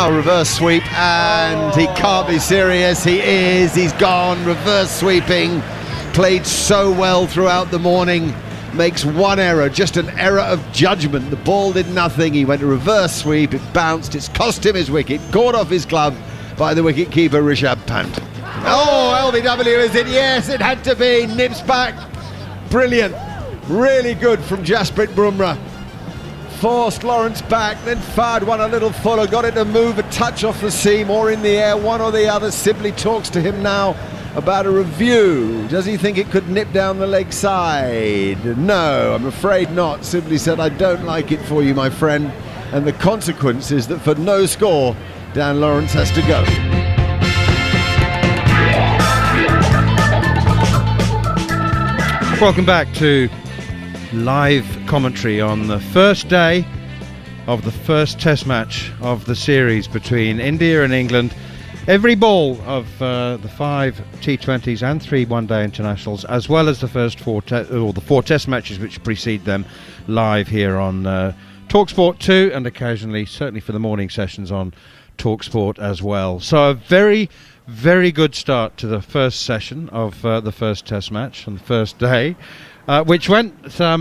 Now reverse sweep, and he can't be serious. He is. He's gone. Reverse sweeping. Played so well throughout the morning. Makes one error, just an error of judgment. The ball did nothing. He went to reverse sweep. It bounced. It's cost him his wicket. Caught off his glove by the wicket keeper Rishabh Pant. Oh, LBW is it? Yes, it had to be. Nips back. Brilliant. Really good from Jasprit Bumrah. Forced Lawrence back, then fired one a little fuller, got it to move a touch off the seam or in the air. One or the other. Sibley talks to him now about a review. Does he think it could nip down the leg side? No, I'm afraid not. Sibley said, I don't like it for you, my friend. And the consequence is that for no score, Dan Lawrence has to go. Welcome back to live commentary on the first day of the first test match of the series between India and England. Every ball of the 5 T20s and 3 one-day internationals, as well as the first 4 test matches which precede them, live here on TalkSport 2, and occasionally, certainly for the morning sessions, on TalkSport as well. So a very, very good start to the first session of the first test match on the first day. Which went a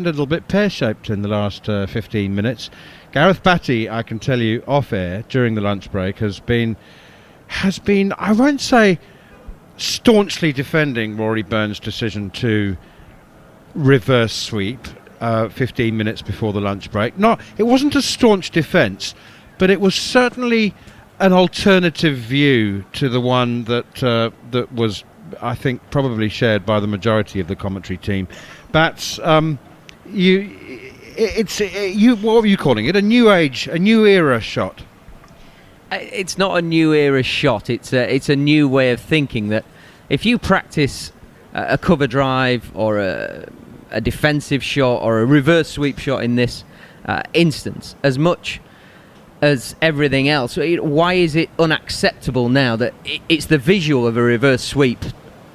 little bit pear-shaped in the last 15 minutes. Gareth Batty, I can tell you off-air during the lunch break, has been I won't say staunchly defending Rory Burns' decision to reverse sweep 15 minutes before the lunch break. It wasn't a staunch defence, but it was certainly an alternative view to the one that was, I think, probably shared by the majority of the commentary team. Bats, what were you calling it? A new age, a new era shot? It's not a new era shot. It's a new way of thinking that if you practice a cover drive or a defensive shot or a reverse sweep shot in this instance, as much as everything else, why is it unacceptable now that it's the visual of a reverse sweep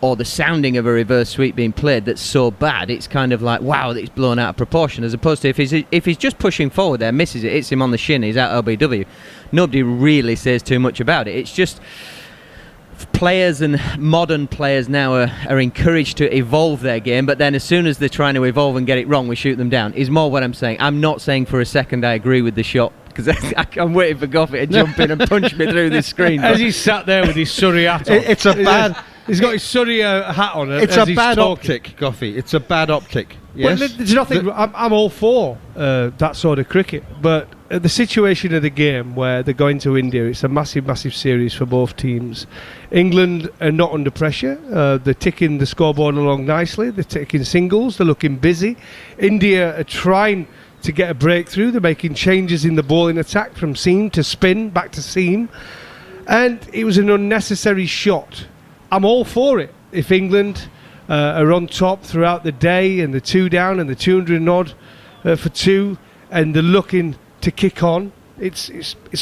or the sounding of a reverse sweep being played that's so bad? It's kind of like, wow, it's blown out of proportion, as opposed to if he's just pushing forward there, misses it, hits him on the shin, he's out LBW. Nobody really says too much about it. It's just players and modern players now are encouraged to evolve their game, but then as soon as they're trying to evolve and get it wrong, we shoot them down, is more what I'm saying. I'm not saying for a second I agree with the shot, because I'm waiting for Goffey to jump in and punch me through this screen. As he sat there with his Surrey hat on. It's a bad... He's got his Surrey hat on. It's a bad optic, Goffey. It's a bad optic. Yes. Well, there's nothing. I'm all for that sort of cricket, but the situation of the game where they're going to India, it's a massive, massive series for both teams. England are not under pressure. They're ticking the scoreboard along nicely. They're taking singles. They're looking busy. India are trying to get a breakthrough. They're making changes in the bowling attack from seam to spin, back to seam, and it was an unnecessary shot. I'm all for it. If England are on top throughout the day and the 2 down and the 200 and odd for 2, and they're looking to kick on, it's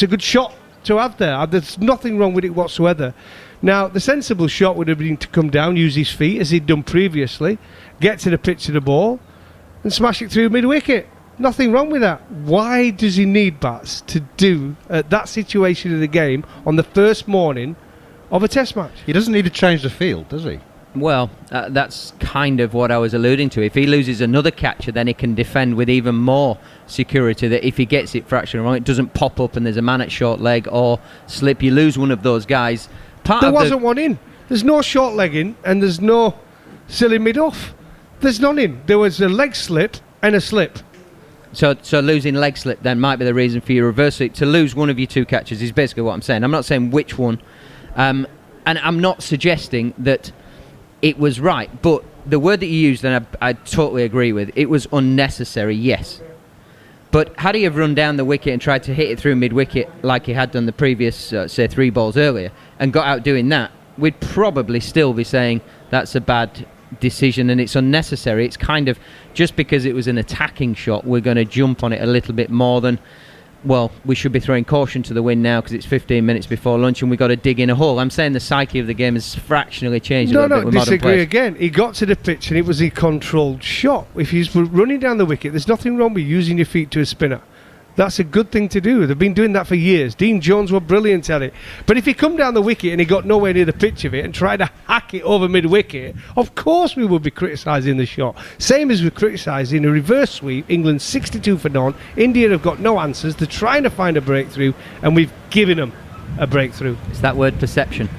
a good shot to have there. There's nothing wrong with it whatsoever. Now, the sensible shot would have been to come down, use his feet as he'd done previously, get to the pitch of the ball and smash it through mid-wicket. Nothing wrong with that. Why does he need bats to do that situation of the game on the first morning of a test match? He doesn't need to change the field, does he? Well, that's kind of what I was alluding to. If he loses another catcher, then he can defend with even more security, that if he gets it fractionally wrong, it doesn't pop up and there's a man at short leg or slip. You lose one of those guys. There wasn't one in. There's no short leg in and there's no silly mid-off. There's none in. There was a leg slip and a slip. So losing leg slip then might be the reason for your reverse sweep. To lose one of your 2 catches is basically what I'm saying. I'm not saying which one. And I'm not suggesting that it was right, but the word that you used, and I totally agree with, it was unnecessary, yes. But had he have run down the wicket and tried to hit it through mid-wicket like he had done the previous, say, 3 balls earlier, and got out doing that, we'd probably still be saying that's a bad decision and it's unnecessary. It's kind of, just because it was an attacking shot, we're going to jump on it a little bit more than, well, we should be throwing caution to the wind now because it's 15 minutes before lunch and we've got to dig in a hole. I'm saying the psyche of the game has fractionally changed a little bit with modern players. Disagree again. He got to the pitch and it was a controlled shot. If he's running down the wicket, there's nothing wrong with using your feet to a spinner. That's a good thing to do. They've been doing that for years. Dean Jones were brilliant at it. But if he come down the wicket and he got nowhere near the pitch of it and tried to hack it over mid-wicket, of course we would be criticising the shot. Same as we're criticising a reverse sweep. England 62 for none. India have got no answers. They're trying to find a breakthrough, and we've given them a breakthrough. It's that word perception.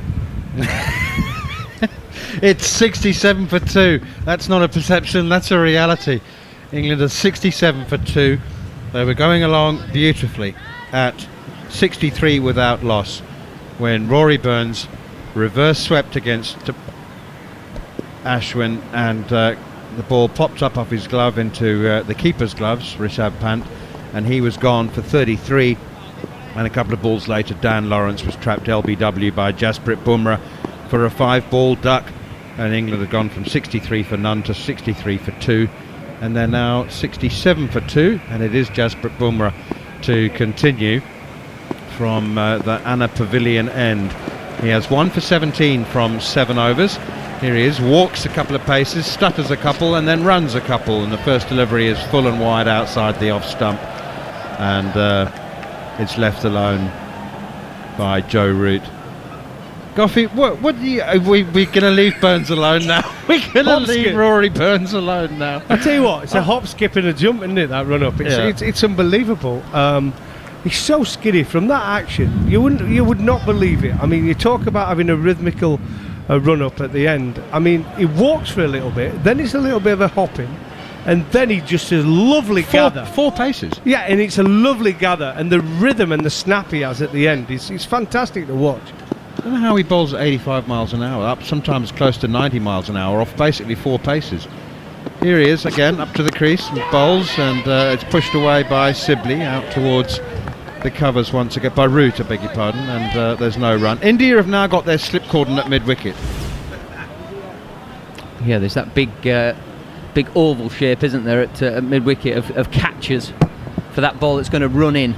It's 67 for 2. That's not a perception, that's a reality. England are 67 for 2. They were going along beautifully at 63 without loss when Rory Burns reverse swept against Ashwin, and the ball popped up off his glove into the keeper's gloves, Rishabh Pant, and he was gone for 33. And a couple of balls later, Dan Lawrence was trapped LBW by Jasprit Bumrah for a 5-ball duck, and England had gone from 63 for none to 63 for 2. And they're now 67 for 2, and it is Jasprit Bumrah to continue from the Anna Pavilion end. He has 1 for 17 from 7 overs. Here he is, walks a couple of paces, stutters a couple, and then runs a couple, and the first delivery is full and wide outside the off stump, and it's left alone by Joe Root. Goffey, what do you... We're going to leave Burns alone now. We're going to leave Rory Burns alone now. I tell you what, it's a hop, skip and a jump, isn't it, that run-up? It's unbelievable. He's so skiddy from that action. You would not believe it. I mean, you talk about having a rhythmical run-up at the end. I mean, he walks for a little bit, then it's a little bit of a hopping, and then he just a lovely gather. 4 paces. Yeah, and it's a lovely gather, and the rhythm and the snap he has at the end is fantastic to watch. I don't know how he bowls at 85 miles an hour, up sometimes close to 90 miles an hour, off basically 4 paces. Here he is again, up to the crease, and bowls, and it's pushed away by Sibley, out towards the covers once again, by Root, I beg your pardon, and there's no run. India have now got their slip cordon at mid-wicket. Yeah, there's that big oval shape, isn't there, at mid-wicket of catchers for that ball that's going to run in.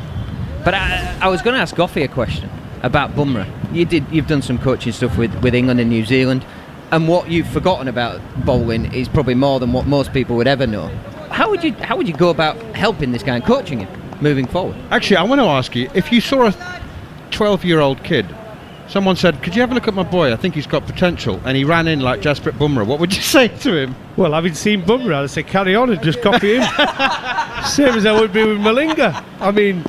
But I was going to ask Goffey a question about Bumrah. You've done some coaching stuff with England and New Zealand, and what you've forgotten about bowling is probably more than what most people would ever know. How would you go about helping this guy and coaching him moving forward? Actually, I want to ask you, if you saw a 12-year-old kid, someone said, could you have a look at my boy, I think he's got potential, and he ran in like Jasprit Bumrah, what would you say to him? Well, having seen Bumrah, I'd say carry on and just copy him. Same as I would be with Malinga. I mean,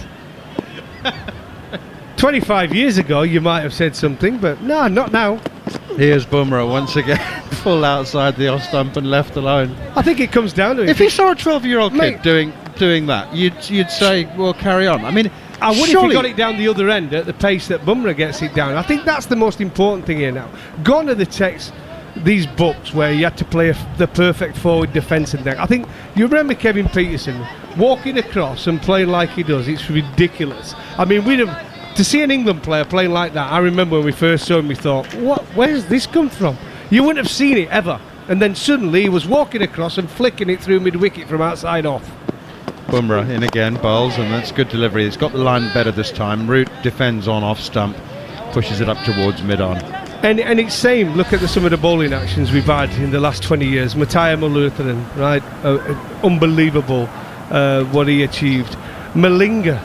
25 years ago you might have said something, but no, not now. Here's Bumrah once again, full outside the off stump and left alone. I think it comes down to it. If you saw a 12-year-old kid doing that, you'd say, well, carry on. I mean, I would if he got it down the other end at the pace that Bumrah gets it down. I think that's the most important thing here now. Gone are the texts, these books where you had to play the perfect forward defence and that. I think you remember Kevin Peterson walking across and playing like he does. It's ridiculous. I mean, to see an England player playing like that, I remember when we first saw him, we thought, where's this come from? You wouldn't have seen it ever. And then suddenly he was walking across and flicking it through mid-wicket from outside off. Bumrah in again, bowls, and that's good delivery. He's got the line better this time. Root defends on off stump, pushes it up towards mid-on. And it's same, look at some of the bowling actions we've had in the last 20 years. Matthias Malutharan, right? Unbelievable what he achieved. Malinga.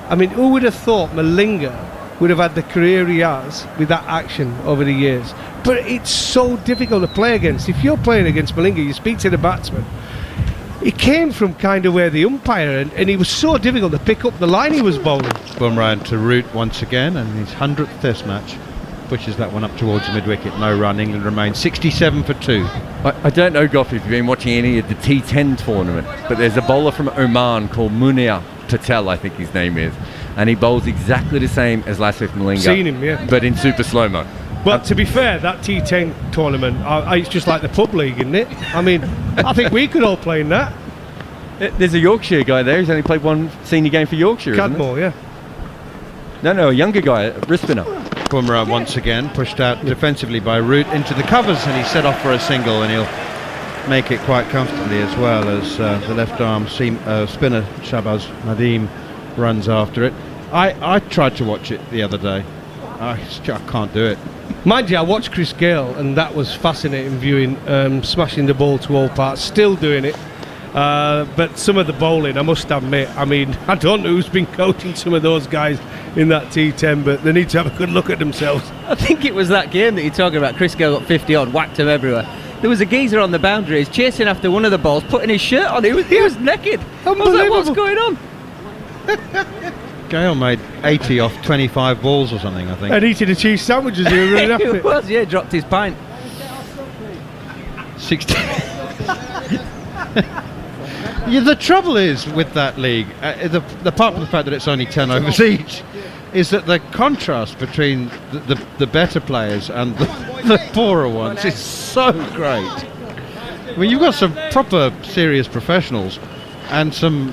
I mean, who would have thought Malinga would have had the career he has with that action over the years? But it's so difficult to play against. If you're playing against Malinga, you speak to the batsman. He came from kind of where the umpire, and he was so difficult to pick up the line he was bowling. Bumrah into Root once again, and his 100th Test match. Pushes that one up towards the mid-wicket. No run. England remains 67 for 2. I don't know, Goff, if you've been watching any of the T10 tournament, but there's a bowler from Oman called Munir Patel, I think his name is, and he bowls exactly the same as Lasith Malinga. Seen him, yeah. But in super slow-mo. Well, to be fair, that T10 tournament, it's just like the pub league, isn't it? I mean, I think we could all play in that. There's a Yorkshire guy there. He's only played one senior game for Yorkshire, Cadmore, yeah. No, a younger guy, a wrist spinner. Bumrah once again pushed out defensively by Root into the covers, and he set off for a single, and he'll make it quite comfortably as well as the left arm spinner Shahbaz Nadeem runs after it. I tried to watch it the other day. I can't do it. Mind you, I watched Chris Gale, and that was fascinating viewing, smashing the ball to all parts, still doing it. But some of the bowling, I must admit, I mean, I don't know who's been coaching some of those guys in that T10, but they need to have a good look at themselves. I think it was that game that you're talking about. Chris Gale got 50 odd, whacked him everywhere. There was a geezer on the boundaries chasing after one of the balls, putting his shirt on. He was naked. I was like, what's going on? Gale made 80 off 25 balls or something, I think. And eating the cheese sandwiches, he was running after It it. was, yeah, dropped his pint. 60. Yeah, the trouble is with that league, apart from the fact that it's only 10 overs each, is that the contrast between the better players and the poorer ones is so great. I mean, you've got some proper serious professionals and some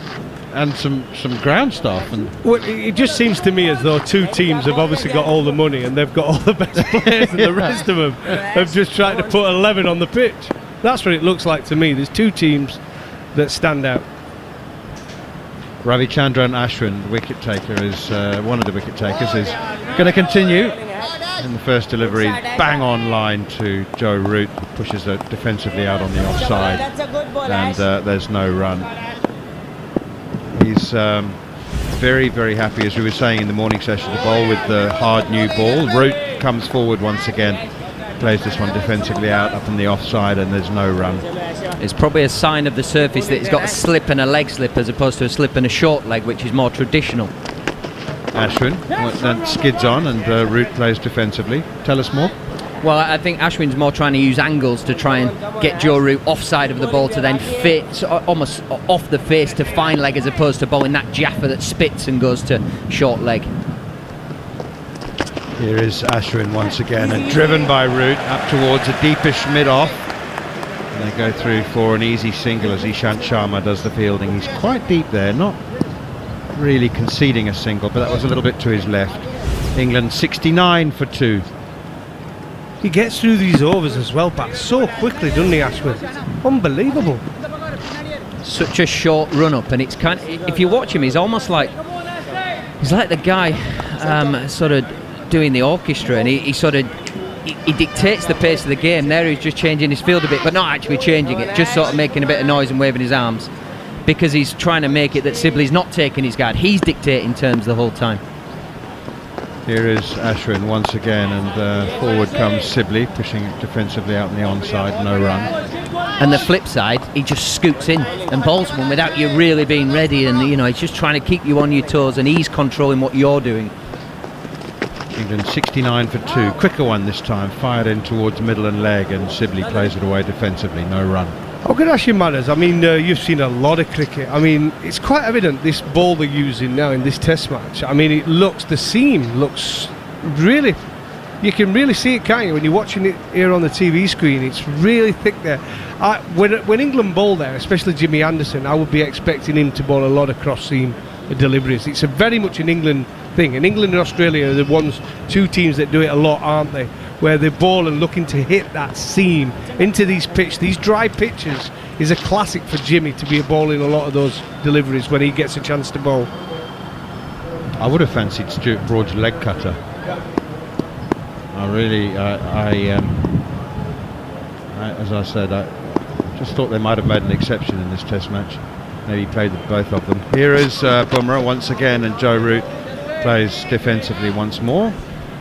ground staff, and Well, it just seems to me as though two teams have obviously got all the money and they've got all the best players, and the rest of them have just tried to put 11 on the pitch. That's what it looks like to me. There's two teams that stand out. Ravichandran Ashwin, the wicket taker, is one of the wicket takers, is going to continue. In the first delivery, bang on line to Joe Root, pushes it defensively out on the offside, and there's no run. He's very, very happy, as we were saying in the morning session, to bowl with the hard new ball. Root comes forward once again, plays this one defensively out up on the offside, and there's no run. It's probably a sign of the surface that it's got a slip and a leg slip as opposed to a slip and a short leg, which is more traditional. Ashwin then skids on, and Root plays defensively. Tell us more. Well, I think Ashwin's more trying to use angles to try and get Joe Root offside of the ball to then fit almost off the face to fine leg, as opposed to bowling that Jaffa that spits and goes to short leg. Here is Ashwin once again, and driven by Root up towards a deepish mid-off. And they go through for an easy single as Ishant Sharma does the fielding. He's quite deep there, not really conceding a single, but that was a little bit to his left. England 69 for 2. He gets through these overs as well, but so quickly, doesn't he, Ashwin? Unbelievable. Such a short run up, and it's kind of, if you watch him, he's almost like the guy sort of doing the orchestra, and he dictates the pace of the game. There he's just changing his field a bit, but not actually changing it, just sort of making a bit of noise and waving his arms, because he's trying to make it that Sibley's not taking his guard. He's dictating terms the whole time. Here is Ashwin once again, and forward comes Sibley, pushing defensively out on the onside, no run. And the flip side, he just scoots in and bowls one without you really being ready, and he's just trying to keep you on your toes, and he's controlling what you're doing. England 69 for 2. Quicker one this time, fired in towards middle and leg, and Sibley plays it away defensively, no run. How good Ashwin matters. I mean, you've seen a lot of cricket. I mean, it's quite evident this ball they're using now in this Test match. I mean, the seam looks really, you can really see it, can't you? When you're watching it here on the TV screen, it's really thick there. When England bowl there, especially Jimmy Anderson, I would be expecting him to bowl a lot of cross seam deliveries. It's very much an England thing, and England and Australia are the two teams that do it a lot, aren't they? Where they ball and looking to hit that seam into these dry pitches is a classic for Jimmy to be bowling a lot of those deliveries when he gets a chance to bowl. I would have fancied Stuart Broad's leg cutter. As I said, I just thought they might have made an exception in this Test match. Maybe played both of them. Here is Bumrah once again, and Joe Root plays defensively once more.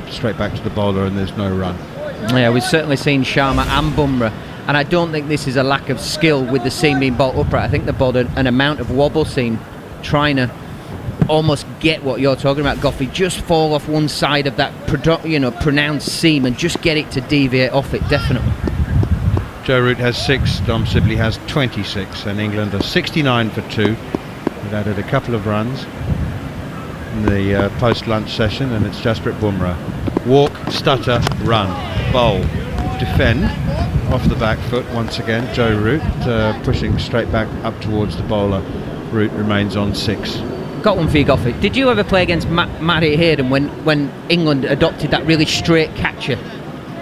Straight back to the bowler, and there's no run. Yeah, we've certainly seen Sharma and Bumrah, and I don't think this is a lack of skill with the seam being bowled upright. I think they bowled an amount of wobble seam, trying to almost get what you're talking about, Goffey. Just fall off one side of that pronounced seam and just get it to deviate off it, definitely. Joe Root has 6, Dom Sibley has 26, and England are 69 for 2. They've added a couple of runs in the post-lunch session, and it's Jasprit Bumrah. Walk, stutter, run, bowl, defend off the back foot once again. Joe Root pushing straight back up towards the bowler. Root remains on 6. Got one for you, Goffey. Did you ever play against Matty Hayden when England adopted that really straight catcher?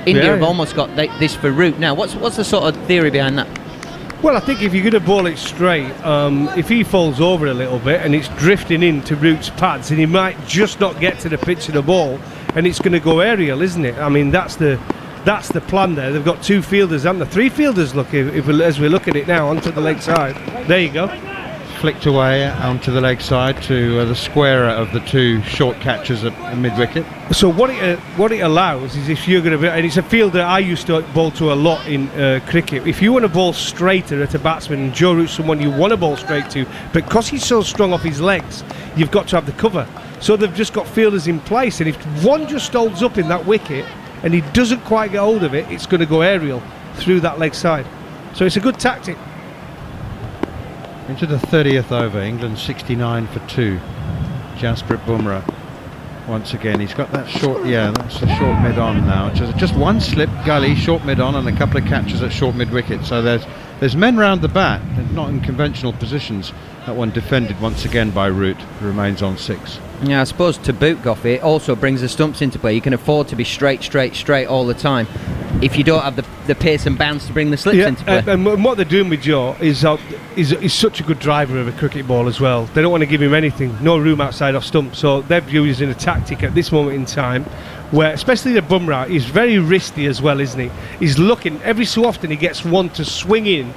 India have almost got this for Root now. What's the sort of theory behind that? Well, I think if you're going to bowl it straight, if he falls over a little bit and it's drifting into Root's pads, and he might just not get to the pitch of the ball, and it's going to go aerial, isn't it? I mean, that's the that's the plan there. They've got 2 fielders and the 3 fielders. Look, as we look at it now, onto the leg side. There you go. Flicked away onto the leg side to the squarer of the 2 short catches at mid-wicket. So what it allows is, if you're going to be, and it's a field that I used to bowl to a lot in cricket, if you want to bowl straighter at a batsman, and Joe Root's someone you want to bowl straight to, but because he's so strong off his legs, you've got to have the cover. So they've just got fielders in place, and if one just holds up in that wicket and he doesn't quite get hold of it, it's going to go aerial through that leg side. So it's a good tactic. Into the 30th over, England 69 for 2. Jasprit Bumrah once again. He's got that short, that's a short mid-on now. Just one slip, gully, short mid-on, and a couple of catches at short mid-wicket. So there's men round the bat, not in conventional positions. That one defended once again by Root, who remains on 6. Yeah, I suppose to boot, Goffey, it also brings the stumps into play. You can afford to be straight all the time if you don't have the pace and bounce to bring the slips into play. And what they're doing with Joe is such a good driver of a cricket ball as well. They don't want to give him anything, no room outside off stump. So they're using a tactic at this moment in time where, especially the Bumrah, is very wristy as well, isn't he? He's looking, every so often he gets one to swing in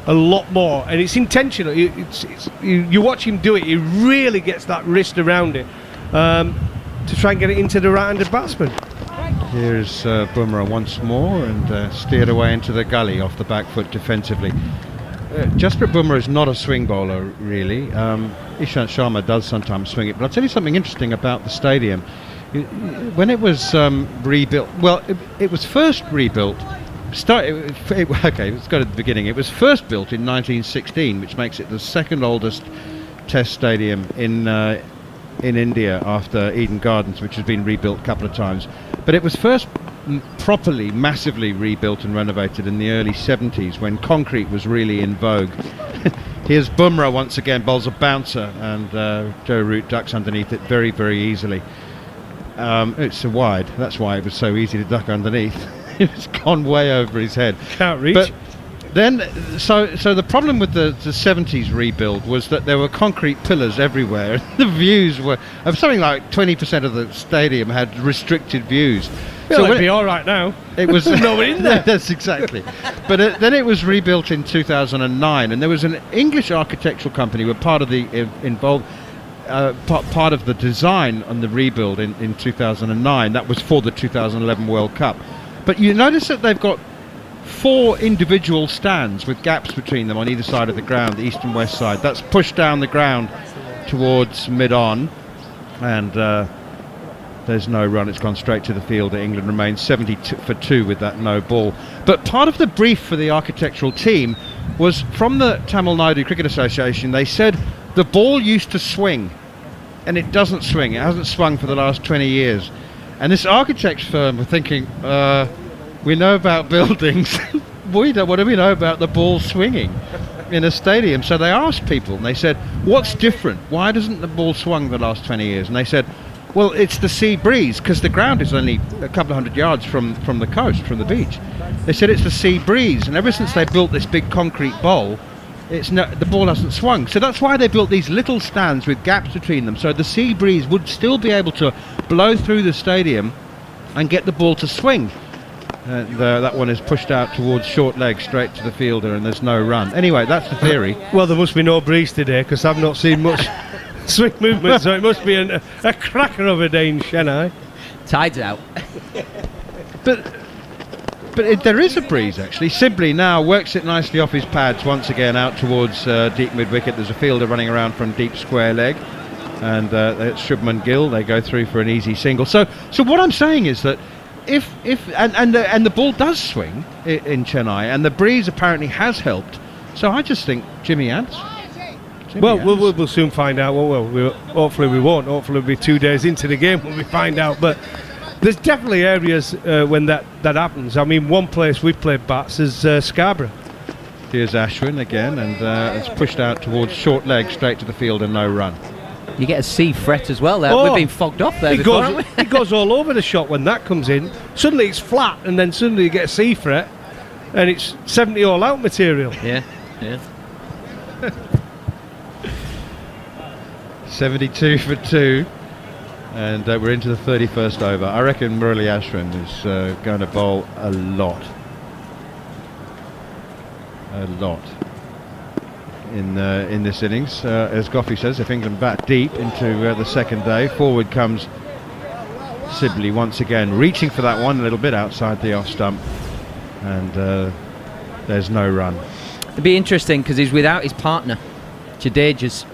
a lot more, and it's intentional. You watch him do it, he really gets that wrist around it to try and get it into the right-handed batsman. Here's Bumrah once more, and steered away into the gully off the back foot defensively. Jasprit Bumrah is not a swing bowler, really. Ishant Sharma does sometimes swing it, but I'll tell you something interesting about the stadium. When it was rebuilt, it was first rebuilt. Let's go to the beginning. It was first built in 1916, which makes it the second oldest Test stadium in India after Eden Gardens, which has been rebuilt a couple of times. But it was first properly, massively rebuilt and renovated in the early 70s, when concrete was really in vogue. Here's Bumrah once again, bowls a bouncer, and Joe Root ducks underneath it very, very easily. It's so wide, that's why it was so easy to duck underneath. It's gone way over his head. Can't reach. But then, so the problem with the 70s rebuild was that there were concrete pillars everywhere. The views were, something like 20% of the stadium had restricted views. So it'd be all right now. It was nobody in there. That's exactly. But then it was rebuilt in 2009, and there was an English architectural company who were part of the involved. Part of the design on the rebuild in 2009. That was for the 2011 World Cup. But you notice that they've got 4 individual stands with gaps between them on either side of the ground, the east and west side. That's pushed down the ground towards mid-on, and there's no run. It's gone straight to the fielder. England remains 72 for 2 with that no ball. But part of the brief for the architectural team was from the Tamil Nadu Cricket Association. They said the ball used to swing, and it doesn't swing. It hasn't swung for the last 20 years. And this architects firm were thinking, we know about buildings, what do we know about the ball swinging in a stadium? So they asked people, and they said, what's different? Why doesn't the ball swung the last 20 years? And they said, well, it's the sea breeze, because the ground is only a couple of hundred yards from the coast, from the beach. They said it's the sea breeze, and ever since they built this big concrete bowl, the ball hasn't swung. So that's why they built these little stands with gaps between them, so the sea breeze would still be able to blow through the stadium and get the ball to swing. That one is pushed out towards short leg, straight to the fielder, and there's no run. Anyway, that's the theory. Well, there must be no breeze today, because I've not seen much swing movement, so it must be a cracker of a day in Chennai. Tide's out. But there is a breeze, actually. Sibley now works it nicely off his pads once again out towards deep mid-wicket. There's a fielder running around from deep square leg, and it's Shubman Gill. They go through for an easy single. So what I'm saying is that if the ball does swing in Chennai, and the breeze apparently has helped, so I just think Jimmy Ants. We'll soon find out. Hopefully we won't. Hopefully it'll be 2 days into the game when we find out. But there's definitely areas when that happens. I mean, one place we've played bats is Scarborough. Here's Ashwin again, and it's pushed out towards short leg, straight to the field, and no run. You get a sea fret as well there. We've been fogged off there before, haven't we? It goes all over the shot when that comes in. Suddenly it's flat, and then suddenly you get a sea fret, and it's 70 all out material. Yeah. 72 for 2. And we're into the 31st over. I reckon Murali Ashwin is going to bowl a lot. In this innings. As Goffey says, if England bat deep into the second day, forward comes Sibley once again, reaching for that one a little bit outside the off stump. And there's no run. It'd be interesting because he's without his partner. Jadeja's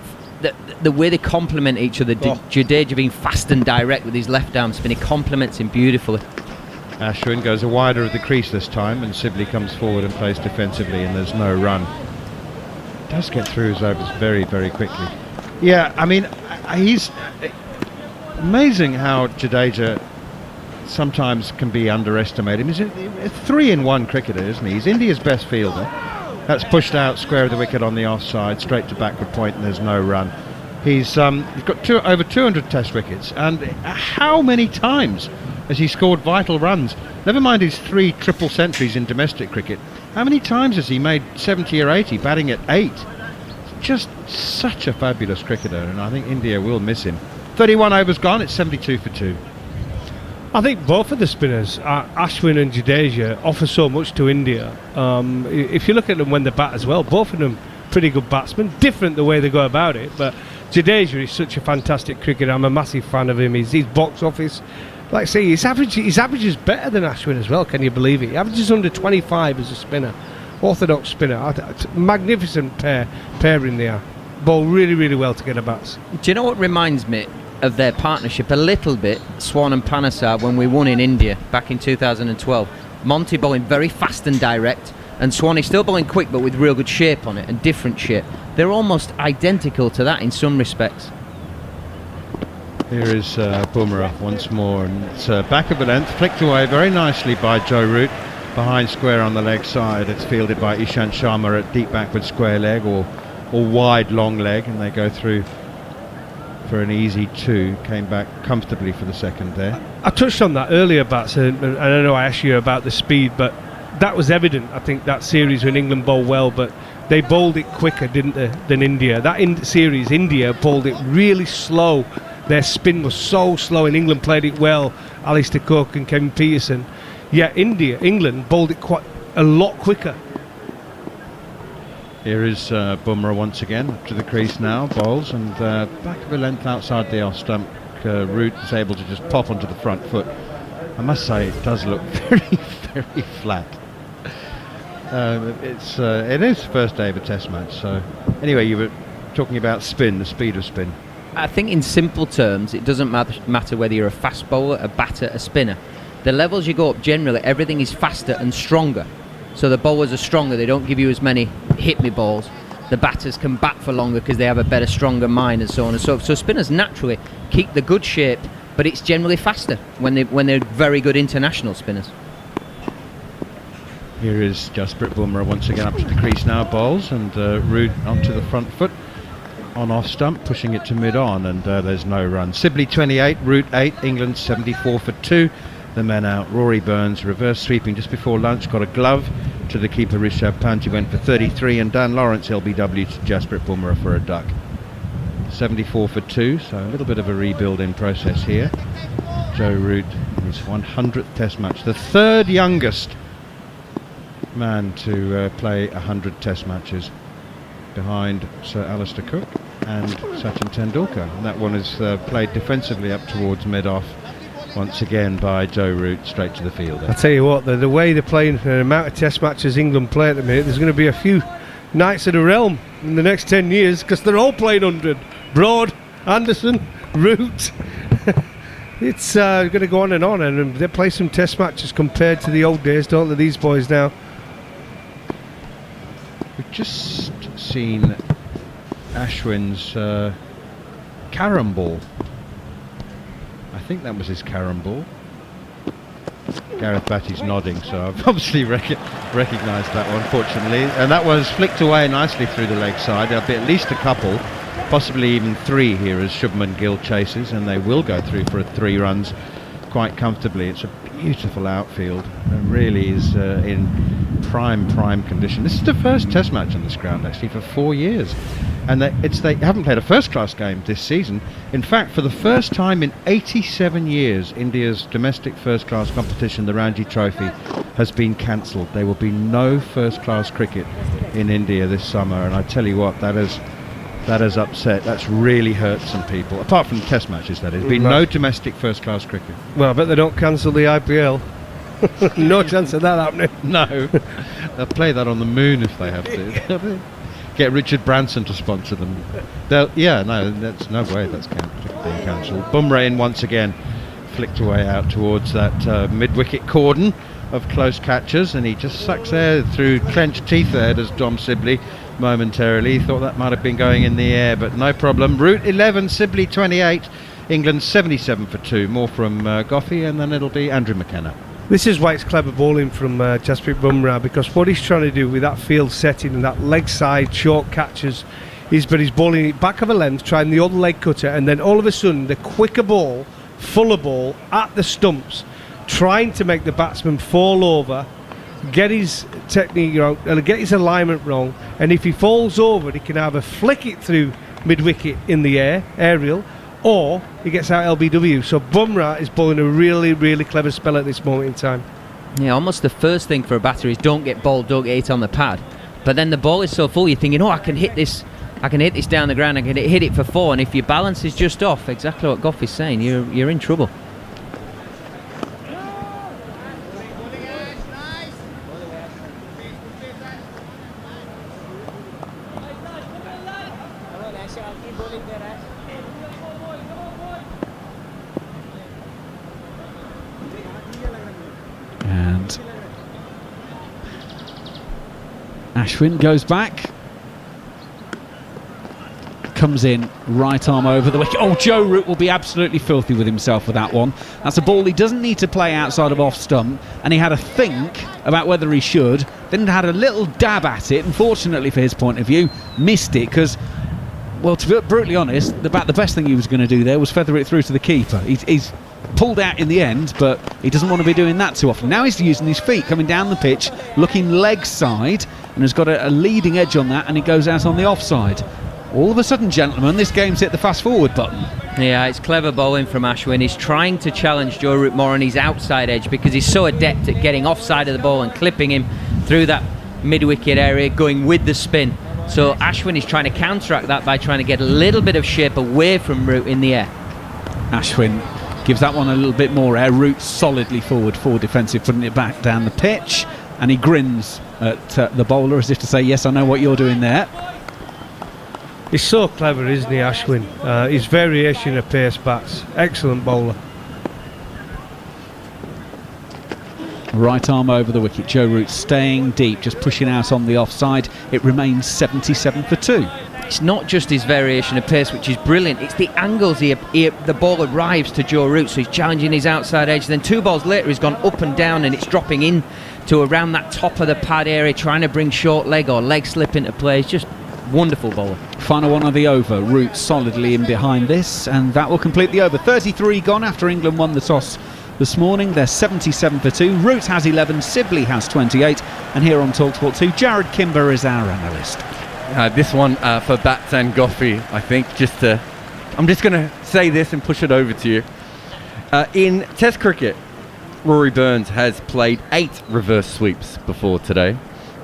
the way they complement each other. Jadeja being fast and direct with his left arm spin, he complements him beautifully. Ashwin goes wider of the crease this time, and Sibley comes forward and plays defensively, and there's no run. Does get through his overs very, very quickly. Yeah, I mean, he's amazing how Jadeja sometimes can be underestimated. He's a 3-in-1 cricketer, isn't he? He's India's best fielder. That's pushed out square of the wicket on the offside, straight to backward point, and there's no run. He's got over 200 Test wickets, and how many times has he scored vital runs? Never mind his 3 triple centuries in domestic cricket. How many times has he made 70 or 80, batting at 8? Just such a fabulous cricketer, and I think India will miss him. 31 overs gone, it's 72 for 2. I think both of the spinners, Ashwin and Jadeja, offer so much to India. If you look at them when they bat as well, both of them pretty good batsmen. Different the way they go about it, but Jadeja is such a fantastic cricketer. I'm a massive fan of him. He's box office. Like I say, his average is better than Ashwin as well. Can you believe it? He averages under 25 as a spinner, orthodox spinner. Magnificent pairing there. Bowl really, really well to get a bats. Do you know what reminds me of their partnership a little bit? Swan and Panesar when we won in India back in 2012. Monty bowling very fast and direct, and Swanee still bowling quick but with real good shape on it and different shape. They're almost identical to that in some respects. Here is Bumrah once more, and it's back of the length, flicked away very nicely by Joe Root, behind square on the leg side. It's fielded by Ishant Sharma at deep backward square leg or wide long leg, and they go through for an easy 2. Came back comfortably for the second there. I touched on that earlier, Bats, and I know I asked you about the speed, but that was evident, I think, that series when England bowled well, but they bowled it quicker, didn't they, than India. That series, India bowled it really slow. Their spin was so slow, and England played it well, Alistair Cook and Kevin Peterson. Yeah, England bowled it quite a lot quicker. Here is Bumrah once again, up to the crease now, bowls, and back of the length outside the off stump. Root is able to just pop onto the front foot. I must say, it does look very, very flat. It is the first day of a Test match, so anyway, you were talking about spin, the speed of spin. I think in simple terms, it doesn't matter whether you're a fast bowler, a batter, a spinner. The levels you go up, generally, everything is faster and stronger. So the bowlers are stronger, they don't give you as many hit-me balls. The batters can bat for longer because they have a better, stronger mind and so on and so forth. So spinners naturally keep the good shape, but it's generally faster when they're very good international spinners. Here is Jasprit Bumrah once again up to the crease now, bowls, and Root onto the front foot. On off stump, pushing it to mid-on, and there's no run. Sibley 28, Root 8, England 74 for 2. The men out. Rory Burns reverse sweeping just before lunch, got a glove to the keeper Rishabh Pant, who went for 33, and Dan Lawrence LBW to Jasprit Bumrah for a duck. 74 for 2, so a little bit of a rebuilding process here. Joe Root, his 100th Test match, the third youngest man to play 100 Test matches, behind Sir Alistair Cook and Sachin Tendulkar. And that one is played defensively up towards mid-off once again by Joe Root, straight to the fielder. I'll tell you what, the way they're playing, the amount of Test matches England play at the minute, there's going to be a few Knights of the Realm in the next 10 years because they're all playing 100. Broad, Anderson, Root. It's going to go on, and they play some Test matches compared to the old days, don't they, these boys now? We've just seen Ashwin's carom ball. I think that was his carom ball. Gareth Batty's nodding, so I've obviously recognised that one, fortunately. And that was flicked away nicely through the leg side. There'll be at least a couple, possibly even 3 here as Shubman Gill chases, and they will go through for 3 runs quite comfortably. It's a beautiful outfield. It really is in prime condition. This is the first Test match on this ground actually for 4 years, and they haven't played a first-class game this season. In fact, for the first time in 87 years, India's domestic first-class competition, the Ranji Trophy, has been cancelled. There will be no first-class cricket in India this summer, and I tell you what, that has upset. That's really hurt some people. Apart from Test matches, that is. There's been no domestic first-class cricket. Well, I bet they don't cancel the IPL. No chance of that happening. No, they'll play that on the moon if they have to. Get Richard Branson to sponsor them. That's no way that's being cancelled. Bumrah in once again, flicked away out towards that mid-wicket cordon of close catchers, and he just sucks air through clenched teeth there, does Dom Sibley momentarily. He thought that might have been going in the air, but no problem. Route 11, Sibley 28, England 77 for 2. More from Goffey, and then it'll be Andrew McKenna. This is why it's clever bowling from Jasprit Bumrah, because what he's trying to do with that field setting and that leg side short catches he's bowling it back of a length, trying the other leg cutter, and then all of a sudden the quicker ball, fuller ball at the stumps, trying to make the batsman fall over, get his technique wrong, get his alignment wrong, and if he falls over, he can either flick it through mid-wicket in the air, aerial, or he gets out LBW. So Bumrah is bowling a really, really clever spell at this moment in time. Yeah, almost the first thing for a batter is don't get ball, don't get it on the pad. But then the ball is so full, you're thinking, I can hit this down the ground, I can hit it for 4, and if your balance is just off, exactly what Goff is saying, you're in trouble. And Ashwin goes back, comes in, right arm over the wicket. Oh, Joe Root will be absolutely filthy with himself with that one. That's a ball he doesn't need to play outside of off stump, and he had a think about whether he should, then had a little dab at it, and fortunately for his point of view, missed it, because, well, to be brutally honest, about the best thing he was going to do there was feather it through to the keeper. He's pulled out in the end, but he doesn't want to be doing that too often. Now he's using his feet, coming down the pitch, looking leg side, and has got a leading edge on that, and he goes out on the offside. All of a sudden, gentlemen, this game's hit the fast forward button. Yeah, it's clever bowling from Ashwin. He's trying to challenge Joe Root more on his outside edge because he's so adept at getting offside of the ball and clipping him through that mid-wicket area, going with the spin. So Ashwin is trying to counteract that by trying to get a little bit of shape away from Root in the air. Ashwin gives that one a little bit more air. Root solidly forward defensive, putting it back down the pitch, and he grins at the bowler as if to say, yes, I know what you're doing there. He's so clever, isn't he, Ashwin? His variation of pace bats. Excellent bowler. Right arm over the wicket. Joe Root staying deep, just pushing out on the offside. It remains 77 for 2. It's not just his variation of pace, which is brilliant. It's the angles the ball arrives to Joe Root. So he's challenging his outside edge. Then 2 balls later, he's gone up and down, and it's dropping in to around that top of the pad area, trying to bring short leg or leg slip into play. It's just wonderful bowler. Final one of the over. Root solidly in behind this, and that will complete the over. 33 gone after England won the toss this morning. They're 77 for 2. Root has 11, Sibley has 28, and here on TalkSport 2, Jared Kimber is our analyst. This one for Bats and Goffey, I think. I'm just going to say this and push it over to you. In Test cricket, Rory Burns has played 8 reverse sweeps before today.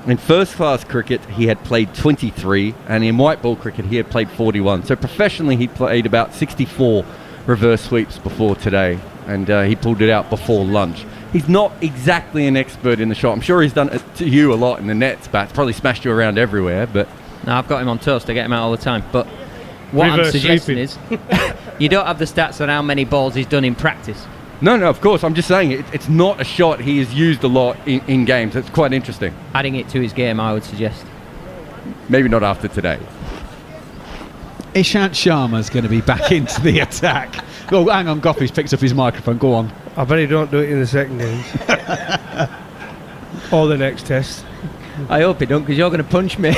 In first-class cricket, he had played 23, and in white ball cricket, he had played 41. So professionally, he played about 64 reverse sweeps before today, and he pulled it out before lunch. He's not exactly an expert in the shot. I'm sure he's done it to you a lot in the nets, Bats. Probably smashed you around everywhere, but... No, I've got him on toast. I get him out all the time. But what I'm suggesting is you don't have the stats on how many balls he's done in practice. No, of course. I'm just saying it's not a shot he has used a lot in games. It's quite interesting. Adding it to his game, I would suggest. Maybe not after today. Ishant Sharma's going to be back into the attack. Oh, hang on, Goffey's picked up his microphone. Go on. I bet he don't do it in the second innings. Or the next test. I hope he don't, because you're going to punch me.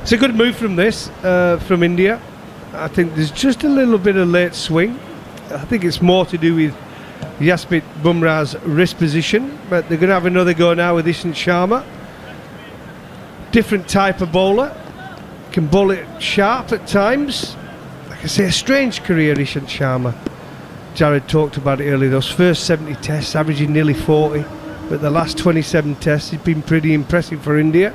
It's a good move from India. I think there's just a little bit of late swing. I think it's more to do with Jasprit Bumrah's wrist position, but they're going to have another go now with Ishant Sharma. Different type of bowler, can bowl it sharp at times. Like I say, a strange career, Ishant Sharma. Jared talked about it earlier, those first 70 tests averaging nearly 40, but the last 27 tests has been pretty impressive for India.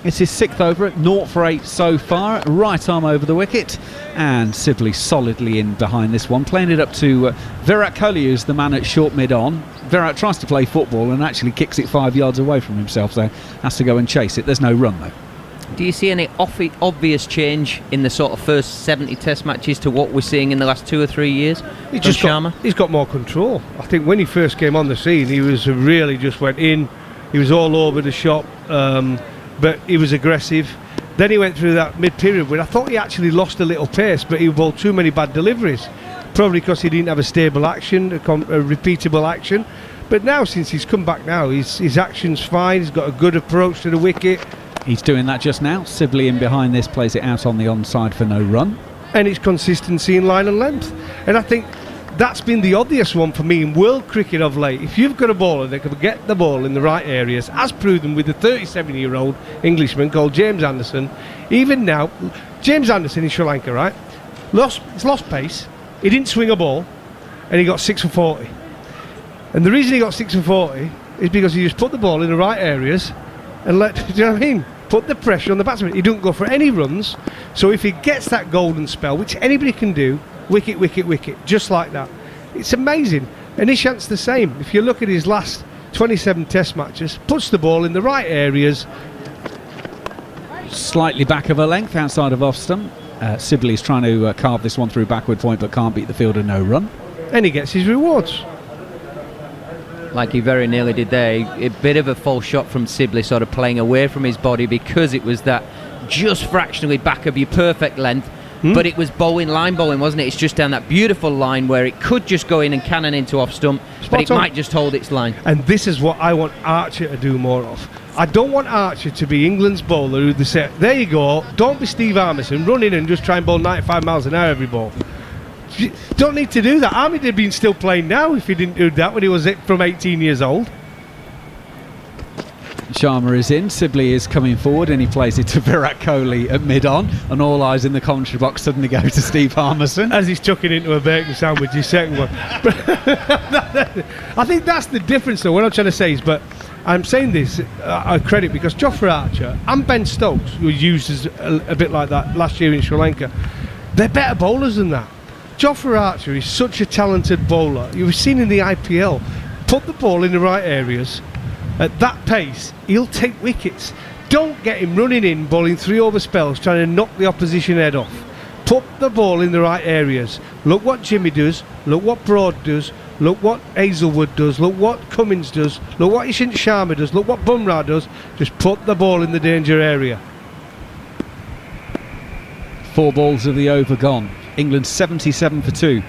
It's his 6th over at 0 for 8 so far. Right arm over the wicket, and Sibley solidly in behind this one, playing it up to Virat Kohli, who's the man at short mid-on. Virat tries to play football and actually kicks it 5 yards away from himself, so has to go and chase it. There's no run though. Do you see any obvious change in the sort of first 70 test matches to what we're seeing in the last 2 or 3 years from Sharma? He's got more control. I think when he first came on the scene, he was really just went in. He was all over the shop, but he was aggressive. Then he went through that mid-period where I thought he actually lost a little pace, but he bowled too many bad deliveries, probably because he didn't have a stable action, a repeatable action. But now, since he's come back now, his action's fine. He's got a good approach to the wicket. He's doing that just now. Sibley in behind this, plays it out on the onside for no run. And it's consistency in line and length. And I think that's been the obvious one for me in world cricket of late. If you've got a bowler that can get the ball in the right areas, as proven with the 37-year-old Englishman called James Anderson, even now, James Anderson in Sri Lanka, right? He's lost pace. He didn't swing a ball, and he got 6 for 40. And the reason he got 6 for 40 is because he just put the ball in the right areas and do you know what I mean? Put the pressure on the batsman. He don't go for any runs. So if he gets that golden spell, which anybody can do, wicket, wicket, wicket, just like that. It's amazing. And Ishant's the same. If you look at his last 27 test matches, puts the ball in the right areas. Slightly back of a length outside of off stump. Sibley's trying to carve this one through backward point, but can't beat the fielder, no run. And he gets his rewards. Like he very nearly did there. A bit of a false shot from Sibley, sort of playing away from his body because it was that just fractionally back of your perfect length. But it was line bowling, wasn't it? It's just down that beautiful line where it could just go in and cannon into off stump, but it might just hold its line. And this is what I want Archer to do more of. I don't want Archer to be England's bowler who they say, there you go, don't be Steve Armisen, run in and just try and bowl 95 miles an hour every ball. You don't need to do that. Ahmed had been still playing now if he didn't do that when he was from 18 years old. Sharma is in, Sibley is coming forward, and he plays it to Virat Kohli at mid-on, and all eyes in the commentary box suddenly go to Steve Harmison. As he's chucking into a bacon sandwich, his second one. I think that's the difference though. What I'm trying to say is, but I'm saying this, I credit because Jofra Archer and Ben Stokes, who was used as a bit like that last year in Sri Lanka, they're better bowlers than that. Jofra Archer is such a talented bowler. You've seen in the IPL, put the ball in the right areas. At that pace, he'll take wickets. Don't get him running in, bowling 3 over spells, trying to knock the opposition head off. Put the ball in the right areas. Look what Jimmy does. Look what Broad does. Look what Hazelwood does. Look what Cummins does. Look what Ishant Sharma does. Look what Bumrah does. Just put the ball in the danger area. 4 balls of the over gone. England 77 for 2.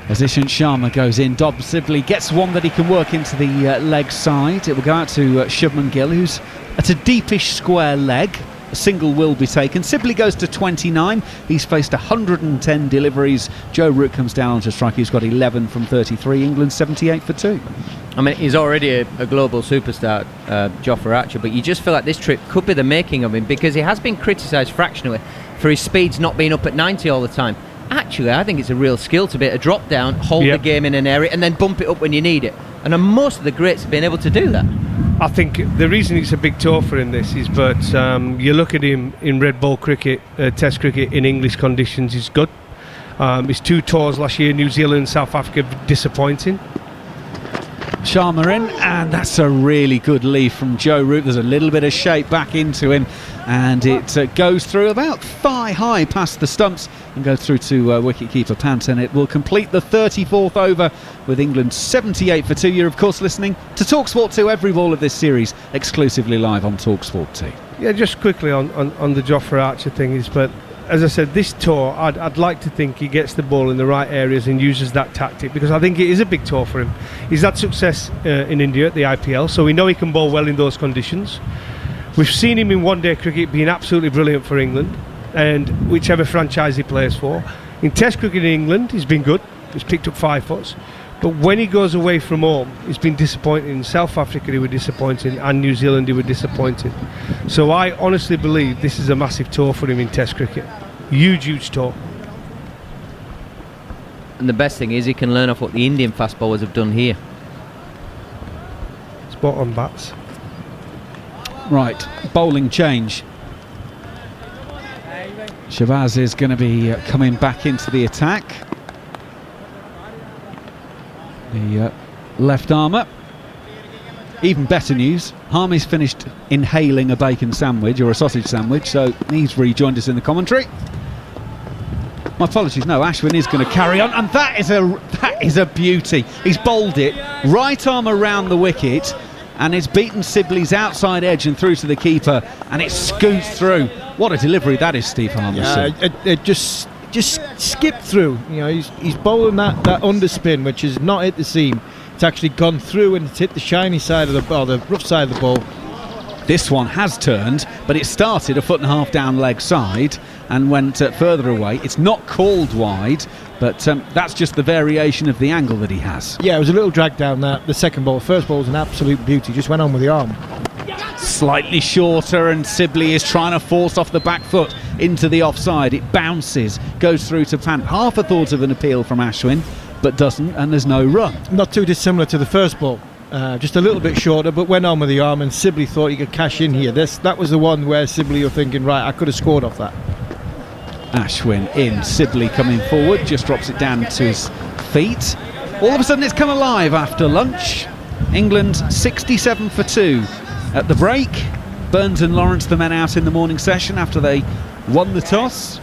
As Ishant Sharma goes in, Dob Sibley gets one that he can work into the leg side. It will go out to Shubman Gill, who's at a deepish square leg. A single will be taken. Sibley goes to 29. He's faced 110 deliveries. Joe Root comes down to strike. He's got 11 from 33. England 78 for 2. I mean, he's already a global superstar, Jofra Archer, but you just feel like this trip could be the making of him because he has been criticised fractionally for his speeds not being up at 90 all the time. Actually, I think it's a real skill to be able to drop down, hold the game in an area, and then bump it up when you need it. And most of the greats have been able to do that. I think the reason it's a big tour for him this is, but you look at him in red ball cricket, test cricket in English conditions, he's good. His 2 tours last year, New Zealand and South Africa, disappointing. Sharma in, and that's a really good lead from Joe Root. There's a little bit of shape back into him, and it goes through about thigh high past the stumps and goes through to wicketkeeper Pant, and it will complete the 34th over with England 78 for 2. You're of course listening to TalkSport 2, every ball of this series exclusively live on TalkSport 2. Yeah, just quickly on the Jofra Archer thing is, but as I said, this tour, I'd like to think he gets the ball in the right areas and uses that tactic because I think it is a big tour for him. He's had success in India at the IPL, so we know he can bowl well in those conditions. We've seen him in one-day cricket being absolutely brilliant for England and whichever franchise he plays for. In Test cricket in England, he's been good. He's picked up 5 foots. But when he goes away from home, he's been disappointing. In South Africa, he was disappointing, and New Zealand, he was disappointing. So I honestly believe this is a massive tour for him in Test cricket. Huge tour. And the best thing is he can learn off what the Indian fast bowlers have done here. Spot on bats. Right, bowling change. Shabazz is going to be coming back into the attack. The left armour. Even better news, Harmy's finished inhaling a bacon sandwich or a sausage sandwich, so he's rejoined us in the commentary. My apologies, no, Ashwin is going to carry on, and that is a beauty. He's bowled it, right arm around the wicket, and it's beaten Sibley's outside edge and through to the keeper, and it scoots through. What a delivery that is, Steve Harmison. Yeah, it just skipped through. You know, he's bowling that underspin, which is not hit the seam. It's actually gone through and it's hit the shiny side of the ball, the rough side of the ball. This one has turned, but it started a 1.5 foot down leg side and went further away. It's not called wide, but that's just the variation of the angle that he has. Yeah, it was a little drag down that. The second ball, first ball was an absolute beauty. Just went on with the arm. Slightly shorter, and Sibley is trying to force off the back foot into the offside. It bounces, goes through to Pant. Half a thought of an appeal from Ashwin, but doesn't, and there's no run. Not too dissimilar to the first ball. Just a little bit shorter, but went on with the arm, and Sibley thought he could cash in here. That was the one where Sibley were thinking, right, I could have scored off that. Ashwin in, Sibley coming forward, just drops it down to his feet. All of a sudden it's come alive after lunch. England 67 for 2 at the break. Burns and Lawrence, the men out in the morning session after they won the toss.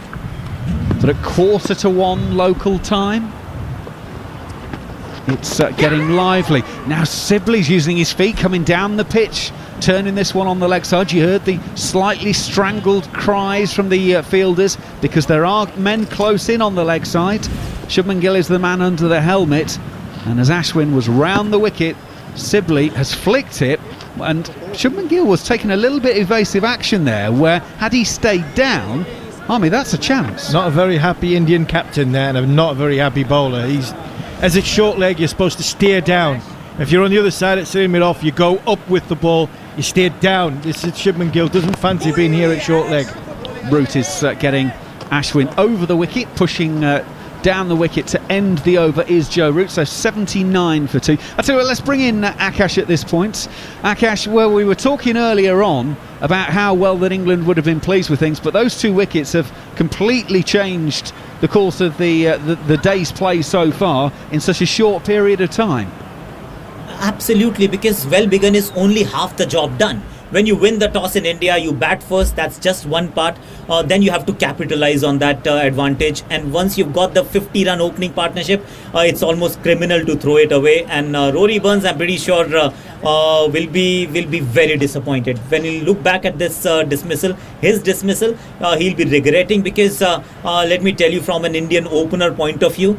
But at 1:45 local time, it's getting lively. Now Sibley's using his feet, coming down the pitch, turning this one on the leg side. You heard the slightly strangled cries from the fielders because there are men close in on the leg side. Shubman Gill is the man under the helmet, and as Ashwin was round the wicket, Sibley has flicked it, and Shubman Gill was taking a little bit evasive action there, where had he stayed down, that's a chance. Not a very happy Indian captain there, and not a very happy bowler. As it's short leg, you're supposed to steer down. If you're on the other side at seeing it off, you go up with the ball, you steer down. This is Shubman Gill, doesn't fancy being here at short leg. Root is getting Ashwin over the wicket, pushing down the wicket to end the over is Joe Root, so 79 for 2. I tell you what, let's bring in Akash at this point. Akash, well, we were talking earlier on about how well that England would have been pleased with things, but those 2 wickets have completely changed the course of the day's play so far in such a short period of time. Absolutely, because well begun is only half the job done. When you win the toss in India, you bat first, that's just one part. Then you have to capitalize on that advantage. And once you've got the 50-run opening partnership, it's almost criminal to throw it away. And Rory Burns, I'm pretty sure, will be very disappointed. When you look back at this his dismissal, he'll be regretting because, let me tell you, from an Indian opener point of view,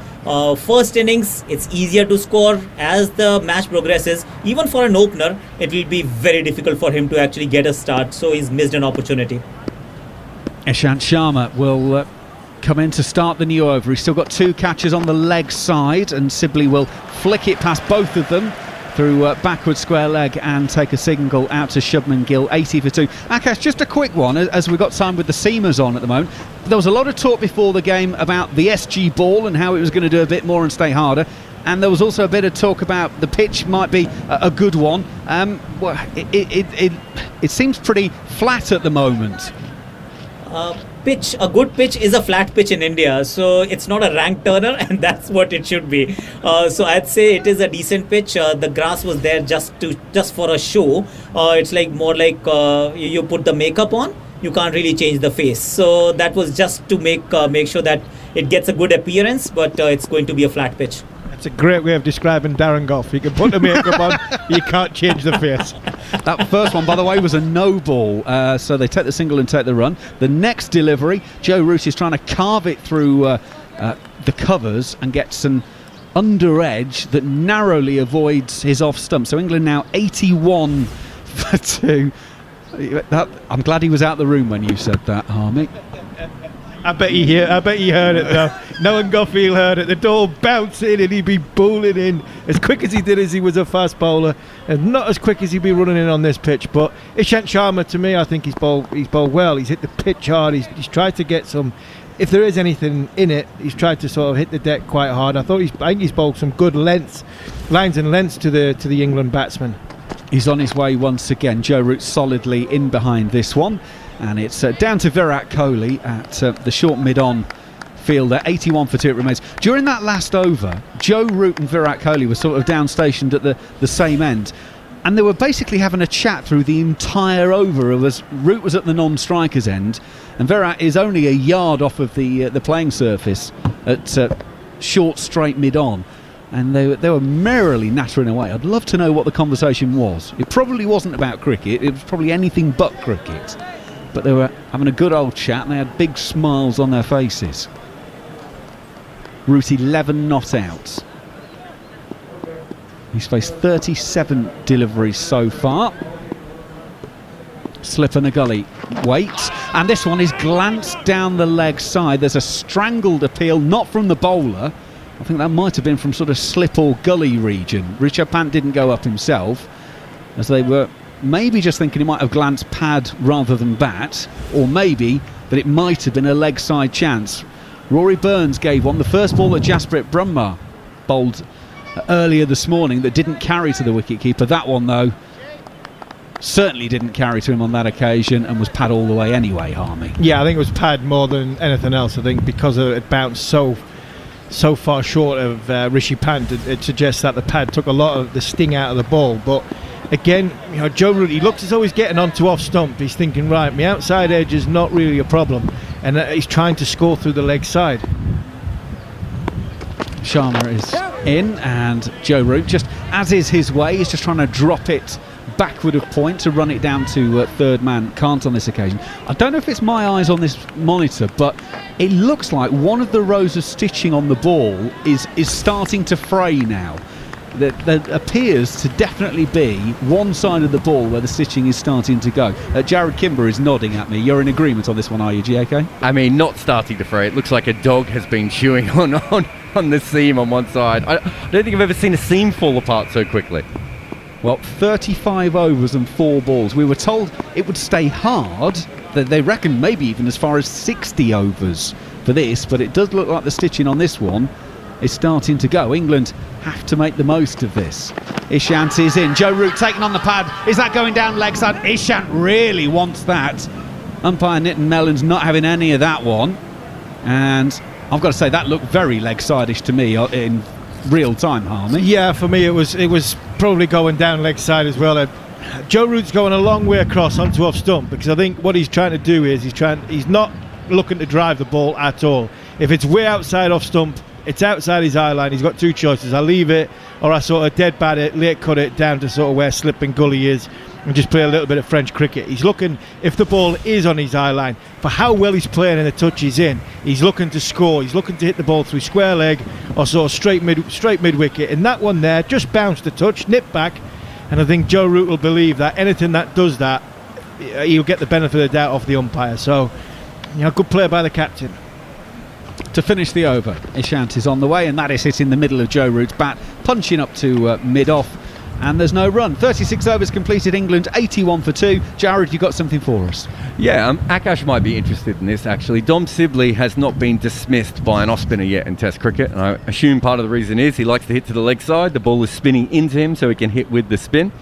first innings, it's easier to score. As the match progresses, even for an opener, it will be very difficult for him to actually get a start. So he's missed an opportunity. Ishant Sharma will come in to start the new over. He's still got 2 catches on the leg side, and Sibley will flick it past both of them through backward square leg and take a single out to Shubman Gill, 80 for 2. Akash, just a quick one, as we've got time with the seamers on at the moment. There was a lot of talk before the game about the SG ball and how it was going to do a bit more and stay harder. And there was also a bit of talk about the pitch might be a good one. Well, it seems pretty flat at the moment. A good pitch is a flat pitch in India, so it's not a rank turner, and that's what it should be. So I'd say it is a decent pitch. The grass was there just for a show. It's like more like you put the makeup on, you can't really change the face. So that was just to make sure that it gets a good appearance, but it's going to be a flat pitch. It's a great way of describing Darren Gough. You can put the makeup on, you can't change the face. That first one, by the way, was a no ball, so they take the single and take the run. The next delivery, Joe Root is trying to carve it through the covers and gets an under edge that narrowly avoids his off stump. So England now 81 for 2. I'm glad he was out the room when you said that, Harmy. I bet he heard it though. Knowing Goffield heard it. The ball bouncing and he'd be bowling in as quick as he did as he was a fast bowler, and not as quick as he'd be running in on this pitch. But Ishant Sharma, to me, I think he's bowled well. He's hit the pitch hard. He's tried to get some. If there is anything in it, he's tried to sort of hit the deck quite hard. I think he's bowled some good lines and lengths to the England batsman. He's on his way once again. Joe Root solidly in behind this one, and it's down to Virat Kohli at the short mid-on fielder. 81 for 2 it remains. During that last over, Joe Root and Virat Kohli were sort of down-stationed at the same end, and they were basically having a chat through the entire over as Root was at the non-strikers end, and Virat is only a yard off of the playing surface at short straight mid-on. And they were merrily nattering away. I'd love to know what the conversation was. It probably wasn't about cricket. It was probably anything but cricket. But they were having a good old chat, and they had big smiles on their faces. Root 11 not out. He's faced 37 deliveries so far. Slip in the gully. Waits. And this one is glanced down the leg side. There's a strangled appeal, not from the bowler. I think that might have been from sort of slip or gully region. Rishabh Pant didn't go up himself, as they were maybe just thinking he might have glanced pad rather than bat, or maybe that it might have been a leg side chance. Rory Burns gave one. The first ball that Jasprit Brahma bowled earlier this morning that didn't carry to the wicketkeeper. That one, though, certainly didn't carry to him on that occasion and was pad all the way anyway, Harmy. Yeah, I think it was pad more than anything else. I think because it bounced so far short of Rishi Pant, it suggests that the pad took a lot of the sting out of the ball. But again, Joe Root, he looks as though he's getting onto off stump. He's thinking, right, my outside edge is not really a problem, and he's trying to score through the leg side. Sharma is in, and Joe Root, just as is his way, is just trying to drop it backward of point to run it down to third man. Can't on this occasion. I don't know if it's my eyes on this monitor, but it looks like one of the rows of stitching on the ball is starting to fray now. There appears to definitely be one side of the ball where the stitching is starting to go. Jared Kimber is nodding at me. You're in agreement on this one, are you, GAK? I mean, not starting to fray. It looks like a dog has been chewing on the seam on one side. I don't think I've ever seen a seam fall apart so quickly. Well, 35 overs and 4 balls. We were told it would stay hard. That they reckon maybe even as far as 60 overs for this, but it does look like the stitching on this one is starting to go. England have to make the most of this. Ishant is in. Joe Root taking on the pad. Is that going down leg side? Ishant really wants that. Umpire Nitin Mellon's not having any of that one. And I've got to say, that looked very leg side-ish to me in real time, Harmy. Yeah, for me it was probably going down leg side as well. Joe Root's going a long way across onto off stump, because I think what he's trying to do is he's not looking to drive the ball at all. If it's way outside off stump, it's outside his eye line. He's got 2 choices. I leave it, or I sort of dead bat it, late cut it down to sort of where slip and gully is, and just play a little bit of French cricket. He's looking, if the ball is on his eye line, for how well he's playing and the touch he's in, he's looking to score. He's looking to hit the ball through square leg or sort of straight mid wicket. And that one there just bounced the touch, nipped back, and I think Joe Root will believe that anything that does that, he'll get the benefit of the doubt off the umpire. So, good play by the captain. To finish the over, Ishant is on the way, and that is hitting the middle of Joe Root's bat, punching up to mid-off, and there's no run. 36 overs completed, England 81 for 2. Jared, you got something for us? Yeah, Akash might be interested in this, actually. Dom Sibley has not been dismissed by an off-spinner yet in Test cricket, and I assume part of the reason is he likes to hit to the leg side. The ball is spinning into him so he can hit with the spin.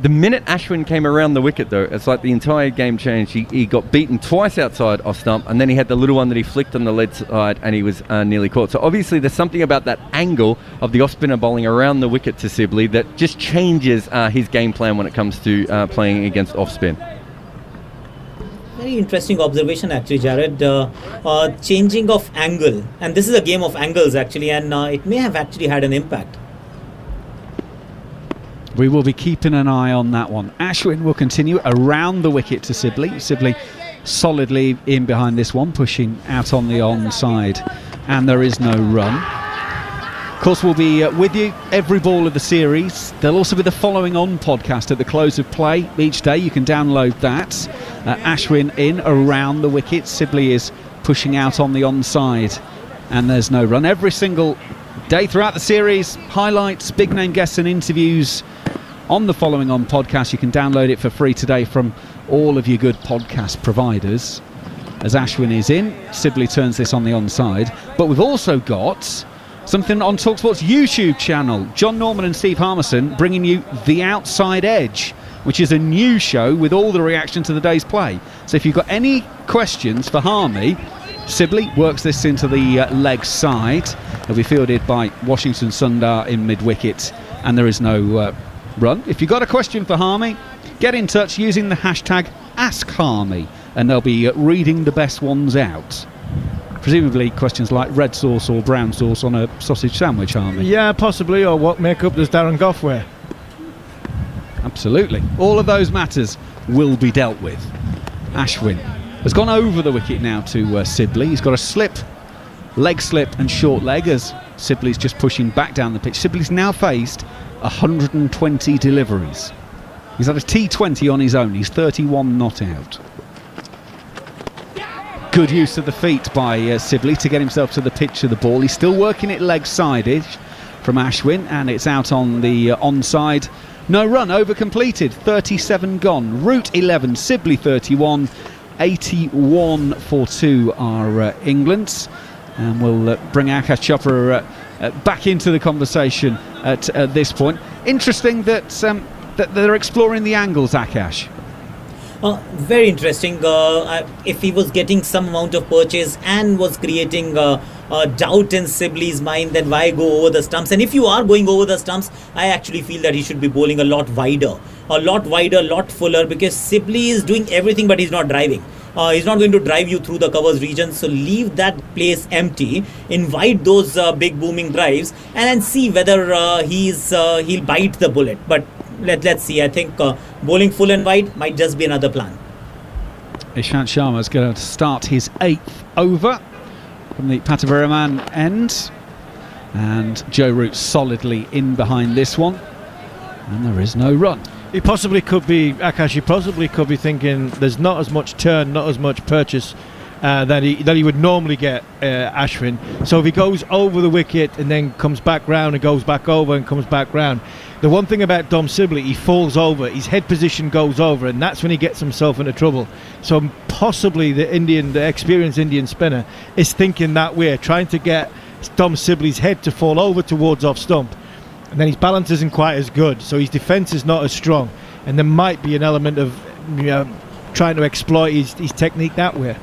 The minute Ashwin came around the wicket, though, it's like the entire game changed. He got beaten twice outside off stump, and then he had the little one that he flicked on the leg side, and he was nearly caught. So obviously there's something about that angle of the off-spinner bowling around the wicket to Sibley that just changes his game plan when it comes to playing against off-spin. Very interesting observation, actually, Jared. Changing of angle, and this is a game of angles, actually, and it may have actually had an impact. We will be keeping an eye on that one. Ashwin will continue around the wicket to Sibley. Sibley solidly in behind this one, pushing out on the onside, and there is no run. Of course, we'll be with you every ball of the series. There'll also be the following on podcast at the close of play each day. You can download that. Ashwin in around the wicket. Sibley is pushing out on the onside, and there's no run. Every single day throughout the series, highlights, big name guests and interviews on the Following On podcast. You can download it for free today from all of your good podcast providers. As Ashwin is in, Sibley turns this on the onside, but we've also got something on TalkSport's YouTube channel. John Norman and Steve Harmison bringing you The Outside Edge, which is a new show with all the reaction to the day's play. So if you've got any questions for Harmy, Sibley works this into the leg side. He'll be fielded by Washington Sundar in mid-wicket, and there is no run. If you've got a question for Harmy, get in touch using the hashtag AskHarmy, and they'll be reading the best ones out. Presumably questions like red sauce or brown sauce on a sausage sandwich, Harmy. Yeah, possibly. Or what makeup does Darren Gough wear? Absolutely. All of those matters will be dealt with. Ashwin has gone over the wicket now to Sibley. He's got a slip, leg slip and short leg as Sibley's just pushing back down the pitch. Sibley's now faced 120 deliveries. He's had a T20 on his own. He's 31 not out. Good use of the feet by Sibley to get himself to the pitch of the ball. He's still working it leg sided from Ashwin, and it's out on the onside. No run, over completed, 37 gone. Root 11, Sibley 31, 81 for 2 are England's. And we'll bring Akash Chopra back into the conversation at this point. Interesting that they're exploring the angles, Akash. Very interesting. If he was getting some amount of purchase and was creating doubt in Sibley's mind, then why go over the stumps? And if you are going over the stumps, I actually feel that he should be bowling a lot wider, a lot fuller, because Sibley is doing everything but he's not driving. He's not going to drive you through the covers region, so leave that place empty, invite those big booming drives, and then see whether he'll bite the bullet. But let's see. I think bowling full and wide might just be another plan. Ishant Sharma is going to start his 8th over from the Patavaraman end, and Joe Root solidly in behind this one, and there is no run. He possibly could be, Akash, he possibly could be thinking there's not as much turn, not as much purchase that he would normally get, Ashwin. So if he goes over the wicket and then comes back round and goes back over and comes back round, the one thing about Dom Sibley, he falls over, his head position goes over, and that's when he gets himself into trouble. So possibly the experienced Indian spinner is thinking that way, trying to get Dom Sibley's head to fall over towards off stump. And then his balance isn't quite as good, so his defence is not as strong, and there might be an element of trying to exploit his technique that way.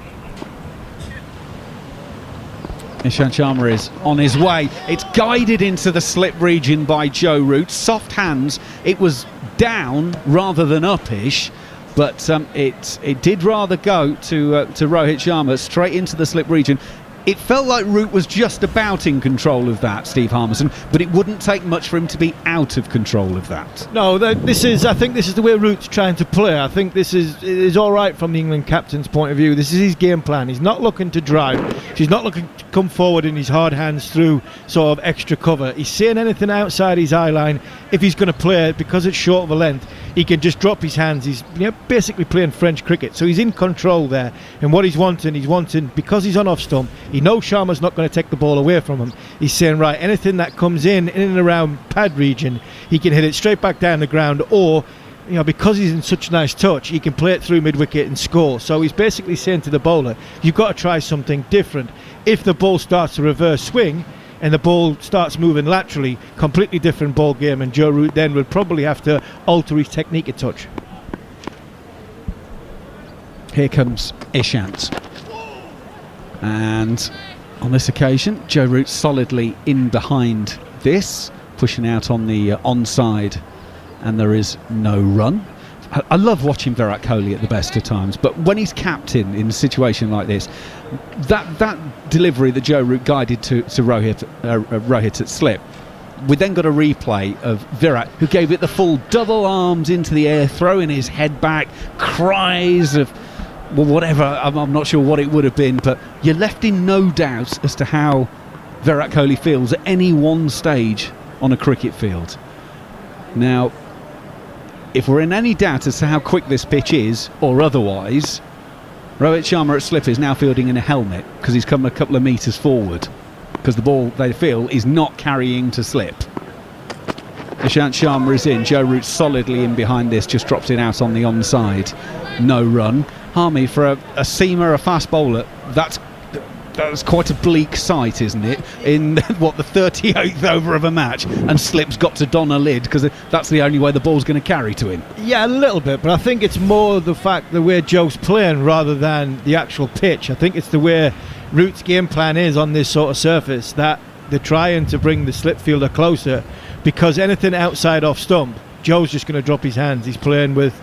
Ishant Sharma is on his way. It's guided into the slip region by Joe Root. Soft hands. It was down rather than uppish, but it did rather go to Rohit Sharma straight into the slip region. It felt like Root was just about in control of that, Steve Harmison, but it wouldn't take much for him to be out of control of that. No, I think this is the way Root's trying to play. I think this is all right from the England captain's point of view. This is his game plan. He's not looking to drive. He's not looking to come forward in his hard hands through sort of extra cover. He's saying anything outside his eye line. If he's going to play it, because it's short of a length, he can just drop his hands. He's basically playing French cricket, so he's in control there. And what he's wanting, because he's on off stump, he knows Sharma's not going to take the ball away from him. He's saying, right, anything that comes in and around pad region, he can hit it straight back down the ground, or because he's in such nice touch, he can play it through mid-wicket and score. So he's basically saying to the bowler, you've got to try something different. If the ball starts to reverse swing and the ball starts moving laterally, completely different ball game, and Joe Root then would probably have to alter his technique a touch. Here comes Ishant, and on this occasion Joe Root solidly in behind this, pushing out on the onside, and there is no run. I love watching Virat Kohli at the best of times, but when he's captain in a situation like this, that delivery that Joe Root guided to Rohit at slip, we then got a replay of Virat, who gave it the full double arms into the air, throwing his head back, cries of whatever. I'm not sure what it would have been, but you're left in no doubt as to how Virat Kohli feels at any one stage on a cricket field. Now, if we're in any doubt as to how quick this pitch is, or otherwise, Rohit Sharma at slip is now fielding in a helmet because he's come a couple of metres forward because the ball, they feel, is not carrying to slip. Ishant Sharma is in. Joe Root solidly in behind this, just drops it out on the onside. No run. Harmy, for a seamer, a fast bowler, that's quite a bleak sight, isn't it? In the 38th over of a match, and Slip's got to don a lid because that's the only way the ball's going to carry to him. Yeah, a little bit, but I think it's more the fact the way Joe's playing rather than the actual pitch. I think it's the way Root's game plan is on this sort of surface, that they're trying to bring the slip fielder closer, because anything outside off stump, Joe's just going to drop his hands. He's playing with,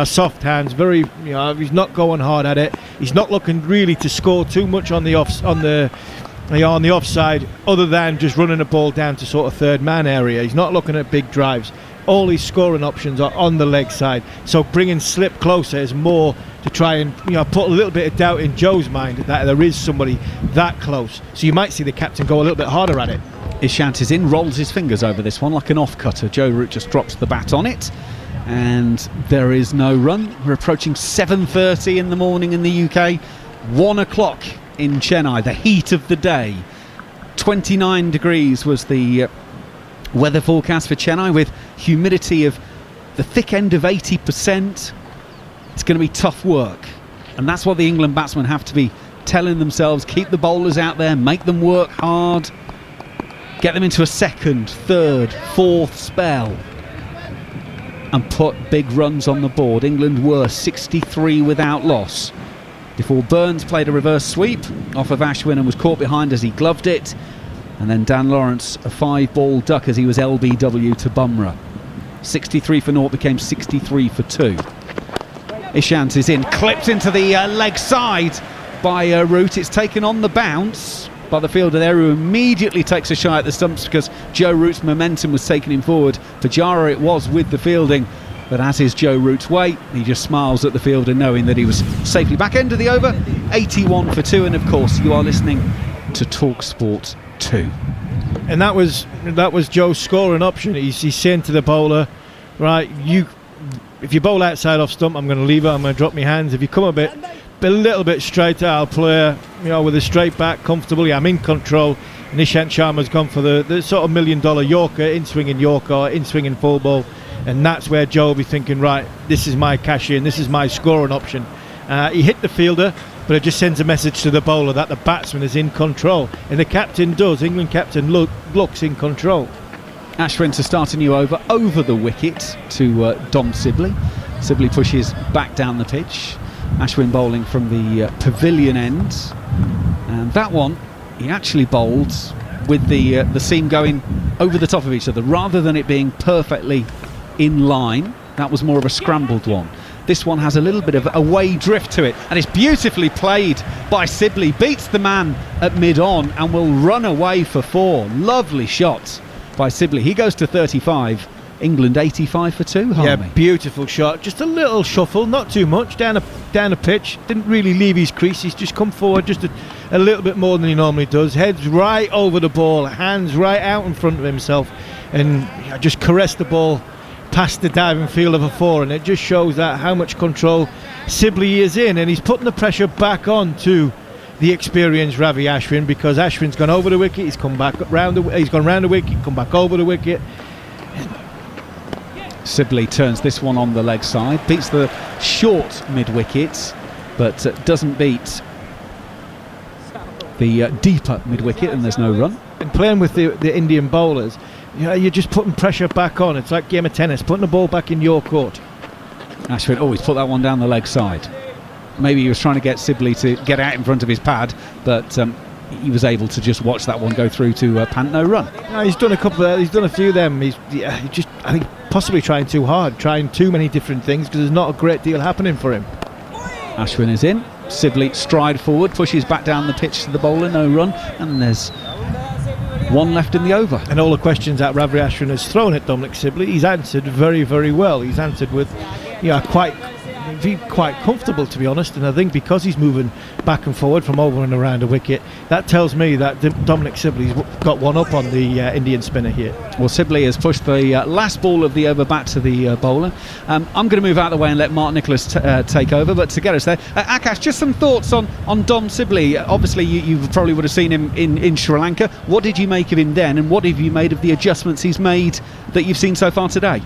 soft hands. Very, he's not going hard at it. He's not looking really to score too much on the offside, other than just running the ball down to sort of third man area. He's not looking at big drives. All his scoring options are on the leg side. So bringing slip closer is more to try and put a little bit of doubt in Joe's mind that there is somebody that close. So you might see the captain go a little bit harder at it. Ishant is in, rolls his fingers over this one like an off-cutter. Joe Root just drops the bat on it, and there is no run. We're approaching 7:30 in the morning in the UK, 1 o'clock in Chennai, the heat of the day. 29 degrees was the weather forecast for Chennai, with humidity of the thick end of 80%. It's going to be tough work, and that's what the England batsmen have to be telling themselves. Keep the bowlers out there, make them work hard, get them into a second, third, fourth spell, and put big runs on the board. England were 63 without loss before Burns played a reverse sweep off of Ashwin and was caught behind as he gloved it, and then Dan Lawrence a 5-ball duck as he was LBW to Bumrah. 63 for 0 became 63 for 2. Ishant is in, clipped into the leg side by Root. It's taken on the bounce by the fielder there, who immediately takes a shot at the stumps because Joe Root's momentum was taking him forward. Pujara it was with the fielding, but as is Joe Root's way, he just smiles at the fielder knowing that he was safely back end of the over. 81 for 2, and of course you are listening to Talk Sport 2. And that was Joe's scoring option. He's saying to the bowler, right, if you bowl outside off stump, I'm going to leave it, I'm going to drop my hands. If you come a little bit straighter, I'll play with a straight back comfortably. I'm in control. And Ishant Sharma's gone for the sort of $1 million Yorker, in-swinging full ball, and that's where Joe will be thinking, right, this is my cash in, this is my scoring option. He hit the fielder, but it just sends a message to the bowler that the batsman is in control, and the captain does. England captain looks in control. Ashwin to start a new over the wicket to Dom Sibley. Sibley pushes back down the pitch. Ashwin bowling from the pavilion end, and that one he actually bowled with the seam going over the top of each other rather than it being perfectly in line. That was more of a scrambled one. This one has a little bit of away drift to it, and it's beautifully played by Sibley. Beats the man at mid-on and will run away for 4. Lovely shot by Sibley. He goes to 35. England 85 for 2. Harmy. Yeah, beautiful shot. Just a little shuffle, not too much, down a pitch. Didn't really leave his crease. He's just come forward just a little bit more than he normally does. Heads right over the ball, hands right out in front of himself, and just caressed the ball past the diving field of a 4. And it just shows that how much control Sibley is in, and he's putting the pressure back on to the experienced Ravi Ashwin, because Ashwin's gone over the wicket, he's come back round he's gone round the wicket, come back over the wicket. Sibley turns this one on the leg side, beats the short mid-wicket, but doesn't beat the deeper mid-wicket, and there's no run. And playing with the Indian bowlers, you're just putting pressure back on. It's like a game of tennis, putting the ball back in your court. Ashwin always put that one down the leg side. Maybe he was trying to get Sibley to get out in front of his pad, but he was able to just watch that one go through to pant no run. He's done a few of them. He's just, I think, possibly trying too hard, trying too many different things, because there's not a great deal happening for him. Ashwin is in. Sibley stride forward, pushes back down the pitch to the bowler, no run, and there's one left in the over. And all the questions that Ravi Ashwin has thrown at Dominic Sibley, he's answered very, very well. He's answered with quite be quite comfortable, to be honest. And I think because he's moving back and forward from over and around a wicket, that tells me that Dominic Sibley's got one up on the Indian spinner here. Well, Sibley has pushed the last ball of the over back to the bowler. I'm going to move out of the way and let Mark Nicholas take over, but to get us there, Akash, just some thoughts on Dom Sibley. Obviously, you probably would have seen him in Sri Lanka. What did you make of him then, and what have you made of the adjustments he's made that you've seen so far today?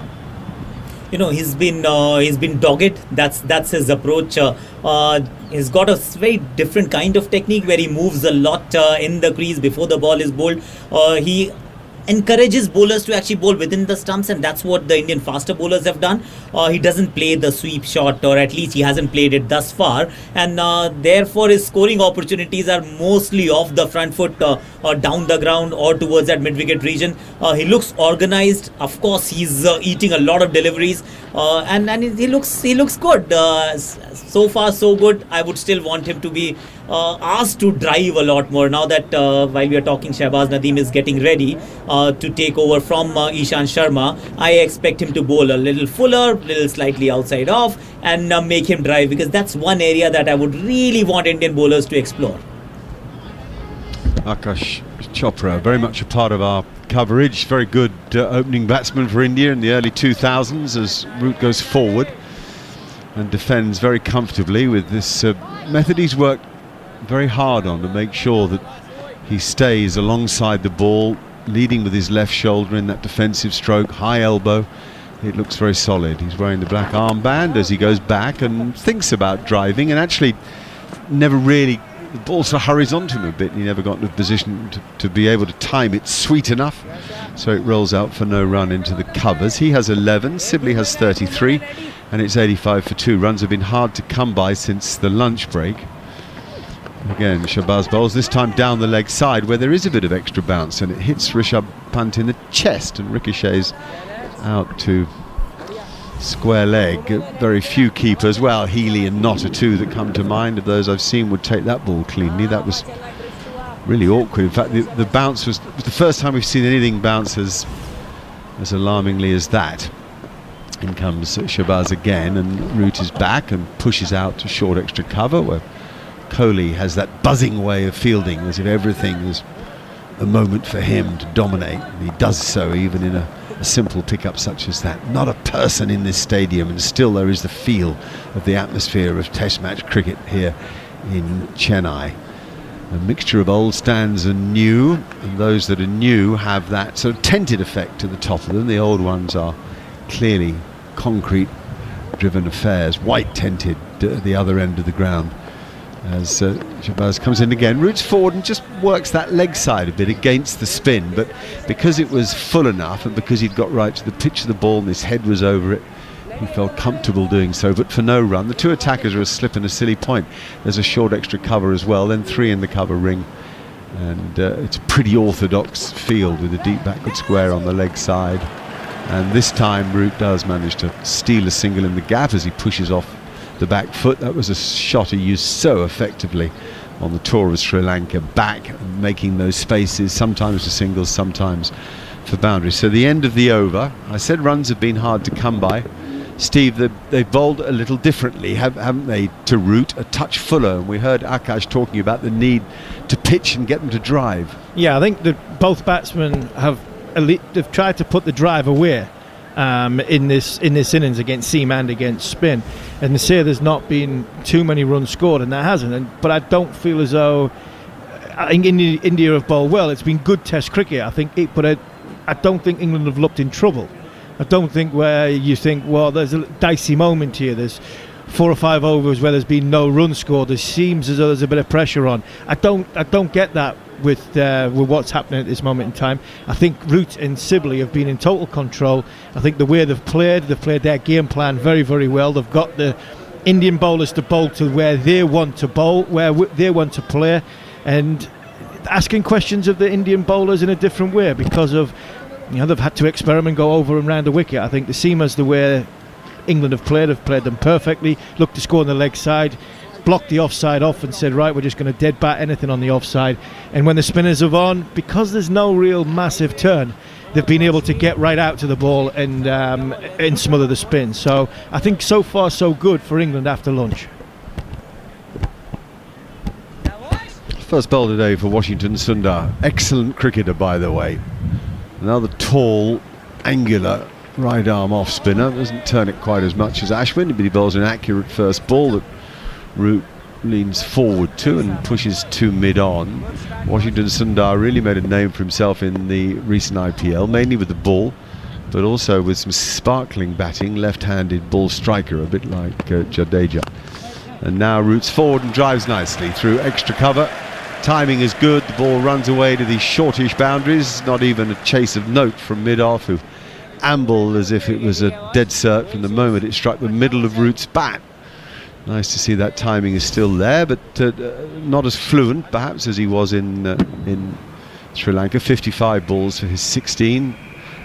He's been dogged. That's his approach. He's got a very different kind of technique where he moves a lot in the crease before the ball is bowled. He encourages bowlers to actually bowl within the stumps, and that's what the Indian faster bowlers have done. He doesn't play the sweep shot, or at least he hasn't played it thus far, and therefore his scoring opportunities are mostly off the front foot, or down the ground, or towards that mid-wicket region. He looks organised. Of course, he's eating a lot of deliveries, and he looks good. So far, so good. I would still want him to be asked to drive a lot more. Now that while we are talking, Shahbaz Nadeem is getting ready to take over from Ishan Sharma, I expect him to bowl a little fuller, little slightly outside off, and make him drive, because that's one area that I would really want Indian bowlers to explore. Akash Chopra, very much a part of our coverage. Very good opening batsman for India in the early 2000s as Root goes forward and defends very comfortably with this method he's worked very hard on to make sure that he stays alongside the ball, leading with his left shoulder in that defensive stroke, high elbow. It looks very solid. He's wearing the black armband as he goes back and thinks about driving, and actually never really, the ball sort of hurries onto him a bit, and he never got in a position to be able to time it sweet enough, so it rolls out for no run into the covers. He has 11, Sibley has 33, and it's 85 for 2. Runs have been hard to come by since the lunch break. Again, Shahbaz bowls, this time down the leg side where there is a bit of extra bounce, and it hits Rishabh Pant in the chest and ricochets out to square leg. Very few keepers, well, Healy and Nott are two that come to mind of those I've seen, would take that ball cleanly. That was really awkward. In fact, the bounce was the first time we've seen anything bounce as alarmingly as that. In comes Shahbaz again, and Root is back and pushes out to short extra cover, where Kohli has that buzzing way of fielding, as if everything is a moment for him to dominate, and he does so even in a simple pickup such as that. Not a person in this stadium, and still there is the feel of the atmosphere of Test match cricket here in Chennai. A mixture of old stands and new, and those that are new have that sort of tented effect to the top of them. The old ones are clearly concrete driven affairs, white tented at the other end of the ground. As Shahbaz comes in again, roots forward and just works that leg side a bit against the spin, but because it was full enough and because he'd got right to the pitch of the ball and his head was over it, he felt comfortable doing so, but for no run. The two attackers are a slip and a silly point. There's a short extra cover as well, then 3 in the cover ring, and it's a pretty orthodox field with a deep backward square on the leg side. And this time Root does manage to steal a single in the gap as he pushes off the back foot. That was a shot he used so effectively on the tour of Sri Lanka, back and making those spaces, sometimes for singles, sometimes for boundaries. So the end of the over, I said runs have been hard to come by. Steve, they've bowled a little differently, haven't they, to Root, a touch fuller, and we heard Akash talking about the need to pitch and get them to drive. Yeah, I think that both batsmen they've tried to put the drive away in this innings against seam and against spin, and to say there's not been too many runs scored, and there hasn't. But I don't feel as though I think India have bowled well. It's been good Test cricket, I think, but I don't think England have looked in trouble. I don't think where you think, well, there's a dicey moment here. There's 4 or 5 overs where there's been no run scored. There seems as though there's a bit of pressure on. I don't get that with what's happening at this moment in time. I think Root and Sibley have been in total control. I think the way they've played their game plan very, very well. They've got the Indian bowlers to bowl to where they want to bowl, where they want to play, and asking questions of the Indian bowlers in a different way because of, they've had to experiment, go over and round the wicket. I think the seamers, the way England have played them perfectly, looked to score on the leg side, blocked the offside off and said, right, we're just going to dead bat anything on the offside. And when the spinners are on, because there's no real massive turn, they've been able to get right out to the ball and smother the spin. So I think so far so good for England after lunch. First ball today for Washington Sundar. Excellent cricketer, by the way. Another tall, angular right arm off spinner. Doesn't turn it quite as much as Ashwin, but he bowls an accurate first ball that Root leans forward to and pushes to mid-on. Washington Sundar really made a name for himself in the recent IPL, mainly with the ball, but also with some sparkling batting, left-handed ball striker, a bit like Jadeja. And now Root's forward and drives nicely through extra cover. Timing is good, the ball runs away to these shortish boundaries, not even a chase of note from mid-off, who ambled as if it was a dead cert from the moment it struck the middle of Root's bat. Nice to see that timing is still there, but not as fluent perhaps as he was in Sri Lanka. 55 balls for his 16,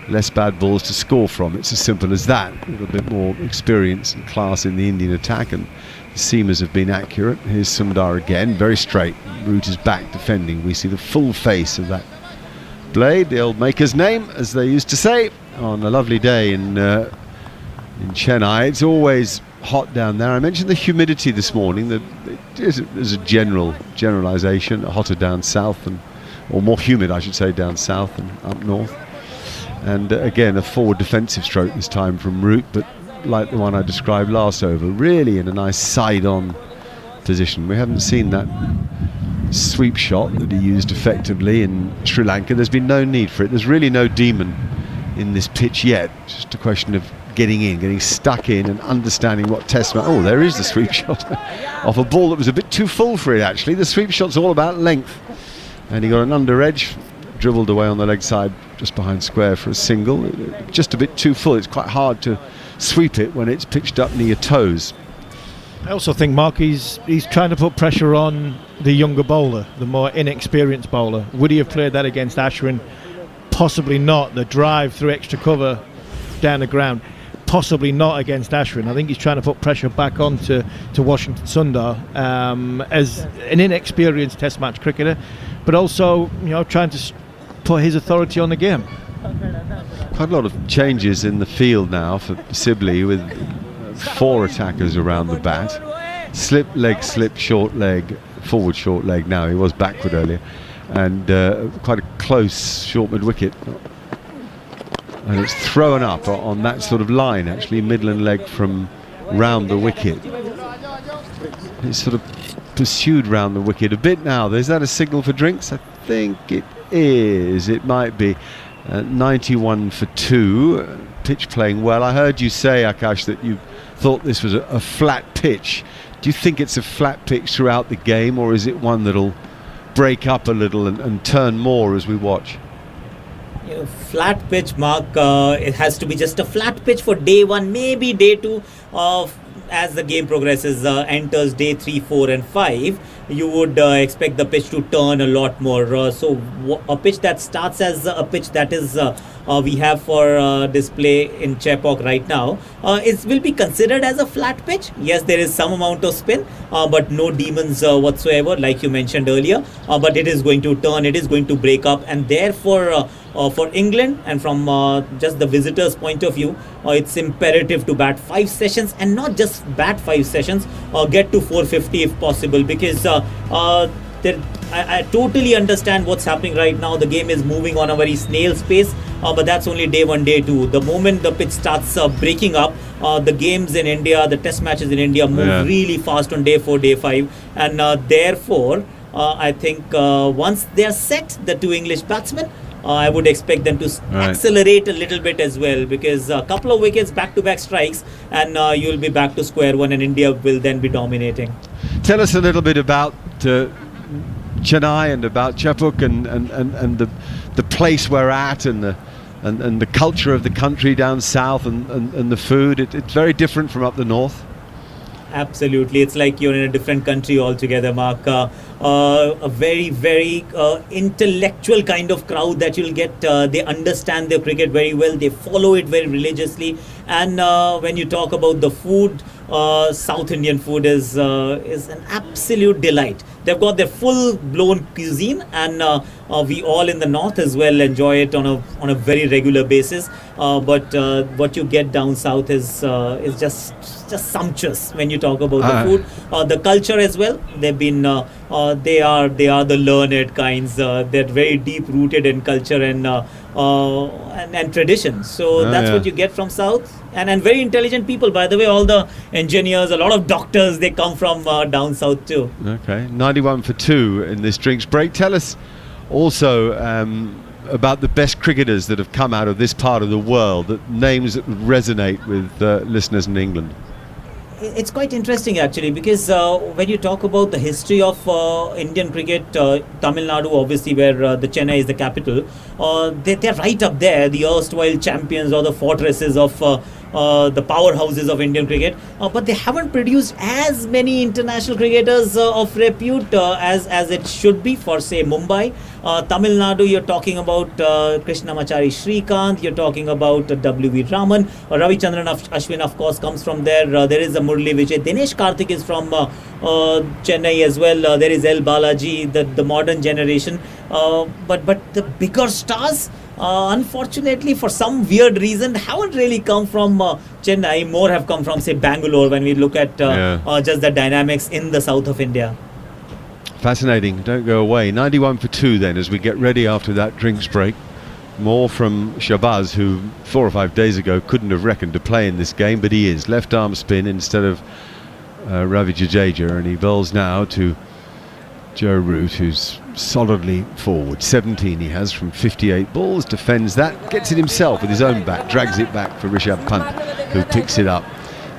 less bad balls to score from. It's as simple as that. A little bit more experience and class in the Indian attack, and the seamers have been accurate. Here's Sundar again, very straight. Root is back defending. We see the full face of that blade, the old maker's name, as they used to say, on a lovely day in Chennai. It's always hot down there. I mentioned the humidity this morning. There's a generalisation, hotter down south, or more humid, I should say, down south and up north. And again, a forward defensive stroke this time from Root, but like the one I described last over, really in a nice side-on position. We haven't seen that sweep shot that he used effectively in Sri Lanka. There's been no need for it. There's really no demon in this pitch yet. It's just a question of getting stuck in and understanding what test match. Oh, there is the sweep shot off a ball that was a bit too full for it, actually. The sweep shot's all about length, and he got an under edge, dribbled away on the leg side just behind square for a single. Just a bit too full. It's quite hard to sweep it when it's pitched up near your toes. I also think, Mark, he's trying to put pressure on the younger bowler, the more inexperienced bowler. Would he have played that against Ashwin? Possibly not. The drive through extra cover down the ground, possibly not against Ashwin. I think he's trying to put pressure back on to Washington Sundar as an inexperienced Test match cricketer, but also trying to put his authority on the game. Quite a lot of changes in the field now for Sibley, with 4 attackers around the bat. Slip leg, short leg, forward short leg now. He was backward earlier. And quite a close short mid-wicket. And it's thrown up on that sort of line, actually, Midland leg from round the wicket. It's sort of pursued round the wicket a bit now. Is that a signal for drinks? I think it is. It might be. 91 for 2. Pitch playing well. I heard you say, Akash, that you thought this was a flat pitch. Do you think it's a flat pitch throughout the game, or is it one that'll break up a little and turn more as we watch? Flat pitch, Mark, it has to be just a flat pitch for day 1, maybe day 2 of as the game progresses, enters day 3, 4 and 5. You would expect the pitch to turn a lot more. So a pitch that starts as a pitch that is we have for display in Chepauk right now, it will be considered as a flat pitch. Yes, there is some amount of spin, but no demons whatsoever, like you mentioned earlier. But it is going to turn, it is going to break up, and therefore for England and from just the visitors' point of view, it's imperative to bat 5 sessions, and not just bat 5 sessions, get to 450 if possible, because I totally understand what's happening right now. The game is moving on a very snail's pace, but that's only day 1, day 2. The moment the pitch starts breaking up, the games in India, the test matches in India move really fast on day 4, day 5, and therefore I think once they are set, the 2 English batsmen, I would expect them to accelerate a little bit as well, because a couple of wickets, back-to-back strikes, and you'll be back to square one, and India will then be dominating. Tell us a little bit about Chennai and about Chepauk and the place we're at, and the culture of the country down south, and the food. It's very different from up the north. Absolutely, it's like you're in a different country altogether, Mark. a very, very intellectual kind of crowd that you'll get. They understand their cricket very well. They follow it very religiously. And when you talk about the food, South Indian food is an absolute delight. They've got their full-blown cuisine, and we all in the north as well enjoy it on a very regular basis. But what you get down south is just sumptuous when you talk about the food. The culture as well. They've been they are the learned kinds. They're very deep-rooted in culture and tradition. So that's what you get from south. And very intelligent people, by the way. All the engineers, a lot of doctors, they come from down south too. Okay, 91 for 2 in this drinks break. Tell us also about the best cricketers that have come out of this part of the world, that names that resonate with listeners in England. It's quite interesting actually, because when you talk about the history of Indian cricket, Tamil Nadu obviously, where the Chennai is the capital, they're right up there, the erstwhile champions or the fortresses of the powerhouses of Indian cricket, but they haven't produced as many international cricketers of repute as it should be for, say, Mumbai. Tamil Nadu, you're talking about Krishnamachari Srikanth, you're talking about W.V. Raman, Ravichandran Ashwin, of course, comes from there. There is a Murli Vijay. Dinesh Karthik is from Chennai as well. There is L. Balaji, the modern generation. But the bigger stars, unfortunately, for some weird reason, haven't really come from Chennai. More have come from, say, Bangalore, when we look at just the dynamics in the south of India. Fascinating. Don't go away. 91 for 2 then, as we get ready after that drinks break. More from Shahbaz, who 4 or 5 days ago couldn't have reckoned to play in this game, but he is. Left arm spin instead of Ravi Jadeja, and he bowls now to Joe Root, who's solidly forward. 17 he has from 58 balls, defends that, gets it himself with his own bat, drags it back for Rishabh Pant, who picks it up.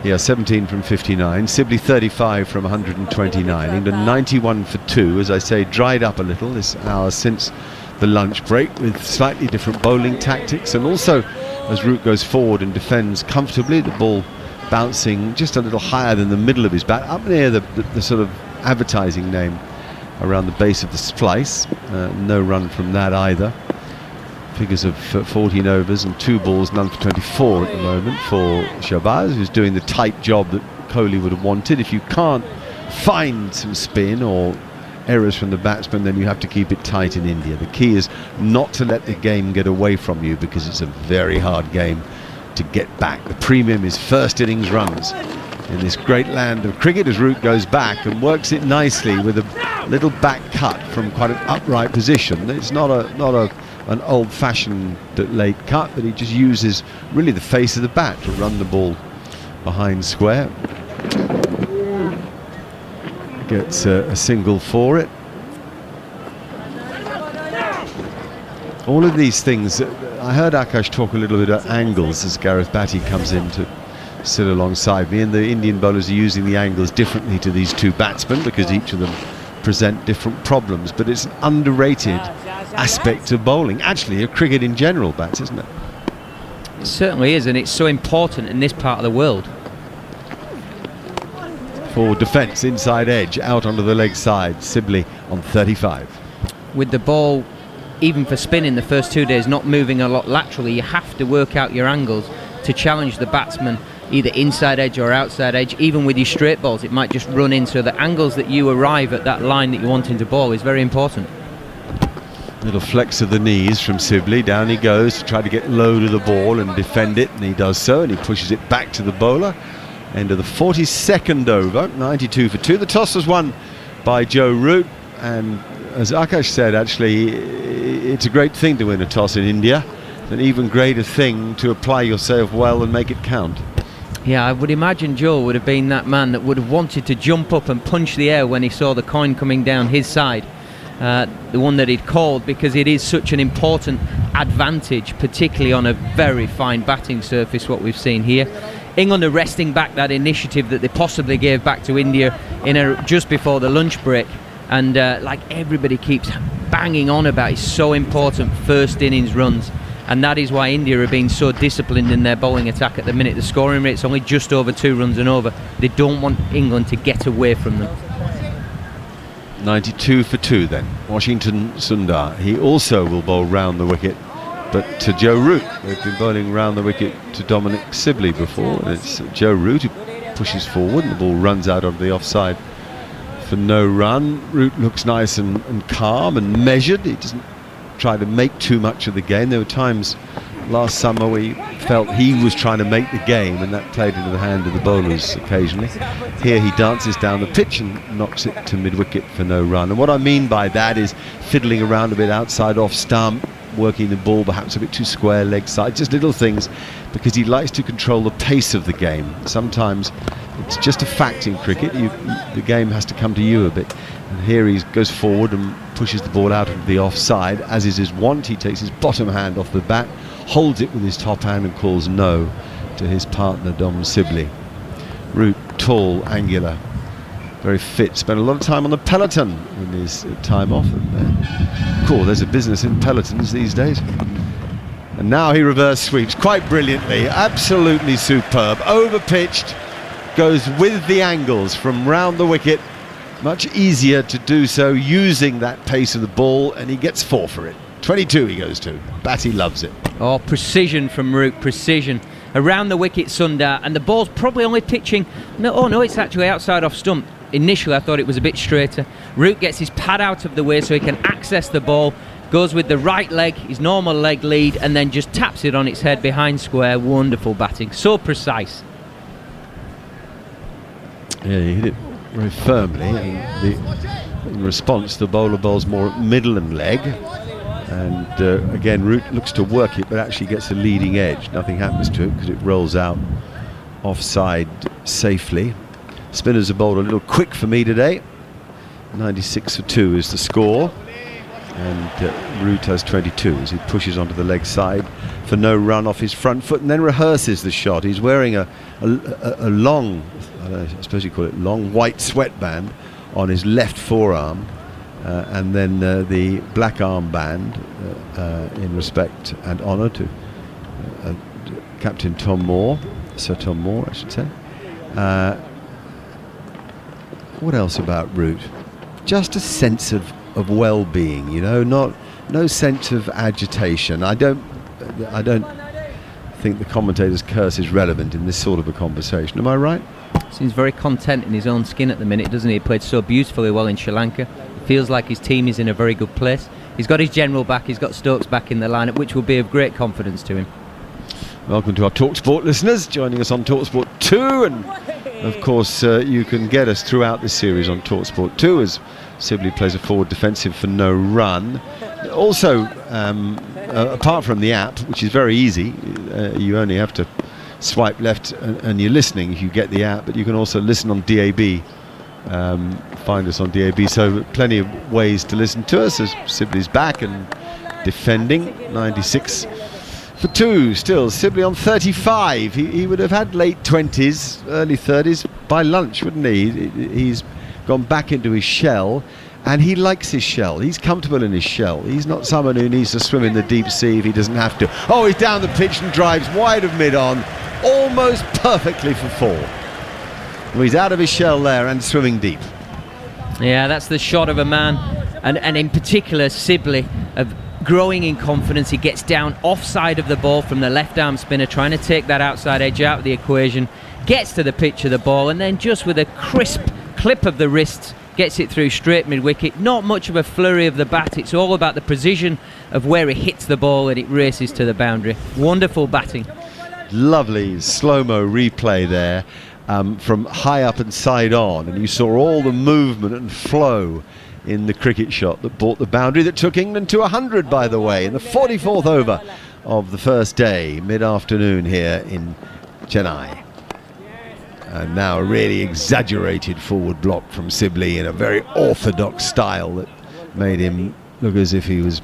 He has 17 from 59, Sibley 35 from 129, England 91 for 2, as I say, dried up a little this hour since the lunch break, with slightly different bowling tactics, and also as Root goes forward and defends comfortably, the ball bouncing just a little higher than the middle of his bat, up near the sort of advertising name around the base of the splice. No run from that either. Figures of 14 overs and 2 balls, none for 24 at the moment for Shahbaz, who's doing the tight job that Kohli would have wanted. If you can't find some spin or errors from the batsman, then you have to keep it tight in India. The key is not to let the game get away from you, because it's a very hard game to get back. The premium is first innings runs in this great land of cricket, as Root goes back and works it nicely with a little back cut from quite an upright position. It's not an old-fashioned late cut, but he just uses really the face of the bat to run the ball behind square. Gets a single for it. All of these things, I heard Akash talk a little bit about angles as Gareth Batty comes in to sit alongside me, and the Indian bowlers are using the angles differently to these two batsmen, because each of them present different problems, but it's an underrated aspect of bowling, actually, of cricket in general, Bats, isn't it? It certainly is, and it's so important in this part of the world. For defence, inside edge, out onto the leg side, Sibley on 35. With the ball, even for spinning the first 2 days, not moving a lot laterally, you have to work out your angles to challenge the batsman, either inside edge or outside edge. Even with your straight balls, it might just run in, so the angles that you arrive at that line that you want into ball is very important. Little flex of the knees from Sibley, down he goes to try to get low to the ball and defend it, and he does so, and he pushes it back to the bowler. End of the 42nd over, 92 for 2. The toss was won by Joe Root, and as Akash said, actually, it's a great thing to win a toss in India. It's an even greater thing to apply yourself well and make it count. Yeah, I would imagine Joe would have been that man that would have wanted to jump up and punch the air when he saw the coin coming down his side, the one that he'd called, because it is such an important advantage, particularly on a very fine batting surface, what we've seen here. England are wresting back that initiative that they possibly gave back to India just before the lunch break, and like everybody keeps banging on about, it's so important, first innings runs, and that is why India are being so disciplined in their bowling attack at the minute. The scoring rate's only just over 2 runs and over. They don't want England to get away from them. 92 for 2 then. Washington Sundar. He also will bowl round the wicket, but to Joe Root. They've been bowling round the wicket to Dominic Sibley before, and it's Joe Root who pushes forward and the ball runs out of the offside for no run. Root looks nice and calm and measured. He doesn't try to make too much of the game. There were times last summer we felt he was trying to make the game, and that played into the hand of the bowlers occasionally. Here he dances down the pitch and knocks it to mid-wicket for no run. And what I mean by that is fiddling around a bit outside off stump, working the ball perhaps a bit too square leg side, just little things, because he likes to control the pace of the game. Sometimes it's just a fact in cricket, the game has to come to you a bit. And here he goes forward and pushes the ball out of the offside, as is his wont. He takes his bottom hand off the bat, holds it with his top hand and calls no to his partner Dom Sibley. Root, tall, angular, very fit, spent a lot of time on the peloton in his time off, and cool, there's a business in pelotons these days. And now he reverse sweeps quite brilliantly, absolutely superb, over pitched, goes with the angles from round the wicket. Much easier to do so using that pace of the ball, and he gets 4 for it. 22 he goes to. Batty loves it. Oh, precision from Root, precision. Around the wicket, Sundar, and the ball's probably only pitching... No, it's actually outside off stump. Initially I thought it was a bit straighter. Root gets his pad out of the way so he can access the ball, goes with the right leg, his normal leg lead, and then just taps it on its head behind square. Wonderful batting, so precise. Yeah, he hit it very firmly, and in response the bowler bowls more middle and leg, and again Root looks to work it but actually gets a leading edge. Nothing happens to it because it rolls out offside safely. Spinners are bowled a little quick for me today. 96 for 2 is the score, and Root has 22 as he pushes onto the leg side for no run off his front foot and then rehearses the shot. He's wearing a long, I suppose you call it long, white sweatband on his left forearm, and then the black armband in respect and honour to Captain Tom Moore, Sir Tom Moore I should say. What else about Root? Just a sense of well-being, you know, no sense of agitation. I don't think the commentator's curse is relevant in this sort of a conversation. Am I right? Seems very content in his own skin at the minute, doesn't he? He played so beautifully well in Sri Lanka. Feels like his team is in a very good place. He's got his general back, he's got Stokes back in the lineup, which will be of great confidence to him. Welcome to our TalkSport listeners, joining us on TalkSport 2, and of course you can get us throughout this series on TalkSport 2 as Sibley plays a forward defensive for no run. Also, apart from the app, which is very easy, you only have to swipe left and you're listening if you get the app, but you can also listen on DAB. Find us on DAB, so plenty of ways to listen to us as Sibley's back and defending. 96 for 2 still. Sibley on 35. He would have had late 20s, early 30s by lunch, wouldn't he? He's gone back into his shell, and he likes his shell. He's comfortable in his shell. He's not someone who needs to swim in the deep sea if he doesn't have to. Oh, he's down the pitch and drives wide of mid-on, almost perfectly for 4. Well, he's out of his shell there and swimming deep. Yeah, that's the shot of a man, and in particular Sibley, of growing in confidence. He gets down offside of the ball from the left arm spinner, trying to take that outside edge out of the equation, gets to the pitch of the ball, and then just with a crisp clip of the wrists gets it through straight mid-wicket. Not much of a flurry of the bat, it's all about the precision of where he hits the ball and it races to the boundary. Wonderful batting. Lovely slow-mo replay there. From high up and side on, and you saw all the movement and flow in the cricket shot that brought the boundary that took England to 100, by the way, in the 44th over of the first day, mid-afternoon here in Chennai. And now a really exaggerated forward block from Sibley in a very orthodox style that made him look as if he was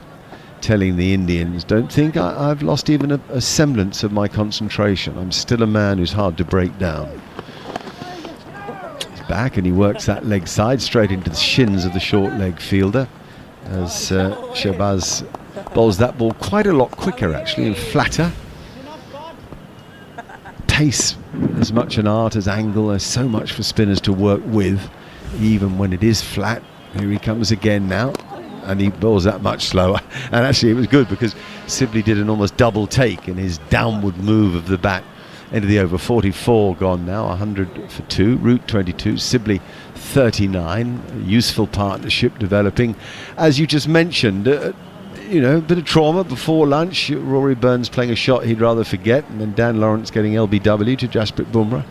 telling the Indians, don't think I've lost even a semblance of my concentration. I'm still a man who's hard to break down. Back, and he works that leg side straight into the shins of the short leg fielder as Shahbaz bowls that ball quite a lot quicker actually and flatter. Pace as much an art as angle. There's so much for spinners to work with even when it is flat. Here he comes again now, and he bowls that much slower. And actually it was good because Sibley did an almost double take in his downward move of the bat into the over. 44 gone now, 100 for 2. Root 22, Sibley 39. A useful partnership developing. As you just mentioned, you know, a bit of trauma before lunch. Rory Burns playing a shot he'd rather forget, and then Dan Lawrence getting LBW to Jasprit Bumrah.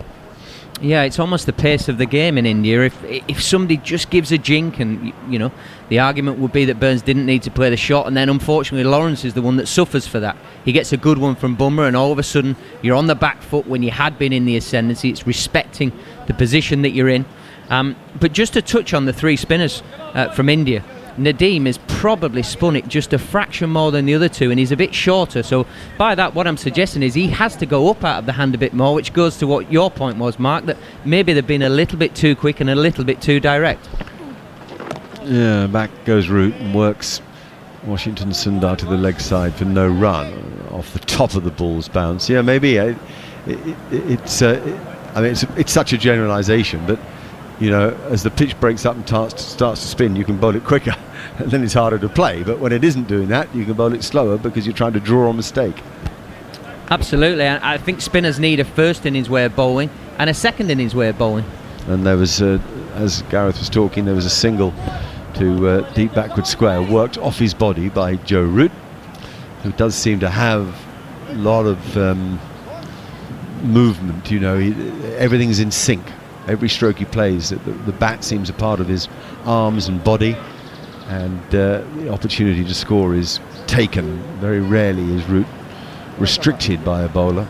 Yeah, it's almost the pace of the game in India. If somebody just gives a jink, and you know, the argument would be that Burns didn't need to play the shot, and then unfortunately Lawrence is the one that suffers for that. He gets a good one from Bumrah, and all of a sudden you're on the back foot when you had been in the ascendancy. It's respecting the position that you're in. But just to touch on the three spinners from India, Nadeem has probably spun it just a fraction more than the other two, and he's a bit shorter. So by that, what I'm suggesting is he has to go up out of the hand a bit more, which goes to what your point was, Mark, that maybe they've been a little bit too quick and a little bit too direct. Yeah, back goes Root and works Washington Sundar to the leg side for no run off the top of the ball's bounce. Yeah, maybe it's such a generalisation, but you know, as the pitch breaks up and starts to spin, you can bowl it quicker, and then it's harder to play. But when it isn't doing that, you can bowl it slower because you're trying to draw a mistake. Absolutely. I think spinners need a first innings way of bowling and a second innings way of bowling. And there was, as Gareth was talking, there was a single to deep backward square, worked off his body by Joe Root, who does seem to have a lot of movement. You know, everything's in sync. Every stroke he plays, the bat seems a part of his arms and body, and the opportunity to score is taken. Very rarely is Root restricted by a bowler.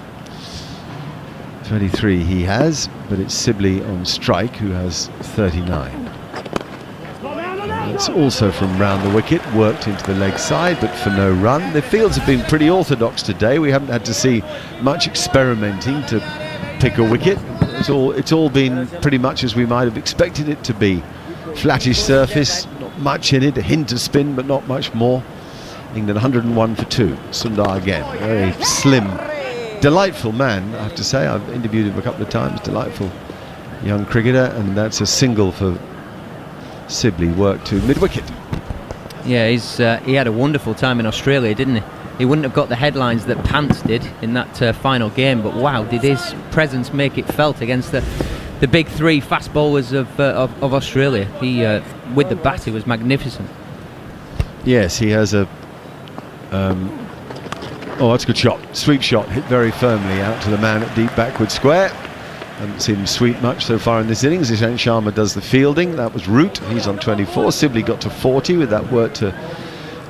23 he has, but it's Sibley on strike who has 39. It's also from round the wicket, worked into the leg side, but for no run. The fields have been pretty orthodox today. We haven't had to see much experimenting to pick a wicket. It's all been pretty much as we might have expected it to be. Flattish surface, not much in it, a hint of spin, but not much more. England 101 for 2. Sundar again, very slim, delightful man, I have to say. I've interviewed him a couple of times. Delightful young cricketer, and that's a single for Sibley, worked to mid-wicket. Yeah, he had a wonderful time in Australia, didn't he? He wouldn't have got the headlines that Pants did in that final game, but wow, did his presence make it felt against the big three fast bowlers of Australia. He with the bat, he was magnificent. Yes, he has a that's a good shot, sweep shot, hit very firmly out to the man at deep backward square. Haven't seen him sweep much so far in this innings. Ishant Sharma does the fielding. That was Root, he's on 24. Sibley got to 40 with that work to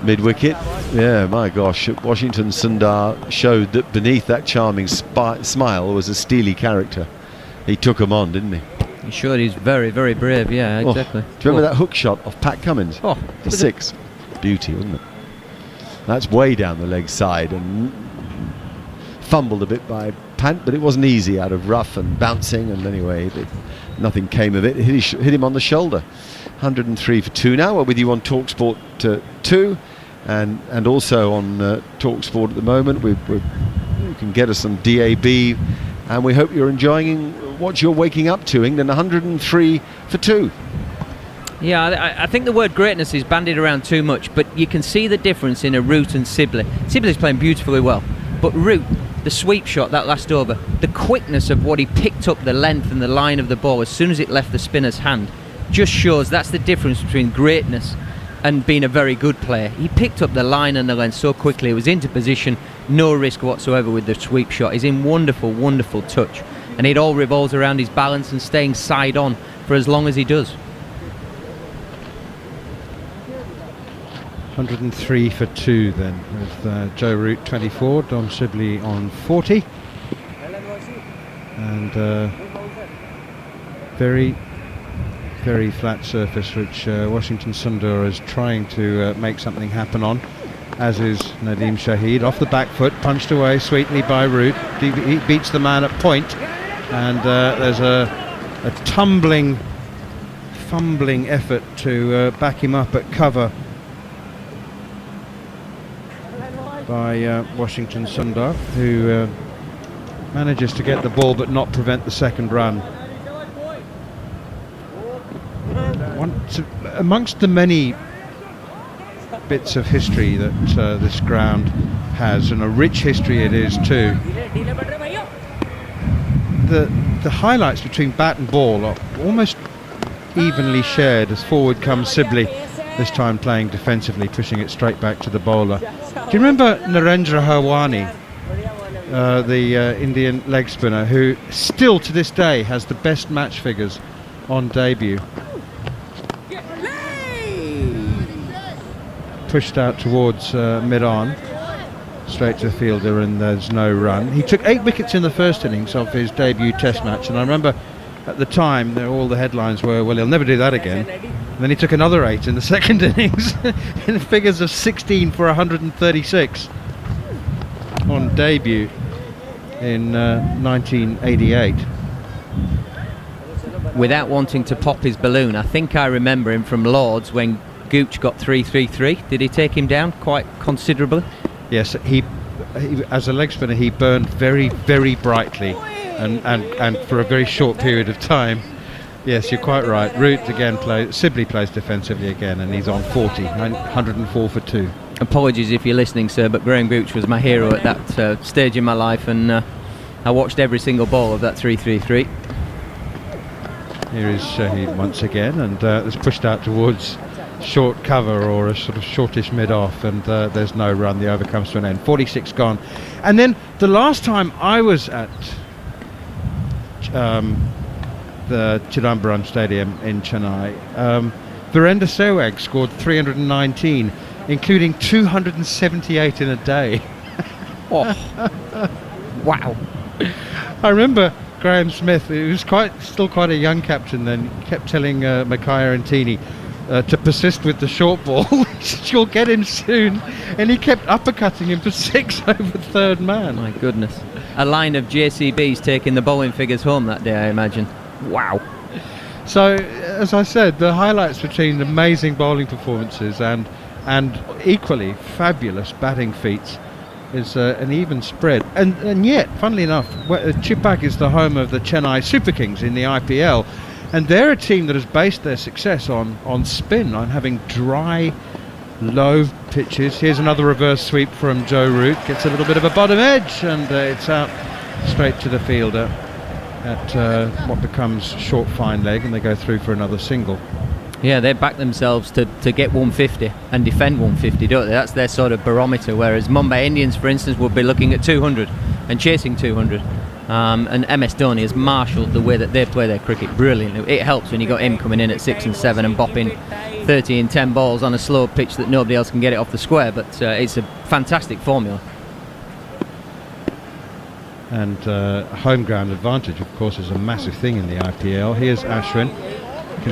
mid-wicket. Yeah, my gosh, Washington Sundar showed that beneath that charming smile was a steely character. He took him on, didn't he? He sure is very, very brave, yeah, exactly. Do you remember that hook shot of Pat Cummins? Oh, for 6. Beauty, wasn't it? That's way down the leg side and fumbled a bit by Pant, but it wasn't easy out of rough and bouncing, and anyway, nothing came of it. It hit him on the shoulder. 103 for 2 now. We're with you on TalkSport 2 and also on TalkSport at the moment. You can get us on DAB, and we hope you're enjoying what you're waking up to. England 103 for 2. Yeah, I think the word greatness is bandied around too much, but you can see the difference in a Root and Sibley. Sibley's playing beautifully well, but Root, the sweep shot, that last over, the quickness of what he picked up, the length and the line of the ball as soon as it left the spinner's hand, just shows that's the difference between greatness and being a very good player. He picked up the line and the length so quickly, it was into position, no risk whatsoever with the sweep shot. He's in wonderful, wonderful touch, and it all revolves around his balance and staying side on for as long as he does. 103 for 2 then, with Joe Root 24, Dom Sibley on 40, and very, very flat surface which Washington Sundar is trying to make something happen on, as is Nadeem Shahid. Off the back foot, punched away sweetly by Root. He beats the man at point, and there's a tumbling, fumbling effort to back him up at cover by Washington Sundar, who manages to get the ball but not prevent the second run. it's amongst the many bits of history that this ground has, and a rich history it is too. The highlights between bat and ball are almost evenly shared as forward comes Sibley, this time playing defensively, pushing it straight back to the bowler. Do you remember Narendra Harwani, the Indian leg spinner, who still to this day has the best match figures on debut? Pushed out towards mid-on, straight to the fielder, and there's no run. He took 8 wickets in the first innings of his debut test match, and I remember at the time all the headlines were, well, he'll never do that again. And then he took another 8 in the second innings in figures of 16 for 136 on debut in 1988. Without wanting to pop his balloon, I think I remember him from Lords when Gooch got 333. Did he take him down quite considerably? Yes, he as a leg spinner he burned very, very brightly, and for a very short period of time. Yes, you're quite right. Root again Sibley plays defensively again, and he's on 40, 104 for 2. Apologies if you're listening, sir, but Graham Gooch was my hero at that stage in my life, and I watched every single ball of that 333. Here is Shahid once again, and it's pushed out towards short cover or a sort of shortish mid-off, and there's no run. The over comes to an end. 46 gone. And then the last time I was at the Chidambaram Stadium in Chennai, Virender Sehwag scored 319, including 278 in a day. Oh. Wow. I remember Graham Smith, who was still quite a young captain then, kept telling Mackay and Tini to persist with the short ball. She'll get him soon, and he kept uppercutting him for 6 over third man. My goodness. A line of JCBs taking the bowling figures home that day, I imagine. Wow. So, as I said, the highlights between amazing bowling performances and equally fabulous batting feats is an even spread. And yet, funnily enough, Chipak is the home of the Chennai Super Kings in the IPL, and they're a team that has based their success on spin, on having dry, low pitches. Here's another reverse sweep from Joe Root. Gets a little bit of a bottom edge, and it's out straight to the fielder at what becomes short fine leg, and they go through for another single. Yeah, they back themselves to get 150 and defend 150, don't they? That's their sort of barometer, whereas Mumbai Indians, for instance, would be looking at 200 and chasing 200. And MS Dhoni has marshalled the way that they play their cricket brilliantly. It helps when you got him coming in at 6 and 7 and bopping 30 and 10 balls on a slow pitch that nobody else can get it off the square, but it's a fantastic formula. And home ground advantage, of course, is a massive thing in the IPL. Here's Ashwin.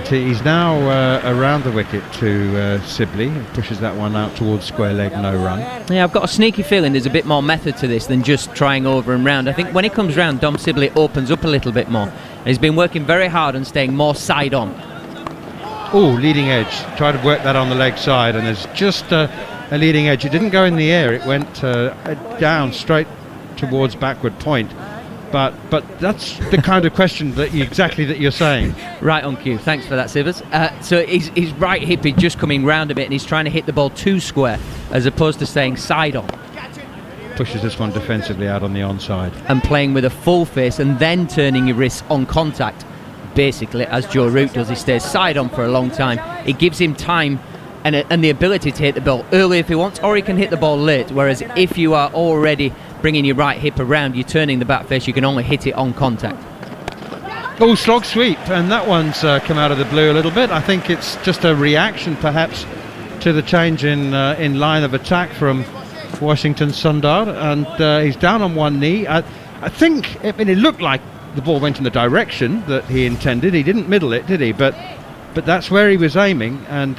He's now around the wicket to Sibley, and pushes that one out towards square leg, no run. Yeah, I've got a sneaky feeling there's a bit more method to this than just trying over and round. I think when he comes round, Dom Sibley opens up a little bit more. And he's been working very hard on staying more side on. Oh, leading edge. Try to work that on the leg side, and there's just a leading edge. It didn't go in the air, it went down straight towards backward point. But that's the kind of question that you're saying. Right on cue. Thanks for that, Sivers. So his right hip is just coming round a bit, and he's trying to hit the ball too square as opposed to staying side on. Pushes this one defensively out on the onside. And playing with a full face and then turning your wrists on contact. Basically, as Joe Root does, he stays side on for a long time. It gives him time and the ability to hit the ball early if he wants, or he can hit the ball late. Whereas if you are already bringing your right hip around, you're turning the bat face, you can only hit it on contact. Oh, slog sweep, and that one's come out of the blue a little bit. I think it's just a reaction perhaps to the change in line of attack from Washington Sundar, and he's down on one knee. I think, it looked like the ball went in the direction that he intended. He didn't middle it, did he? But that's where he was aiming, and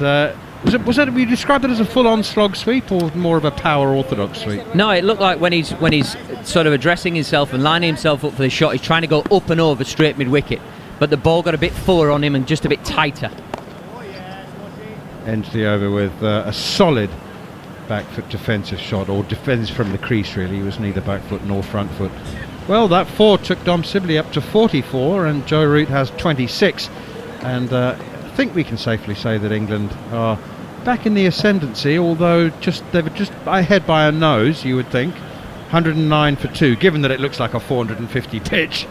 was that we described it as a full-on slog sweep or more of a power orthodox sweep? No, it looked like when he's sort of addressing himself and lining himself up for the shot, he's trying to go up and over straight mid-wicket, but the ball got a bit fuller on him and just a bit tighter. Ends the over with a solid back foot defensive shot, or defence from the crease really. He was neither back foot nor front foot. Well, that 4 took Dom Sibley up to 44, and Joe Root has 26, and think we can safely say that England are back in the ascendancy, although they were just ahead by a nose, you would think. 109 for 2, given that it looks like a 450 pitch.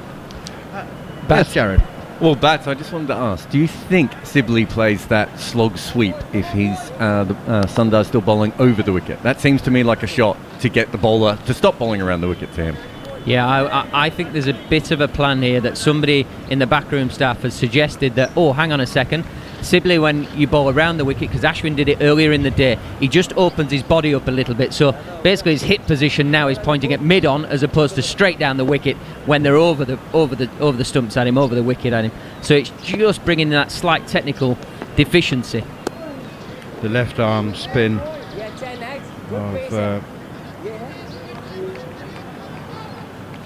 Yes, Jared. Well, Bats, I just wanted to ask, do you think Sibley plays that slog sweep if Sundar still bowling over the wicket? That seems to me like a shot to get the bowler to stop bowling around the wicket, Sam. Yeah, I think there's a bit of a plan here that somebody in the backroom staff has suggested that, oh, hang on a second, Sibley, when you bowl around the wicket, because Ashwin did it earlier in the day, he just opens his body up a little bit. So basically his hip position now is pointing at mid-on as opposed to straight down the wicket when they're over the stumps at him, over the wicket at him. So it's just bringing that slight technical deficiency. The left arm spin of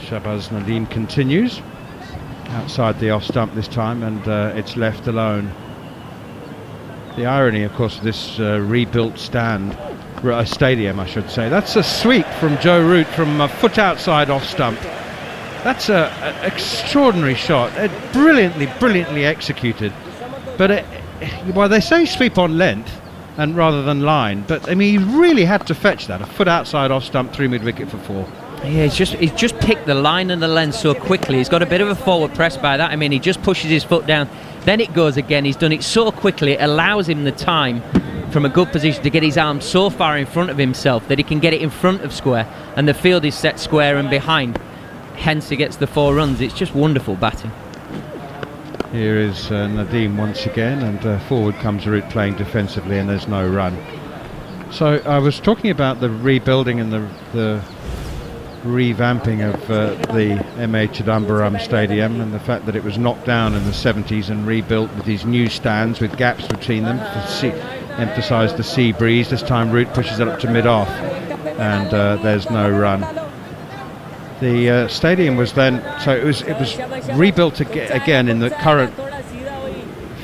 Shahbaz Nadeem continues outside the off stump this time, and it's left alone. The irony, of course, of this rebuilt stadium, I should say. That's a sweep from Joe Root from a foot outside off stump. That's an extraordinary shot, brilliantly executed. But well, they say sweep on length and rather than line, but I mean, he really had to fetch that, a foot outside off stump, 3 mid wicket for 4. Yeah, he's just picked the line and the length so quickly. He's got a bit of a forward press by that. I mean, he just pushes his foot down, then it goes again. He's done it so quickly, it allows him the time from a good position to get his arm so far in front of himself that he can get it in front of square, and the field is set square and behind. Hence he gets the 4 runs. It's just wonderful batting. Here is Nadeem once again, and forward comes Root playing defensively, and there's no run. So I was talking about the rebuilding and the revamping of the MA Chidambaram Stadium, and the fact that it was knocked down in the 70s and rebuilt with these new stands with gaps between them to emphasise the sea breeze. This time Root pushes it up to mid-off, and there's no run. The stadium was then, so it was rebuilt again in the current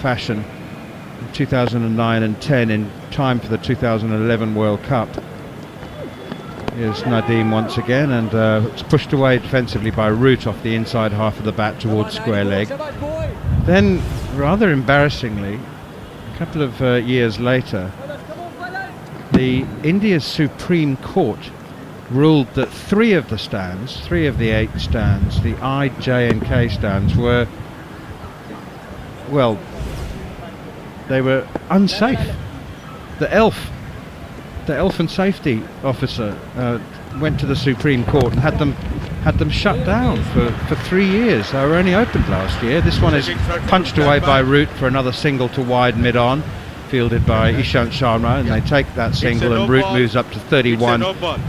fashion in 2009 and 10 in time for the 2011 World Cup. Here's Nadeem once again, and it's pushed away defensively by Root off the inside half of the bat towards square leg. Then, rather embarrassingly, a couple of years later, the India's Supreme Court ruled that 3 of the 8 stands, the I, J and K stands, were, well, they were unsafe. The ELF and safety officer went to the Supreme Court and had them shut down for 3 years. They were only opened last year. This one is punched away by Root for another single to wide mid-on, fielded by Ishant Sharma, and they take that single, and Root moves up to 31.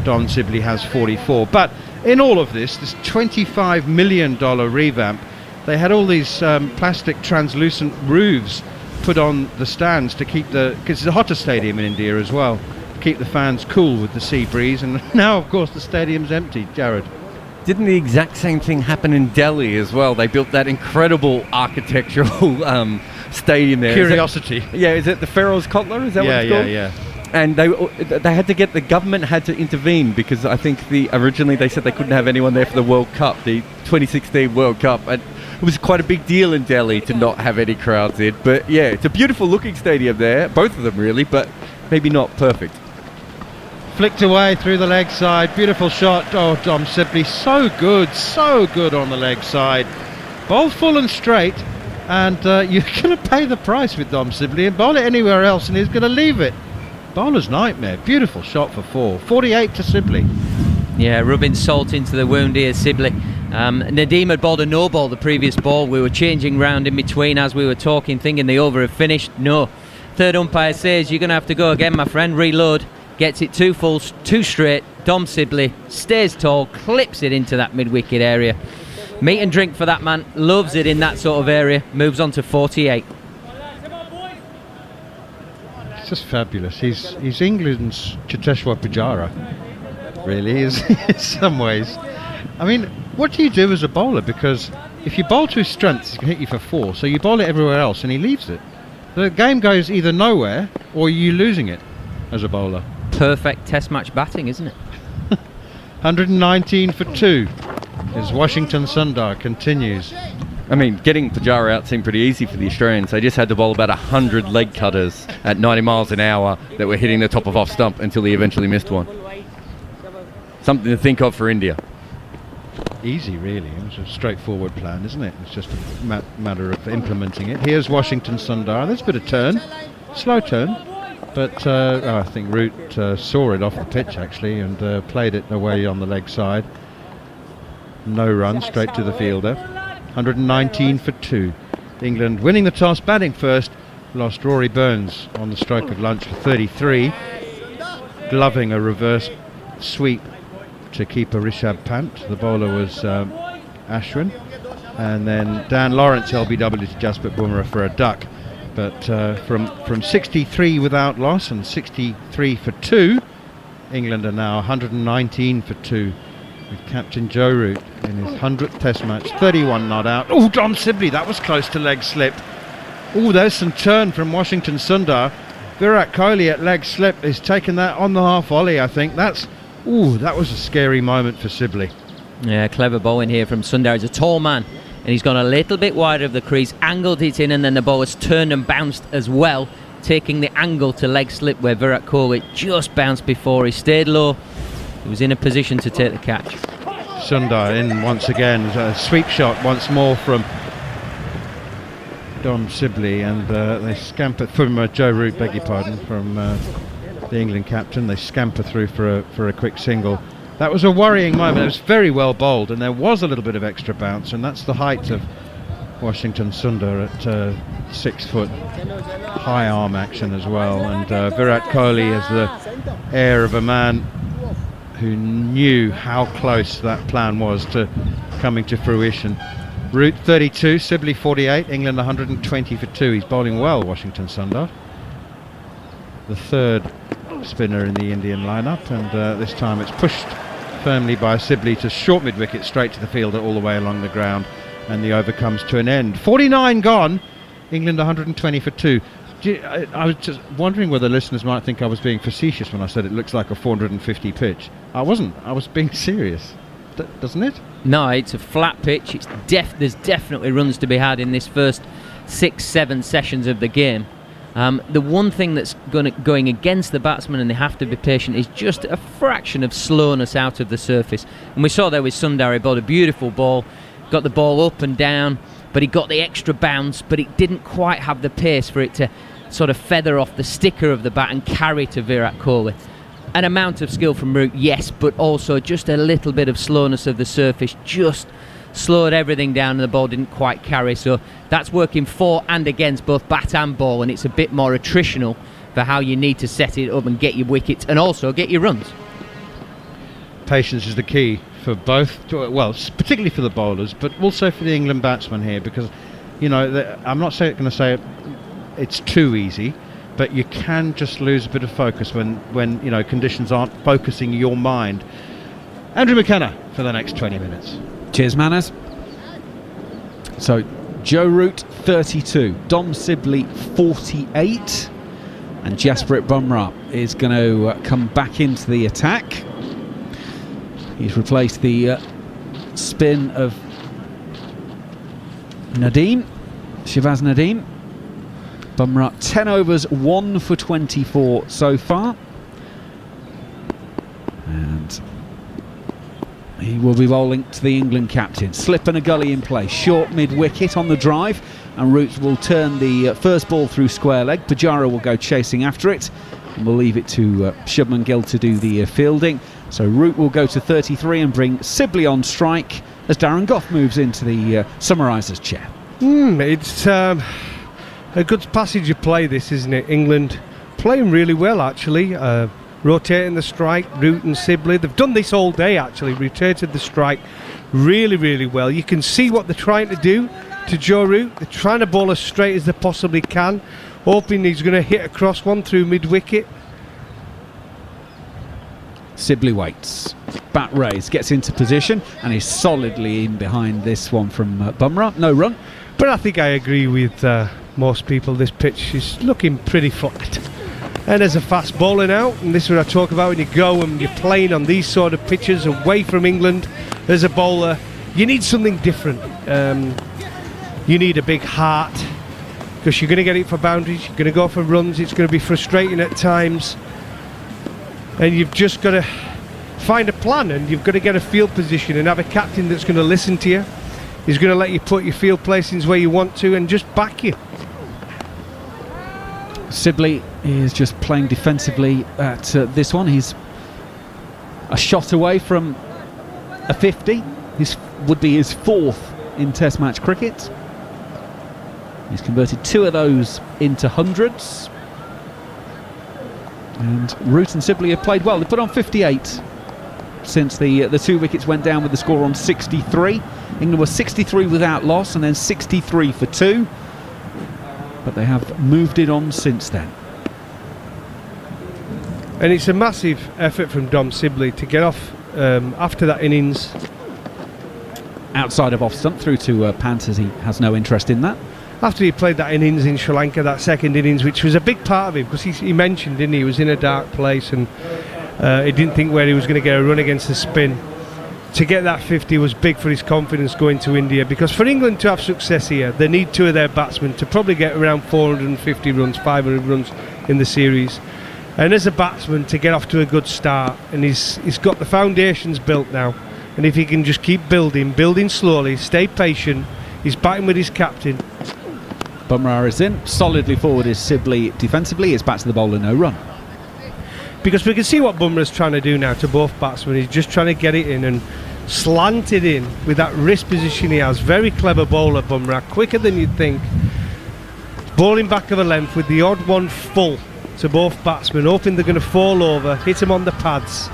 Dom Sibley has 44. But in all of this $25 million revamp, they had all these plastic translucent roofs put on the stands to keep because it's a hotter stadium in India as well, keep the fans cool with the sea breeze, and now of course the stadium's empty. Jared, didn't the exact same thing happen in Delhi as well? They built that incredible architectural stadium there. Curiosity. Is it the Feroz Kotler? Is that what it's called? Yeah. And they had to get, the government had to intervene because I think originally they said they couldn't have anyone there for the World Cup, the 2016 World Cup. And it was quite a big deal in Delhi to not have any crowds in. But yeah, it's a beautiful looking stadium there, both of them really, but maybe not perfect. Flicked away through the leg side, beautiful shot. Oh, Dom Sibley, so good on the leg side. Bowl full and straight, and you're going to pay the price with Dom Sibley, and bowl it anywhere else and he's going to leave it. Bowler's nightmare. Beautiful shot for 4. 48 to Sibley. Yeah, rubbing salt into the wound here, Sibley. Nadeem had bowled a no ball the previous ball. We were changing round in between as we were talking, thinking the over had finished. No. Third umpire says, you're going to have to go again, my friend. Reload. Gets it 2 full, 2 straight. Dom Sibley stays tall, clips it into that mid-wicket area. Meat and drink for that man. Loves it in that sort of area. Moves on to 48. It's just fabulous. He's England's Cheteshwar Pujara, really, is in some ways. I mean, what do you do as a bowler? Because if you bowl to his strengths, he can hit you for 4. So you bowl it everywhere else and he leaves it. The game goes either nowhere or you're losing it as a bowler. Perfect test match batting, isn't it? 119 for 2 as Washington Sundar continues. I mean, getting Pujara out seemed pretty easy for the Australians. They just had to bowl about 100 leg cutters at 90 miles an hour that were hitting the top of off stump until he eventually missed one. Something to think of for India. Easy, really. It was a straightforward plan, isn't it? It's just a matter of implementing it. Here's Washington Sundar. There's a bit of turn, slow turn, but I think Root saw it off the pitch actually and played it away on the leg side. No run, straight to the fielder. 119 for 2. England winning the toss, batting first. Lost Rory Burns on the stroke of lunch for 33, gloving a reverse sweep to keeper Rishabh Pant. The bowler was Ashwin, and then Dan Lawrence LBW to Jasprit Bumrah for a duck. But from 63 without loss and 63 for 2, England are now 119 for 2 with captain Joe Root in his 100th test match. 31 not out. Oh, Dom Sibley, that was close to leg slip. Oh, there's some turn from Washington Sundar. Virat Kohli at leg slip is taking that on the half volley, I think. That was a scary moment for Sibley. Yeah, clever bowling here from Sundar. He's a tall man and he's gone a little bit wider of the crease, angled it in, and then the ball has turned and bounced as well, taking the angle to leg slip where Virat Kohli just bounced before. He stayed low. He was in a position to take the catch. Sundar in once again. A sweep shot once more from Dom Sibley, and they scamper from Joe Root, beg your pardon, from the England captain. They scamper through for a quick single. That was a worrying moment. It was very well bowled, and there was a little bit of extra bounce, and that's the height of Washington Sundar at 6 foot. High arm action as well, and Virat Kohli has the air of a man who knew how close that plan was to coming to fruition. Root 32, Sibley 48, England 120 for 2. He's bowling well, Washington Sundar. The third spinner in the Indian lineup, and this time it's pushed firmly by Sibley to short mid-wicket, straight to the fielder all the way along the ground, and the over comes to an end. 49 gone, England 120 for 2. I was just wondering whether listeners might think I was being facetious when I said it looks like a 450 pitch. I wasn't. I was being serious. Doesn't it? No, it's a flat pitch. There's definitely runs to be had in this first 6-7 sessions of the game. The one thing that's going against the batsmen, and they have to be patient, is just a fraction of slowness out of the surface. And we saw there with Sundar, he bowled a beautiful ball, got the ball up and down, but he got the extra bounce, but it didn't quite have the pace for it to sort of feather off the sticker of the bat and carry to Virat Kohli. An amount of skill from Root, yes, but also just a little bit of slowness of the surface, just slowed everything down and the ball didn't quite carry. So that's working for and against both bat and ball, and it's a bit more attritional for how you need to set it up and get your wickets and also get your runs. Patience is the key for both, well, particularly for the bowlers, but also for the England batsmen here, because, you know, I'm not going to say it's too easy, but you can just lose a bit of focus when you know, conditions aren't focusing your mind. Andrew McKenna for the next 20 minutes. Cheers, Manners. So, Joe Root 32, Dom Sibley 48, and Jasprit Bumrah is going to come back into the attack. He's replaced the spin of Shahbaz Nadeem. Bumrah 10 overs, 1 for 24 so far. And he will be bowling to the England captain. Slip and a gully in play, short mid-wicket on the drive, and Root will turn the first ball through square leg. Pujara will go chasing after it, and we'll leave it to Shubman Gill to do the fielding. So Root will go to 33 and bring Sibley on strike as Darren Gough moves into the summariser's chair. It's a good passage of play, this, isn't it? England playing really well, actually. Rotating the strike, Root and Sibley. They've done this all day, actually. Rotated the strike really, really well. You can see what they're trying to do to Joe Root. They're trying to bowl as straight as they possibly can, hoping he's going to hit across one through mid-wicket. Sibley waits. Bat raised, gets into position, and is solidly in behind this one from Bumrah. No run. But I think I agree with most people. This pitch is looking pretty flat. And there's a fast bowler out, and this is what I talk about when you go and you're playing on these sort of pitches away from England as a bowler. You need something different. you need a big heart, because you're going to get it for boundaries, you're going to go for runs, it's going to be frustrating at times, and you've just got to find a plan, and you've got to get a field position and have a captain that's going to listen to you. He's going to let you put your field placings where you want to and just back you. Sibley is just playing defensively at this one. He's a shot away from a 50. This would be his 4th in Test match cricket. He's converted 2 of those into hundreds. And Root and Sibley have played well. They put on 58 since the 2 wickets went down with the score on 63. England were 63 without loss and then 63 for 2. But they have moved it on since then. And it's a massive effort from Dom Sibley to get off after that innings. Outside of off stump through to Pant, as he has no interest in that. After he played that innings in Sri Lanka, that second innings, which was a big part of him, because he mentioned, didn't he was in a dark place and he didn't think where he was going to get a run against the spin. To get that 50 was big for his confidence going to India, because for England to have success here, they need 2 of their batsmen to probably get around 450 runs, 500 runs in the series. And as a batsman, to get off to a good start, and he's got the foundations built now, and if he can just keep building slowly, stay patient, he's batting with his captain. Bumrah is in, solidly forward is Sibley defensively, it's back to the bowler, no run. Because we can see what Bumrah's trying to do now to both batsmen. He's just trying to get it in and slant it in with that wrist position he has. Very clever bowler, Bumrah, quicker than you'd think. Bowling back of a length with the odd one full to both batsmen, hoping they're going to fall over, hit him on the pads.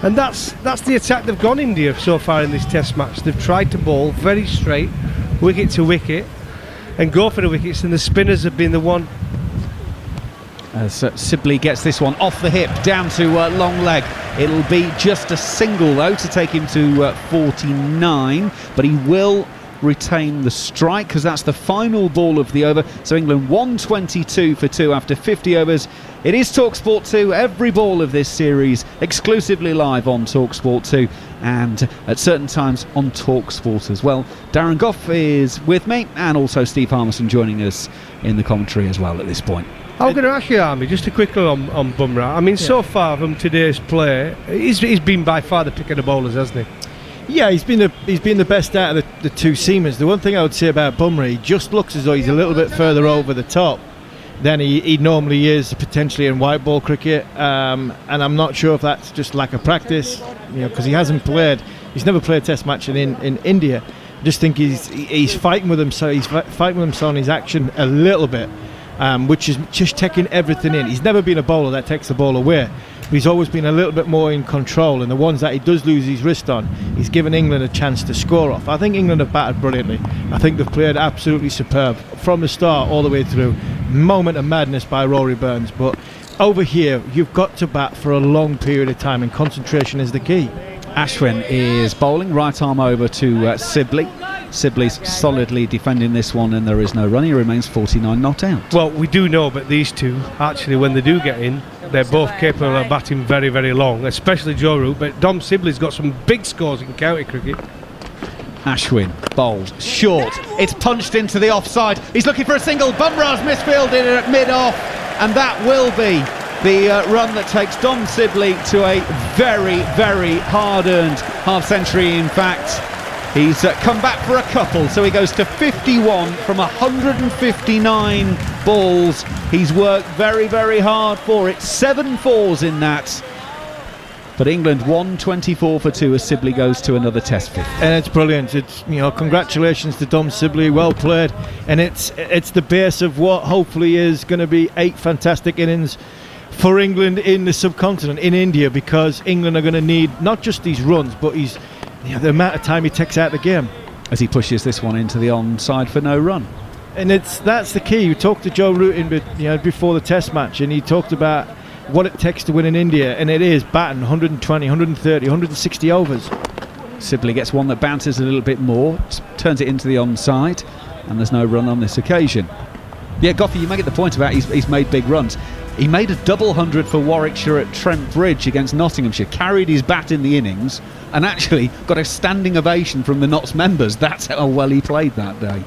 And that's the attack they've gone India so far in this Test match. They've tried to bowl very straight, wicket to wicket, and go for the wickets, and the spinners have been the one. As Sibley gets this one off the hip, down to long leg. It'll be just a single, though, to take him to 49, but he will retain the strike, because that's the final ball of the over. So England 122 for 2 after 50 overs. It is TalkSport 2, every ball of this series exclusively live on TalkSport 2 and at certain times on TalkSport as well. Darren Gough is with me, and also Steve Harmison joining us in the commentary as well at this point. I'm going to ask you, Army, just a quick one on Bumrah. I mean, so far from today's play, he's been by far the pick of the bowlers, hasn't he? Yeah, he's been the best out of the 2 seamers. The one thing I would say about Bumrah, he just looks as though he's a little bit further over the top than he normally is, potentially in white ball cricket. And I'm not sure if that's just lack of practice, because he hasn't played. He's never played a Test match in India. I just think he's fighting with him. So he's fighting with himself on his action a little bit. Which is just taking everything in. He's never been a bowler that takes the ball away, but he's always been a little bit more in control, and the ones that he does lose his wrist on, he's given England a chance to score off. I think England have batted brilliantly. I think they've played absolutely superb from the start all the way through. Moment of madness by Rory Burns, but over here you've got to bat for a long period of time, and concentration is the key. Ashwin is bowling, right arm over to Sibley. Sibley's solidly defending this one, and there is no run. He remains 49 not out. Well, we do know, but these two, actually, when they do get in, they're both capable of batting very, very long, especially Joe Root. But Dom Sibley's got some big scores in county cricket. Ashwin bowled short. It's punched into the offside. He's looking for a single. Bumrah's misfielded it at mid-off, and that will be the run that takes Dom Sibley to a very, very hard-earned half-century. In fact, he's come back for a couple, so he goes to 51 from 159 balls. He's worked very, very hard for it. 7 fours in that. But England 124 for 2 as Sibley goes to another Test 50. And it's brilliant. It's congratulations to Dom Sibley, well played, and it's the base of what hopefully is going to be 8 fantastic innings for England in the subcontinent, in India, because England are going to need not just these runs, but the amount of time he takes out the game. As he pushes this one into the onside for no run. And that's the key. You talked to Joe Root before the Test match, and he talked about what it takes to win in India, and it is batting 120, 130, 160 overs. Sibley gets one that bounces a little bit more, turns it into the onside, and there's no run on this occasion. Yeah, Goffey, you make it the point about he's made big runs. He made a double 100 for Warwickshire at Trent Bridge against Nottinghamshire, carried his bat in the innings, and actually got a standing ovation from the Notts members. That's how well he played that day.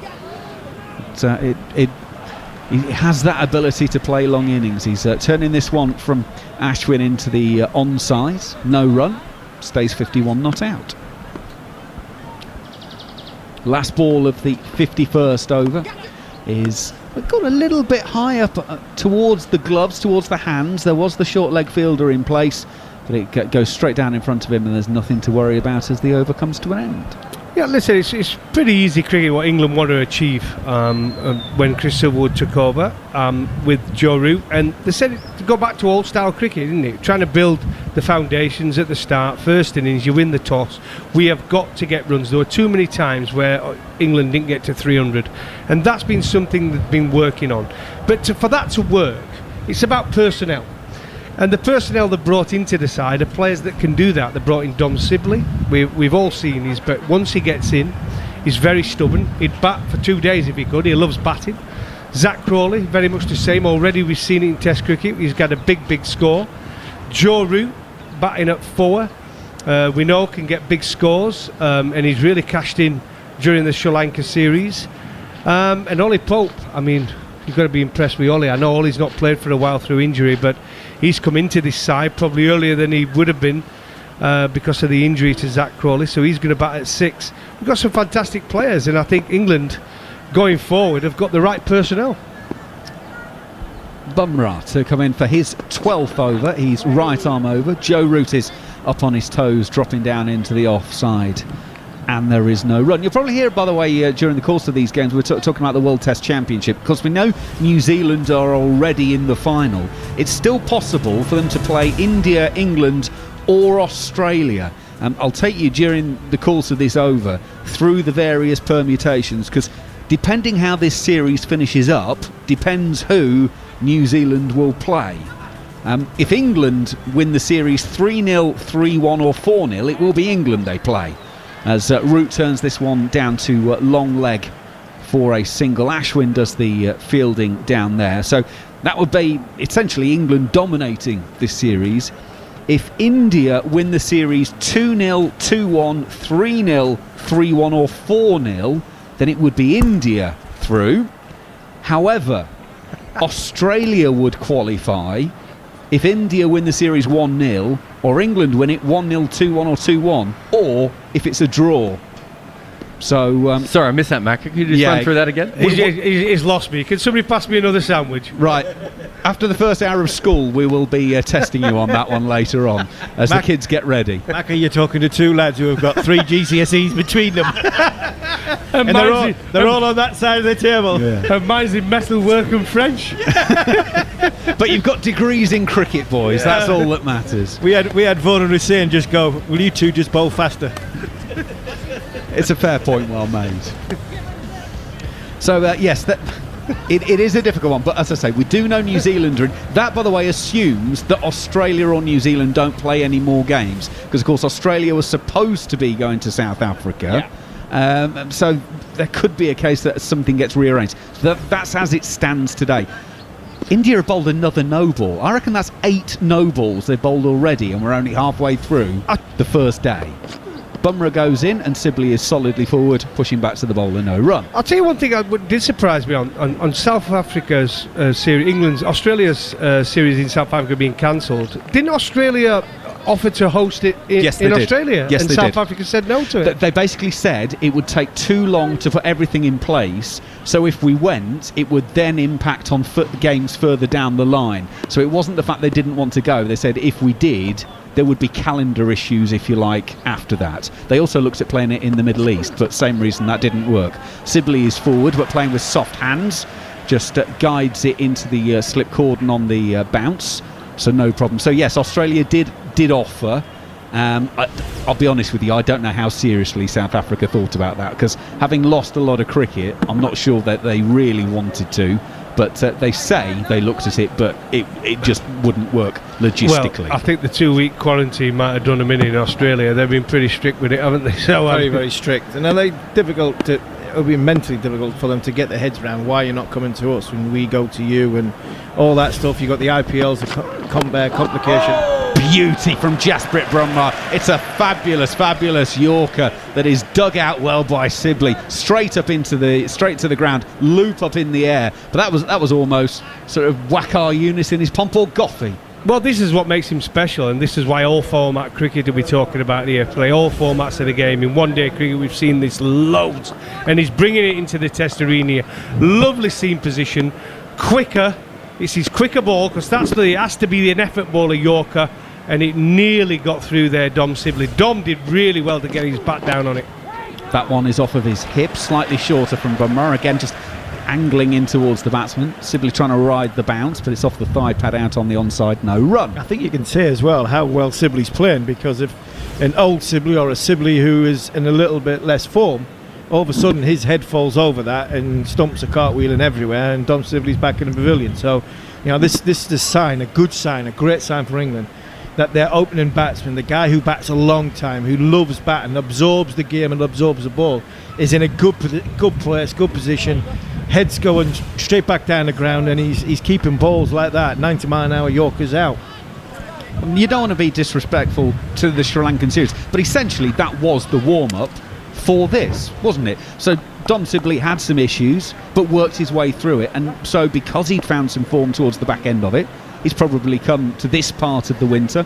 He has that ability to play long innings. He's turning this one from Ashwin into the onside. No run. Stays 51 not out. Last ball of the 51st over is got a little bit high up towards the gloves, towards the hands. There was the short leg fielder in place, but it goes straight down in front of him, and there's nothing to worry about as the over comes to an end. Yeah, listen, it's pretty easy cricket what England want to achieve when Chris Silverwood took over with Joe Root, and they said to go back to old style cricket, didn't it? Trying to build the foundations at the start. First innings, you win the toss. We have got to get runs. There were too many times where England didn't get to 300, and that's been something they've been working on. But for that to work, it's about personnel. And the personnel they brought into the side are players that can do that. They brought in Dom Sibley. We've all seen his, but once he gets in, he's very stubborn. He'd bat for 2 days if he could. He loves batting. Zach Crawley, very much the same. Already we've seen it in Test cricket. He's got a big score. Joe Root, batting at 4. We know can get big scores, and he's really cashed in during the Sri Lanka series. And Ollie Pope, I mean, you've got to be impressed with Ollie. I know Ollie's not played for a while through injury, but he's come into this side probably earlier than he would have been because of the injury to Zach Crawley, so he's going to bat at 6. We've got some fantastic players, and I think England going forward have got the right personnel. Bumrah to come in for his 12th over. He's right arm over. Joe Root is up on his toes, dropping down into the offside, and there is no run. You'll probably hear, by the way, during the course of these games, we're talking about the World Test Championship, because we know New Zealand are already in the final. It's still possible for them to play India, England or Australia. I'll take you during the course of this over through the various permutations, because depending how this series finishes up depends who New Zealand will play. If England win the series 3-0, 3-1 or 4-0, it will be England they play, as Root turns this one down to long leg for a single. Ashwin does the fielding down there. So that would be essentially England dominating this series. If India win the series 2-0, 2-1, 3-0, 3-1 or 4-0, then it would be India through. However, Australia would qualify if India win the series 1-0, or England win it 1-0, 2-1 or 2-1, or if it's a draw. So sorry, I missed that, Mac. Could you just run through that again? He's lost me. Can somebody pass me another sandwich? Right. After the first hour of school, we will be testing you on that one later on, as the kids get ready. Mac, you're talking to two lads who have got 3 GCSEs between them. and they're all on that side of the table. Yeah. And mine's in metalwork and French. But you've got degrees in cricket, boys. That's all that matters. We had Vaughan and Hussain just go, will you two just bowl faster? It's a fair point, well made. So yes, it is a difficult one, but as I say, we do know New Zealand are in. That, by the way, assumes that Australia or New Zealand don't play any more games, because of course Australia was supposed to be going to South Africa. Yeah. So there could be a case that something gets rearranged. So that's as it stands today. India have bowled another no ball. I reckon that's 8 no balls they've bowled already, and we're only halfway through the first day. Bumrah goes in and Sibley is solidly forward, pushing back to the bowler, no run. I'll tell you one thing that did surprise me on South Africa's series, Australia's series in South Africa being cancelled. Didn't Australia offer to host it in Australia? Yes, and they South did. Africa said no to it. They basically said it would take too long to put everything in place, so if we went, it would then impact on games further down the line. So it wasn't the fact they didn't want to go. They said if we did, there would be calendar issues, if you like, after that. They also looked at playing it in the Middle East, but same reason that didn't work. Sibley is forward, but playing with soft hands, just guides it into the slip cordon on the bounce, so no problem. So yes, Australia did offer. I'll be honest with you, I don't know how seriously South Africa thought about that, because having lost a lot of cricket, I'm not sure that they really wanted to. But they say they looked at it, but it just wouldn't work logistically. Well, I think the 2-week quarantine might have done them in Australia. They've been pretty strict with it, haven't they? So very, very strict. And it'll be mentally difficult for them to get their heads around why you're not coming to us when we go to you and all that stuff. You've got the IPL's complication. beauty from Jasprit Bumrah. It's a fabulous, fabulous Yorker that is dug out well by Sibley, straight to the ground, loop up in the air. But that was almost sort of Wakar Yunus in his Pompor Goffey. Well, this is what makes him special, and this is why all format cricket we're talking about here play all formats of the game. In one-day cricket, we've seen this loads, and he's bringing it into the Test arena. Lovely seam position, quicker. It's his quicker ball, because it has to be an effort ball, a Yorker, and it nearly got through there, Dom Sibley. Dom did really well to get his bat down on it. That one is off of his hip, slightly shorter from Bumrah. Again, just angling in towards the batsman. Sibley trying to ride the bounce, but it's off the thigh pad out on the onside, no run. I think you can say as well how well Sibley's playing, because if an old Sibley or a Sibley who is in a little bit less form, all of a sudden his head falls over that and stumps are cartwheeling everywhere, and Dom Sibley's back in the pavilion. So, this is a sign, a good sign, a great sign for England, that their opening batsman, the guy who bats a long time, who loves batting, absorbs the game and absorbs the ball, is in a good place, good position. Head's going straight back down the ground, and he's keeping balls like that, 90-mile-an-hour Yorkers out. You don't want to be disrespectful to the Sri Lankan series, but essentially that was the warm-up for this, wasn't it? So Dom Sibley had some issues, but worked his way through it, and so because he'd found some form towards the back end of it, he's probably come to this part of the winter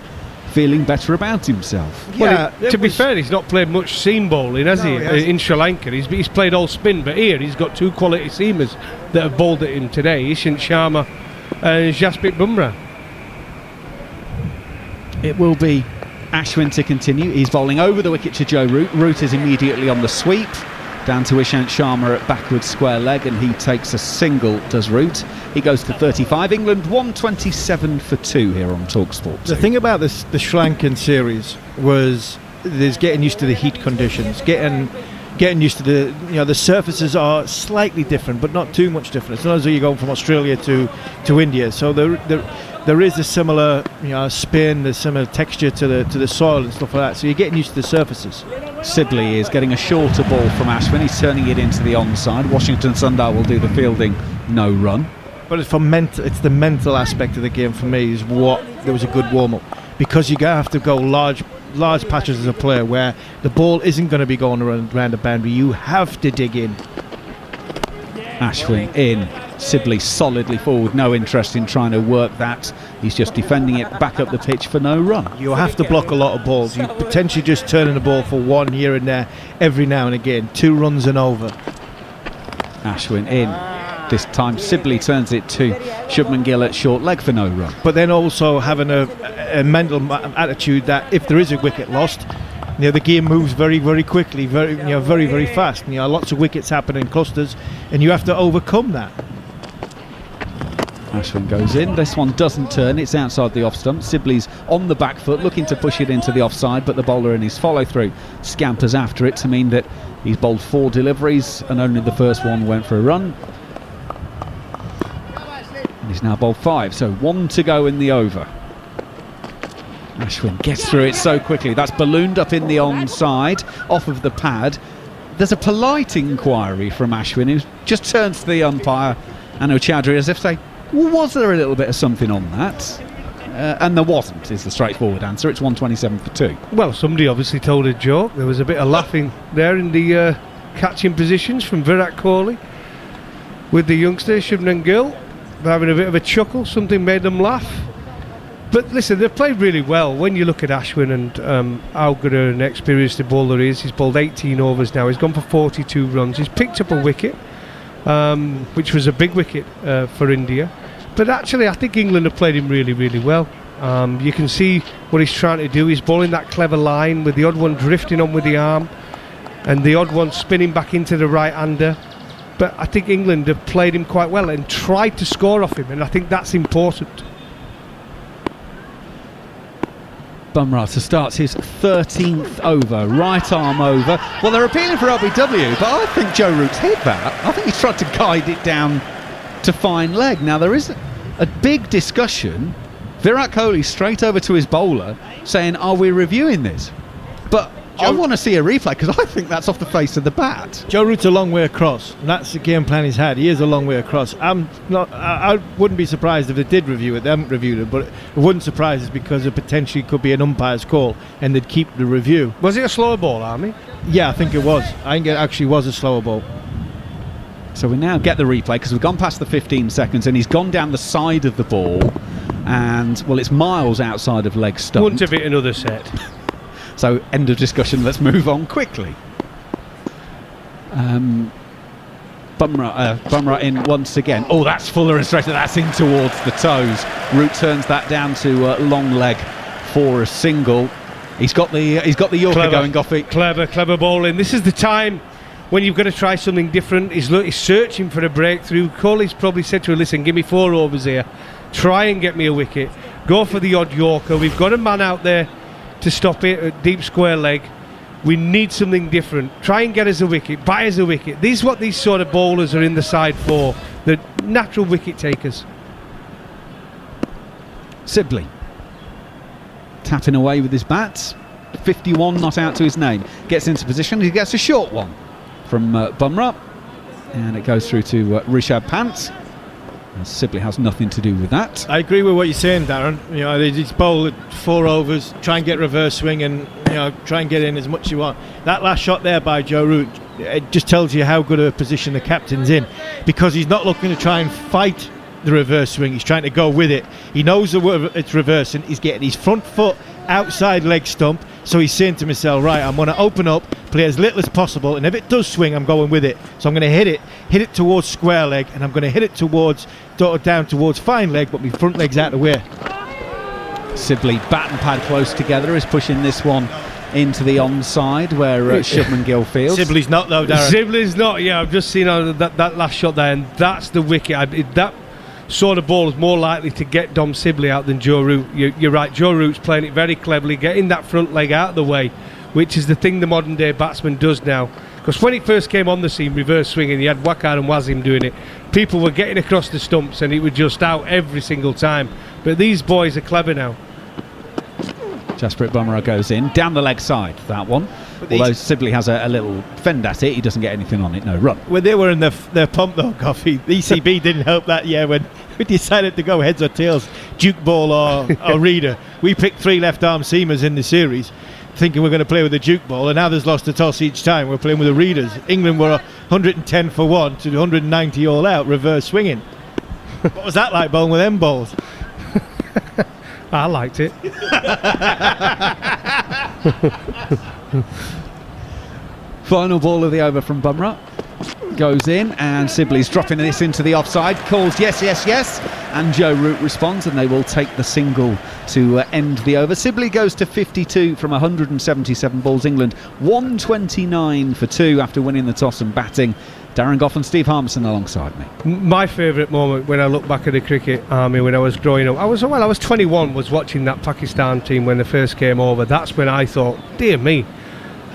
feeling better about himself. Yeah, to be fair, he's not played much seam bowling, has he? In Sri Lanka, he's played all spin, but here he's got two quality seamers that have bowled at him today, Ishant Sharma and Jasprit Bumrah. It will be Ashwin to continue. He's bowling over the wicket to Joe Root. Root is immediately on the sweep, down to Ishant Sharma at backwards square leg, and he takes a single, does Root. He goes to 35. England 127 for 2 here on TalkSport. The thing about the Sri Lankan series was there's getting used to the heat conditions, getting used to the surfaces are slightly different, but not too much different. It's not as though you're going from Australia to India, so there is a similar spin, there's similar texture to the soil and stuff like that. So you're getting used to the surfaces. Sibley is getting a shorter ball from Ashwin. He's turning it into the onside. Washington Sundar will do the fielding, no run. But it's the mental aspect of the game for me there was a good warm-up, because you have to go large patches as a player where the ball isn't going to be going around the boundary. You have to dig in. Ashwin in. Sibley solidly forward, no interest in trying to work that. He's just defending it back up the pitch for no run. You have to block a lot of balls. You potentially just turning the ball for one here and there every now and again. 2 runs and over. Ashwin in. This time Sibley turns it to Shubman Gill at short leg for no run. But then also having a mental attitude that if there is a wicket lost, the game moves very, very quickly, very, very fast. Lots of wickets happen in clusters, and you have to overcome that. Ashwin goes in. This one doesn't turn. It's outside the off stump. Sibley's on the back foot, looking to push it into the offside, but the bowler in his follow-through scampers after it to mean that he's bowled 4 deliveries, and only the first one went for a run. And he's now bowled 5, so 1 to go in the over. Ashwin gets through it so quickly. That's ballooned up in the onside, off of the pad. There's a polite inquiry from Ashwin, who just turns to the umpire, Anu Chaudhary, as if to say, well, was there a little bit of something on that? And there wasn't, is the straightforward answer. It's 127 for 2. Well, somebody obviously told a joke. There was a bit of laughing there in the catching positions from Virat Kohli with the youngster Shubman Gill. They're having a bit of a chuckle. Something made them laugh. But listen, they've played really well. When you look at Ashwin and how good an experienced bowler he is, he's bowled 18 overs now. He's gone for 42 runs. He's picked up a wicket, which was a big wicket for India. But actually, I think England have played him really, really well. You can see what he's trying to do. He's bowling that clever line with the odd one drifting on with the arm and the odd one spinning back into the right-hander. But I think England have played him quite well and tried to score off him, and I think that's important. Bumrah to start his 13th over, right arm over. Well, they're appealing for LBW, but I think Joe Root's hit that. I think he's tried to guide it down to fine leg. Now, there is a big discussion. Virat Kohli straight over to his bowler saying, are we reviewing this? But I want to see a replay because I think that's off the face of the bat. Joe Root's a long way across, and that's the game plan he's had. He is a long way across. I wouldn't be surprised if they did review it. They haven't reviewed it, but it wouldn't surprise us because it potentially could be an umpire's call, and they'd keep the review. Was it a slower ball, Army? Yeah, I think it was. I think it actually was a slower ball. So we now get the replay because we've gone past the 15 seconds and he's gone down the side of the ball, and well, it's miles outside of leg stump. Wouldn't have hit another set. So end of discussion. Let's move on quickly. Bumrah in once again. Oh, that's fuller and straighter. That's in towards the toes. Root turns that down to long leg for a single. He's got the Yorker going, Goffey. Clever bowling. This is the time when you've got to try something different. He's searching for a breakthrough. Coley's probably said to her, listen, give me 4 overs here. Try and get me a wicket. Go for the odd Yorker. We've got a man out there to stop it at deep square leg. We need something different. Try and get us a wicket. Buy us a wicket. This is what these sort of bowlers are in the side for. The natural wicket takers. Sibley tapping away with his bat. 51 not out to his name. Gets into position. He gets a short one from Bumrah, and it goes through to Rishabh Pant. And Sibley has nothing to do with that. I agree with what you're saying, Darren. You know, they just bowl at 4 overs, try and get reverse swing, and try and get in as much as you want. That last shot there by Joe Root, it just tells you how good a position the captain's in, because he's not looking to try and fight the reverse swing. He's trying to go with it. He knows it's reversing. He's getting his front foot outside leg stump, so he's saying to himself, right, I'm going to open up, play as little as possible, and if it does swing, I'm going with it. So I'm going to hit it towards square leg, and I'm going to hit it down towards fine leg, but my front leg's out of the way. Sibley, bat and pad close together, is pushing this one into the onside where Shubman Gill fields. Sibley's not though, Darren. Sibley's not, yeah. I've just seen that last shot there, and that's the wicket. That sort of ball is more likely to get Dom Sibley out than Joe Root. You're right, Joe Root's playing it very cleverly, getting that front leg out of the way, which is the thing the modern day batsman does now. Because when he first came on the scene, reverse swinging, he had Waqar and Wasim doing it. People were getting across the stumps and it was just out every single time. But these boys are clever now. Jasprit Bumrah goes in, down the leg side, that one. Although Sibley has a little fend at it, he doesn't get anything on it, no run. When they were in their pump though, Coffee, the ECB didn't help that year when we decided to go heads or tails, Duke ball or Reader. We picked 3 left-arm seamers in the series, thinking we're going to play with the Duke ball, and now there's lost a toss each time. We're playing with the Readers. England were 110 for 1 to 190 all out, reverse swinging. What was that like bowling with them balls? I liked it. Final ball of the over from Bumrah goes in, and Sibley's dropping this into the offside, calls yes, and Joe Root responds, and they will take the single to end the over. Sibley goes to 52 from 177 balls. England 129 for 2 after winning the toss and batting. Darren Goff and Steve Harmison alongside me. My favourite moment when I look back at the cricket, Army, when I was growing up, I was 21, was watching that Pakistan team when they first came over. That's when I thought, dear me,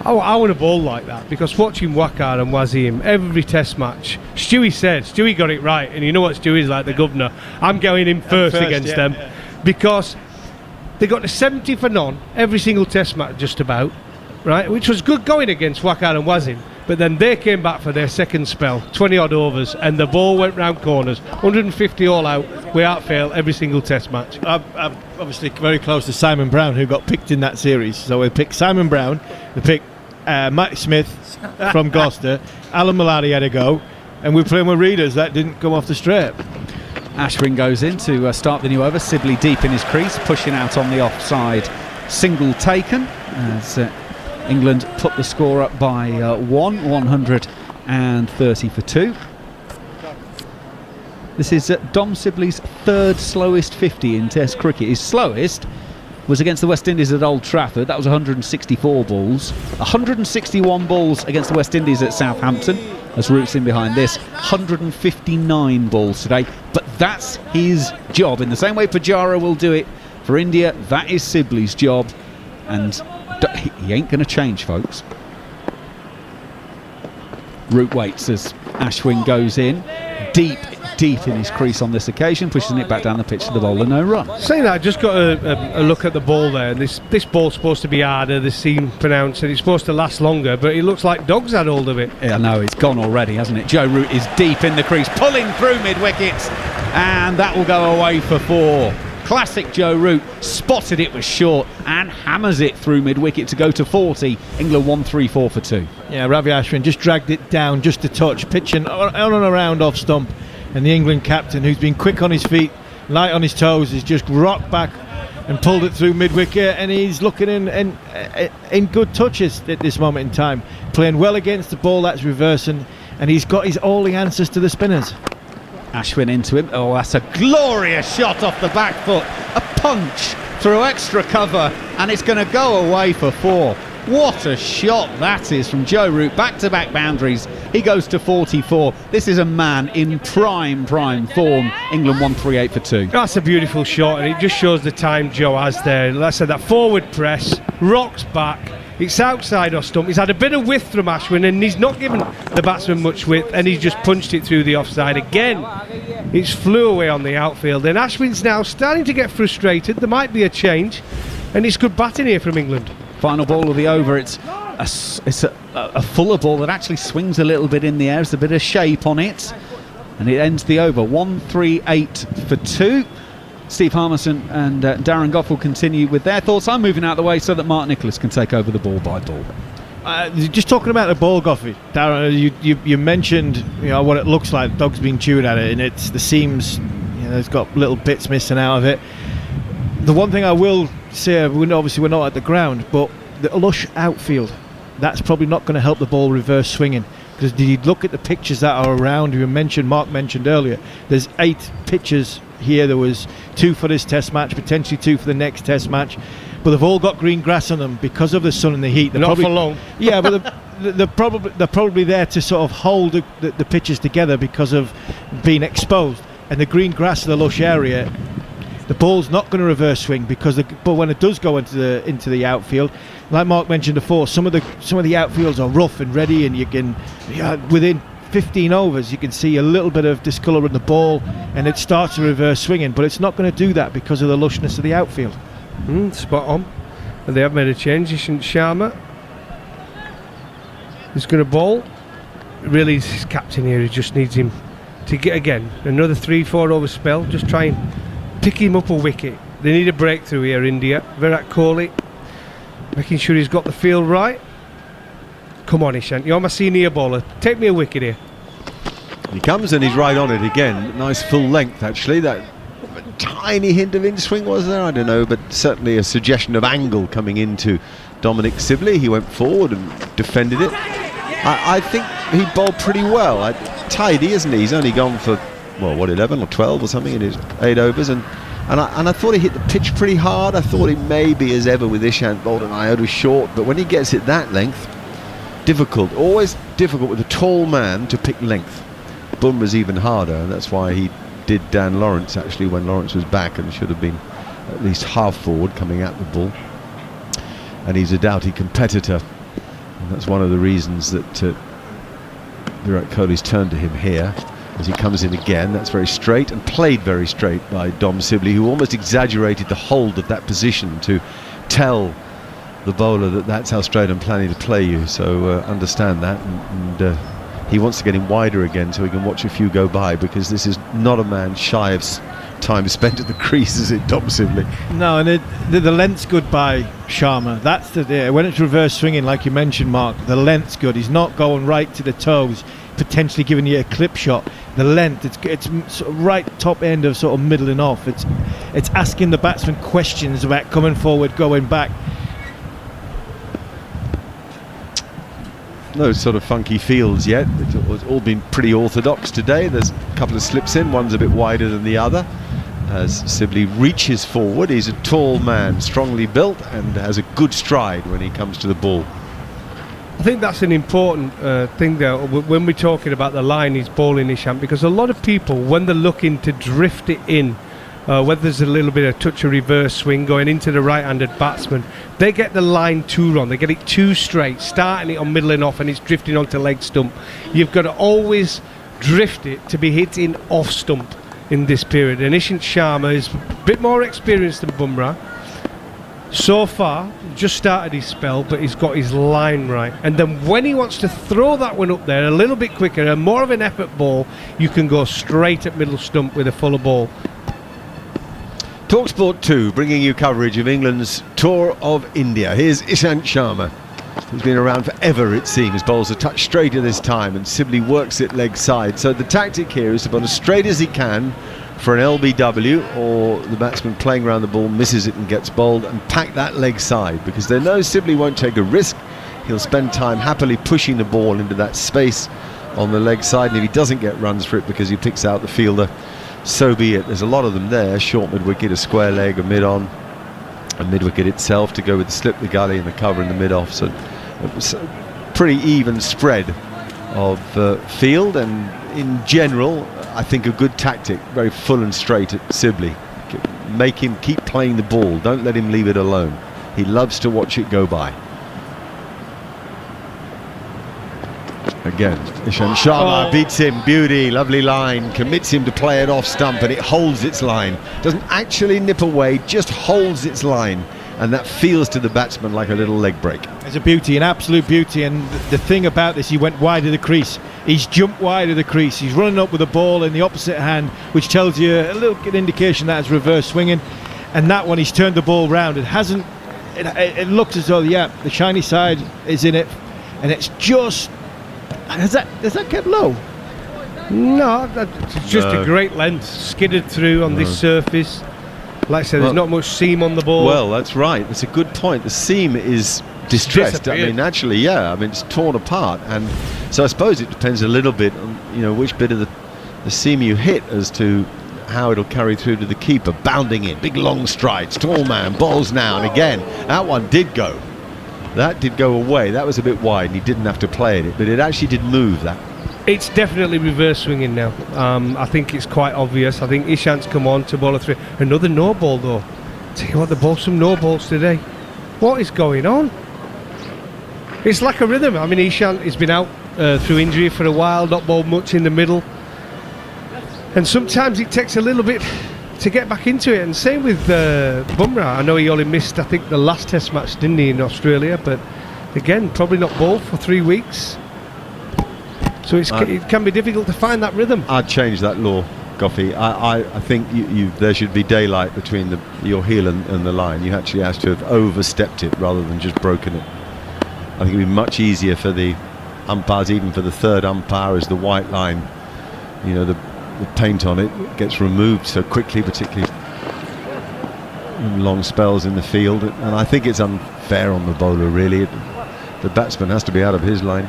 I want to bowl like that, because watching Waqar and Wasim every test match, Stewie got it right, and you know what Stewie's like, the governor. I'm going in first against them, because they got to 70 for none every single test match just about, right, which was good going against Waqar and Wasim. But then they came back for their second spell, 20 odd overs, and the ball went round corners, 150 all out, without fail, every single test match. I'm obviously very close to Simon Brown, who got picked in that series. So we picked Simon Brown, we picked Matt Smith from Gloucester, Alan Malari had a go, and we're playing with Readers. That didn't come off the straight. Ashwin goes in to start the new over. Sibley deep in his crease, pushing out on the offside. Single taken as England put the score up by 130 for 2. This is Dom Sibley's 3rd slowest 50 in Test cricket. His slowest was against the West Indies at Old Trafford. That was 164 balls. 161 balls against the West Indies at Southampton, as Root's in behind this. 159 balls today. But that's his job. In the same way Pujara will do it for India, that is Sibley's job. And he ain't going to change, folks. Root waits as Ashwin goes in. deep in his crease on this occasion, pushing it back down the pitch to the bowler, no run. Saying that, I just got a look at the ball there. This ball's supposed to be harder, the seam pronounced, and it's supposed to last longer, but it looks like Dogs had hold of it. Yeah, no, it's gone already, hasn't it? Joe Root is deep in the crease, pulling through mid-wickets, and that will go away for 4. Classic Joe Root, spotted it was short and hammers it through mid-wicket to go to 40. England 1-3-4 for 2. Yeah, Ravi Ashwin just dragged it down just a touch, pitching on and around off stump, and the England captain, who's been quick on his feet, light on his toes, has just rocked back and pulled it through mid-wicket, and he's looking in good touches at this moment in time, playing well against the ball that's reversing, and he's got all the answers to the spinners. Ashwin into him. Oh, that's a glorious shot off the back foot. A punch through extra cover, and it's going to go away for 4. What a shot that is from Joe Root. Back-to-back boundaries. He goes to 44. This is a man in prime form. England 1-3-8 for 2. That's a beautiful shot, and it just shows the time Joe has there. Like I said, that forward press, rocks back. It's outside off stump. He's had a bit of width from Ashwin, and he's not given the batsman much width, and he's just punched it through the offside again. It's flew away on the outfield, and Ashwin's now starting to get frustrated. There might be a change, and it's good batting here from England. Final ball of the over. It's a fuller ball that actually swings a little bit in the air. There's a bit of shape on it, and it ends the over 1-3-8 for 2. Steve Harmison and Darren Gough will continue with their thoughts. I'm moving out of the way so that Mark Nicholas can take over the ball by ball. Just talking about the ball, Goffey, Darren, you mentioned what it looks like. The dog's been chewing at it, and it's the seams. It's got little bits missing out of it. The one thing I will say, obviously we're not at the ground, but the lush outfield, that's probably not going to help the ball reverse swinging. Because did you look at the pictures that are around? Mark mentioned earlier, there's 8 pitches here. There was 2 for this test match, potentially 2 for the next test match, but they've all got green grass on them because of the sun and the heat. Not for long. Yeah, but they're probably there to sort of hold the pitches together because of being exposed. And the green grass of the lush area, the ball's not going to reverse swing but when it does go into the outfield, like Mark mentioned before, some of the outfields are rough and ready, and you can within 15 overs you can see a little bit of discolour in the ball, and it starts to reverse swinging. But it's not going to do that because of the lushness of the outfield. Spot on. And they have made a change. Sharma is going to bowl. Really, his captain here, he just needs him to get again another 3-4 over spell. Just try and pick him up a wicket. They need a breakthrough here, India. Virat Kohli making sure he's got the field right. Come on, Ishant, you're my senior bowler. Take me a wicket here. He comes and he's right on it again. Nice full length, actually. That tiny hint of in-swing was there, I don't know, but certainly a suggestion of angle coming into Dominic Sibley. He went forward and defended it. I think he bowled pretty well. Tidy, isn't he? He's only gone for 11 or 12 or something in his 8 overs, and I thought he hit the pitch pretty hard. I thought he maybe, as ever with Ishant, bowled an iota short, but when he gets it that length, always difficult with a tall man to pick length. Bumrah's even harder, and that's why he did Dan Lawrence actually when Lawrence was back, and should have been at least half forward coming at the ball. And he's a doughty competitor, and that's one of the reasons that Virat Kohli's turned to him here. As he comes in again, that's very straight, and played very straight by Dom Sibley, who almost exaggerated the hold of that position to tell the bowler that that's how straight I'm planning to play you. So understand that, and he wants to get him wider again so he can watch a few go by, because this is not a man shy of time spent at the crease, is it, Dom Sibley? No, and the length's good by Sharma. That's when it's reverse swinging, like you mentioned, Mark, the length's good. He's not going right to the toes, potentially giving you a clip shot. The length, it's sort of right top end of sort of middling off. It's asking the batsman questions about coming forward, going back. No sort of funky fields yet. It's all been pretty orthodox today. There's a couple of slips in, one's a bit wider than the other. As Sibley reaches forward, he's a tall man, strongly built, and has a good stride when he comes to the ball. I think that's an important thing there when we're talking about the line he's bowling, Ishant, because a lot of people, when they're looking to drift it in, whether there's a little bit of touch of reverse swing going into the right-handed batsman, they get the line too wrong. They get it too straight, starting it on middling off, and it's drifting onto leg stump. You've got to always drift it to be hit in off stump in this period. And Ishant Sharma is a bit more experienced than Bumrah. So far, just started his spell, but he's got his line right. And then when he wants to throw that one up there a little bit quicker and more of an effort ball, you can go straight at middle stump with a fuller ball. TalkSport 2 bringing you coverage of England's tour of India. Here's Ishant Sharma, who's been around forever, it seems. Bowls a touch straighter this time, and Sibley works it leg side. So the tactic here is to bowl as straight as he can for an LBW, or the batsman playing around the ball misses it and gets bowled, and pack that leg side, because they know Sibley won't take a risk. He'll spend time happily pushing the ball into that space on the leg side, and if he doesn't get runs for it because he picks out the fielder, so be it. There's a lot of them there. Short mid-wicket, a square leg, a mid-on, a mid-wicket itself to go with the slip, the gully and the cover and the mid-off. So it was a pretty even spread of field, and in general I think a good tactic, very full and straight at Sibley. Make him keep playing the ball, don't let him leave it alone. He loves to watch it go by. Again, Ishant Sharma beats him, beauty, lovely line, commits him to play it off stump, and it holds its line. Doesn't actually nip away, just holds its line, and that feels to the batsman like a little leg break. It's a beauty, an absolute beauty, and the thing about this, he went wide of the crease. He's jumped wide of the crease. He's running up with a ball in the opposite hand, which tells you a little indication that it's reverse swinging. And that one, he's turned the ball round. It hasn't. It looks as though, yeah, the shiny side is in it, and it's just. Has that kept low? No, it's just a great length, skidded through on this surface. Like I said, there's not much seam on the ball. Well, that's right. That's a good point. The seam is distressed. I mean, actually, yeah. I mean, it's torn apart, and so I suppose it depends a little bit on which bit of the seam you hit as to how it'll carry through to the keeper. Bounding in, big long strides, tall man, bowls now, and again, that one did go. That did go away. That was a bit wide, and he didn't have to play at it, but it actually did move. That. It's definitely reverse swinging now. I think it's quite obvious. I think Ishant's come on to bowl a 3. Another no ball though. Tell you what, they bowled some no balls today. What is going on? It's like a rhythm. I mean, Ishant has been out through injury for a while, not bowled much in the middle, and sometimes it takes a little bit to get back into it. And same with Bumrah. I know he only missed, I think, the last Test match, didn't he, in Australia? But again, probably not bowled for 3 weeks. So it can be difficult to find that rhythm. I'd change that law, Goffey. I think there should be daylight between your heel and the line. You actually have to have overstepped it rather than just broken it. I think it would be much easier for the umpires, even for the third umpire, as the white line, the paint on it gets removed so quickly, particularly in long spells in the field. And I think it's unfair on the bowler, really. The batsman has to be out of his line.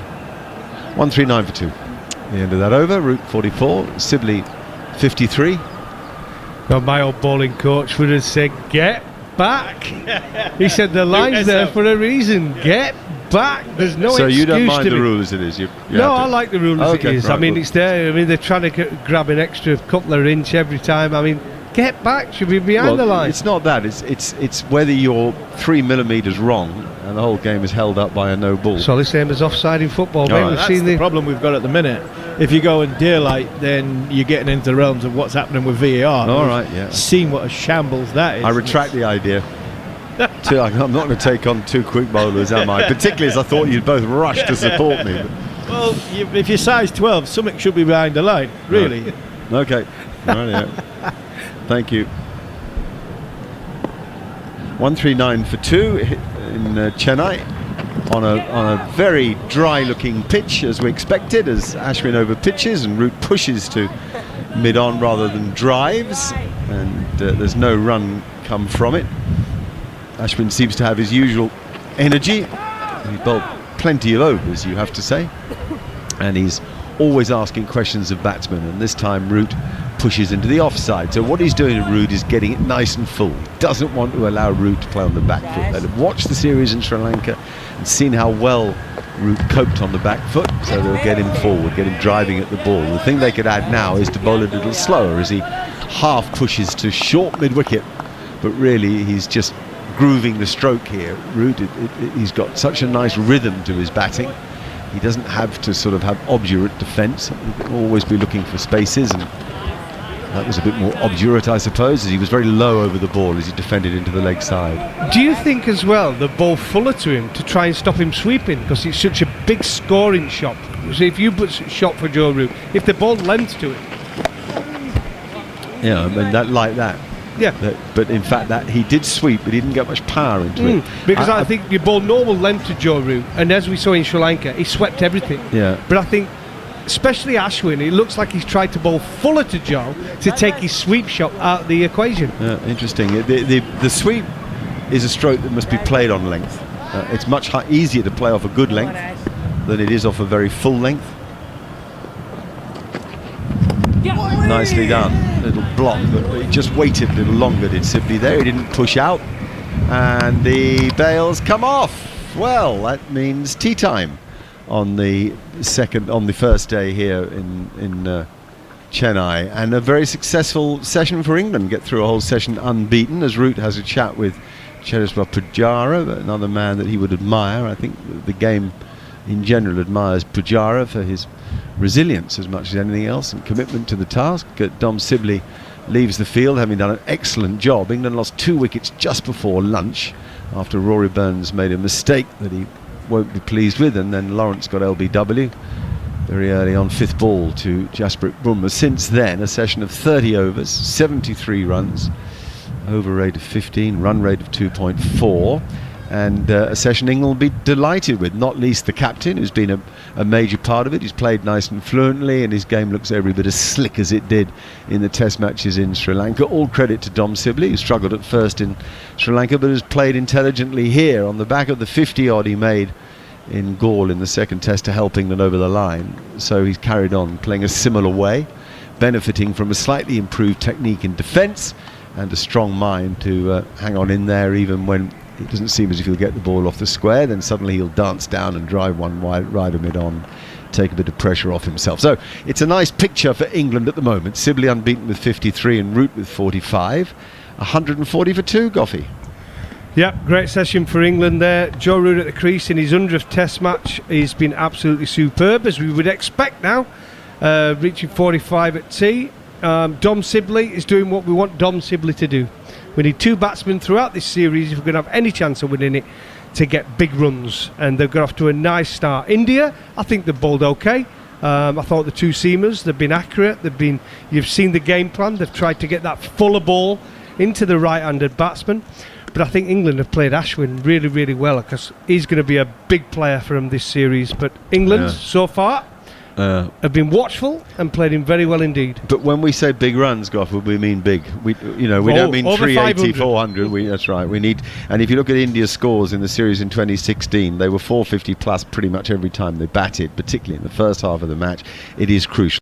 139 for 2. The end of that over. Root 44. Sibley 53. Well, my old bowling coach would have said, "Get back." He said the line's there for a reason. Get back. There's no excuse. So you don't mind to the be. rule as it is? No, I like the rule as it is. Right, I mean, it's there. I mean, they're trying to grab an extra couple of inch every time. I mean, get back. Should be behind the line. It's not that. It's whether you're 3 millimetres wrong and the whole game is held up by a no ball. So the same as offside in football. Right. We've That's seen the problem we've got at the minute. If you go in daylight, then you're getting into the realms of what's happening with VAR. All right, yeah. Seen what a shambles that is. I retract the idea. I'm not going to take on 2 quick bowlers, am I? Particularly as I thought you'd both rush to support me. Well, if you're size 12, something should be behind the line, really. Right. Okay. Right, yeah. Thank you. 139 for 2 in Chennai on a very dry-looking pitch, as we expected, as Ashwin over pitches and Root pushes to mid-on rather than drives, and there's no run come from it. Ashwin seems to have his usual energy. He bowled plenty of overs, you have to say, and he's always asking questions of batsmen, and this time Root pushes into the offside. So what he's doing at Root is getting it nice and full. He doesn't want to allow Root to play on the back foot. They've watched the series in Sri Lanka and seen how well Root coped on the back foot, so they'll get him forward, get him driving at the ball. The thing they could add now is to bowl a little slower as he half pushes to short mid-wicket, but really he's just grooving the stroke here. Root, he's got such a nice rhythm to his batting, He doesn't have to sort of have obdurate defence. He'll always be looking for spaces, and that was a bit more obdurate, I suppose, as he was very low over the ball as he defended into the leg side. Do you think as well the ball fuller to him to try and stop him sweeping, because it's such a big scoring shot? So if you put a shot for Joe Root, if the ball length to it, Yeah, I mean, that like that. yeah. But in fact, that he did sweep, but he didn't get much power into it. Because I think your ball normal length to Joe Root, and as we saw in Sri Lanka, he swept everything. Yeah. But I think, especially Ashwin, it looks like he's tried to bowl fuller to Joe to take his sweep shot out of the equation. Yeah, interesting. The sweep is a stroke that must be played on length. It's much easier to play off a good length than it is off a very full length. Nicely done. Little block, but he just waited a little longer, did Sibley there. He didn't push out, and the bails come off. Well, that means tea time on the first day here in Chennai, and a very successful session for England. Get through a whole session unbeaten, as Root has a chat with Cherisbal Pujara, another man that he would admire. I think the game in general admires Pujara for his resilience as much as anything else and commitment to the task. Dom Sibley leaves the field having done an excellent job. England lost 2 wickets just before lunch after Rory Burns made a mistake that he won't be pleased with, and then Lawrence got LBW very early on, 5th ball to Jasprit Bumrah. Since then, a session of 30 overs, 73 runs, over rate of 15, run rate of 2.4, and a session England will be delighted with, not least the captain, who's been a major part of it. He's played nice and fluently, and his game looks every bit as slick as it did in the test matches in Sri Lanka. All credit to Dom Sibley, who struggled at first in Sri Lanka but has played intelligently here on the back of the 50-odd he made in Galle in the second test to help England over the line. So he's carried on playing a similar way, benefiting from a slightly improved technique in defence and a strong mind to hang on in there even when it doesn't seem as if he'll get the ball off the square. Then suddenly he'll dance down and drive one rider mid-on, take a bit of pressure off himself. So it's a nice picture for England at the moment. Sibley unbeaten with 53 and Root with 45. 140 for 2, Goffey. Yep, great session for England there. Joe Root at the crease in his 100th test match. He's been absolutely superb, as we would expect now, reaching 45 at tea. Dom Sibley is doing what we want Dom Sibley to do. We need 2 batsmen throughout this series if we're going to have any chance of winning it to get big runs, and they've got off to a nice start. India, I think they've bowled okay. I thought the 2 seamers, they've been accurate. You've seen the game plan. They've tried to get that fuller ball into the right-handed batsman. But I think England have played Ashwin really, really well, because he's going to be a big player for them this series. But England, so far, have been watchful and played him very well indeed. But when we say big runs, Goff, we mean big. We don't mean 380, 400. That's right. We need, and if you look at India's scores in the series in 2016, they were 450 plus pretty much every time they batted, particularly in the first half of the match. It is crucial.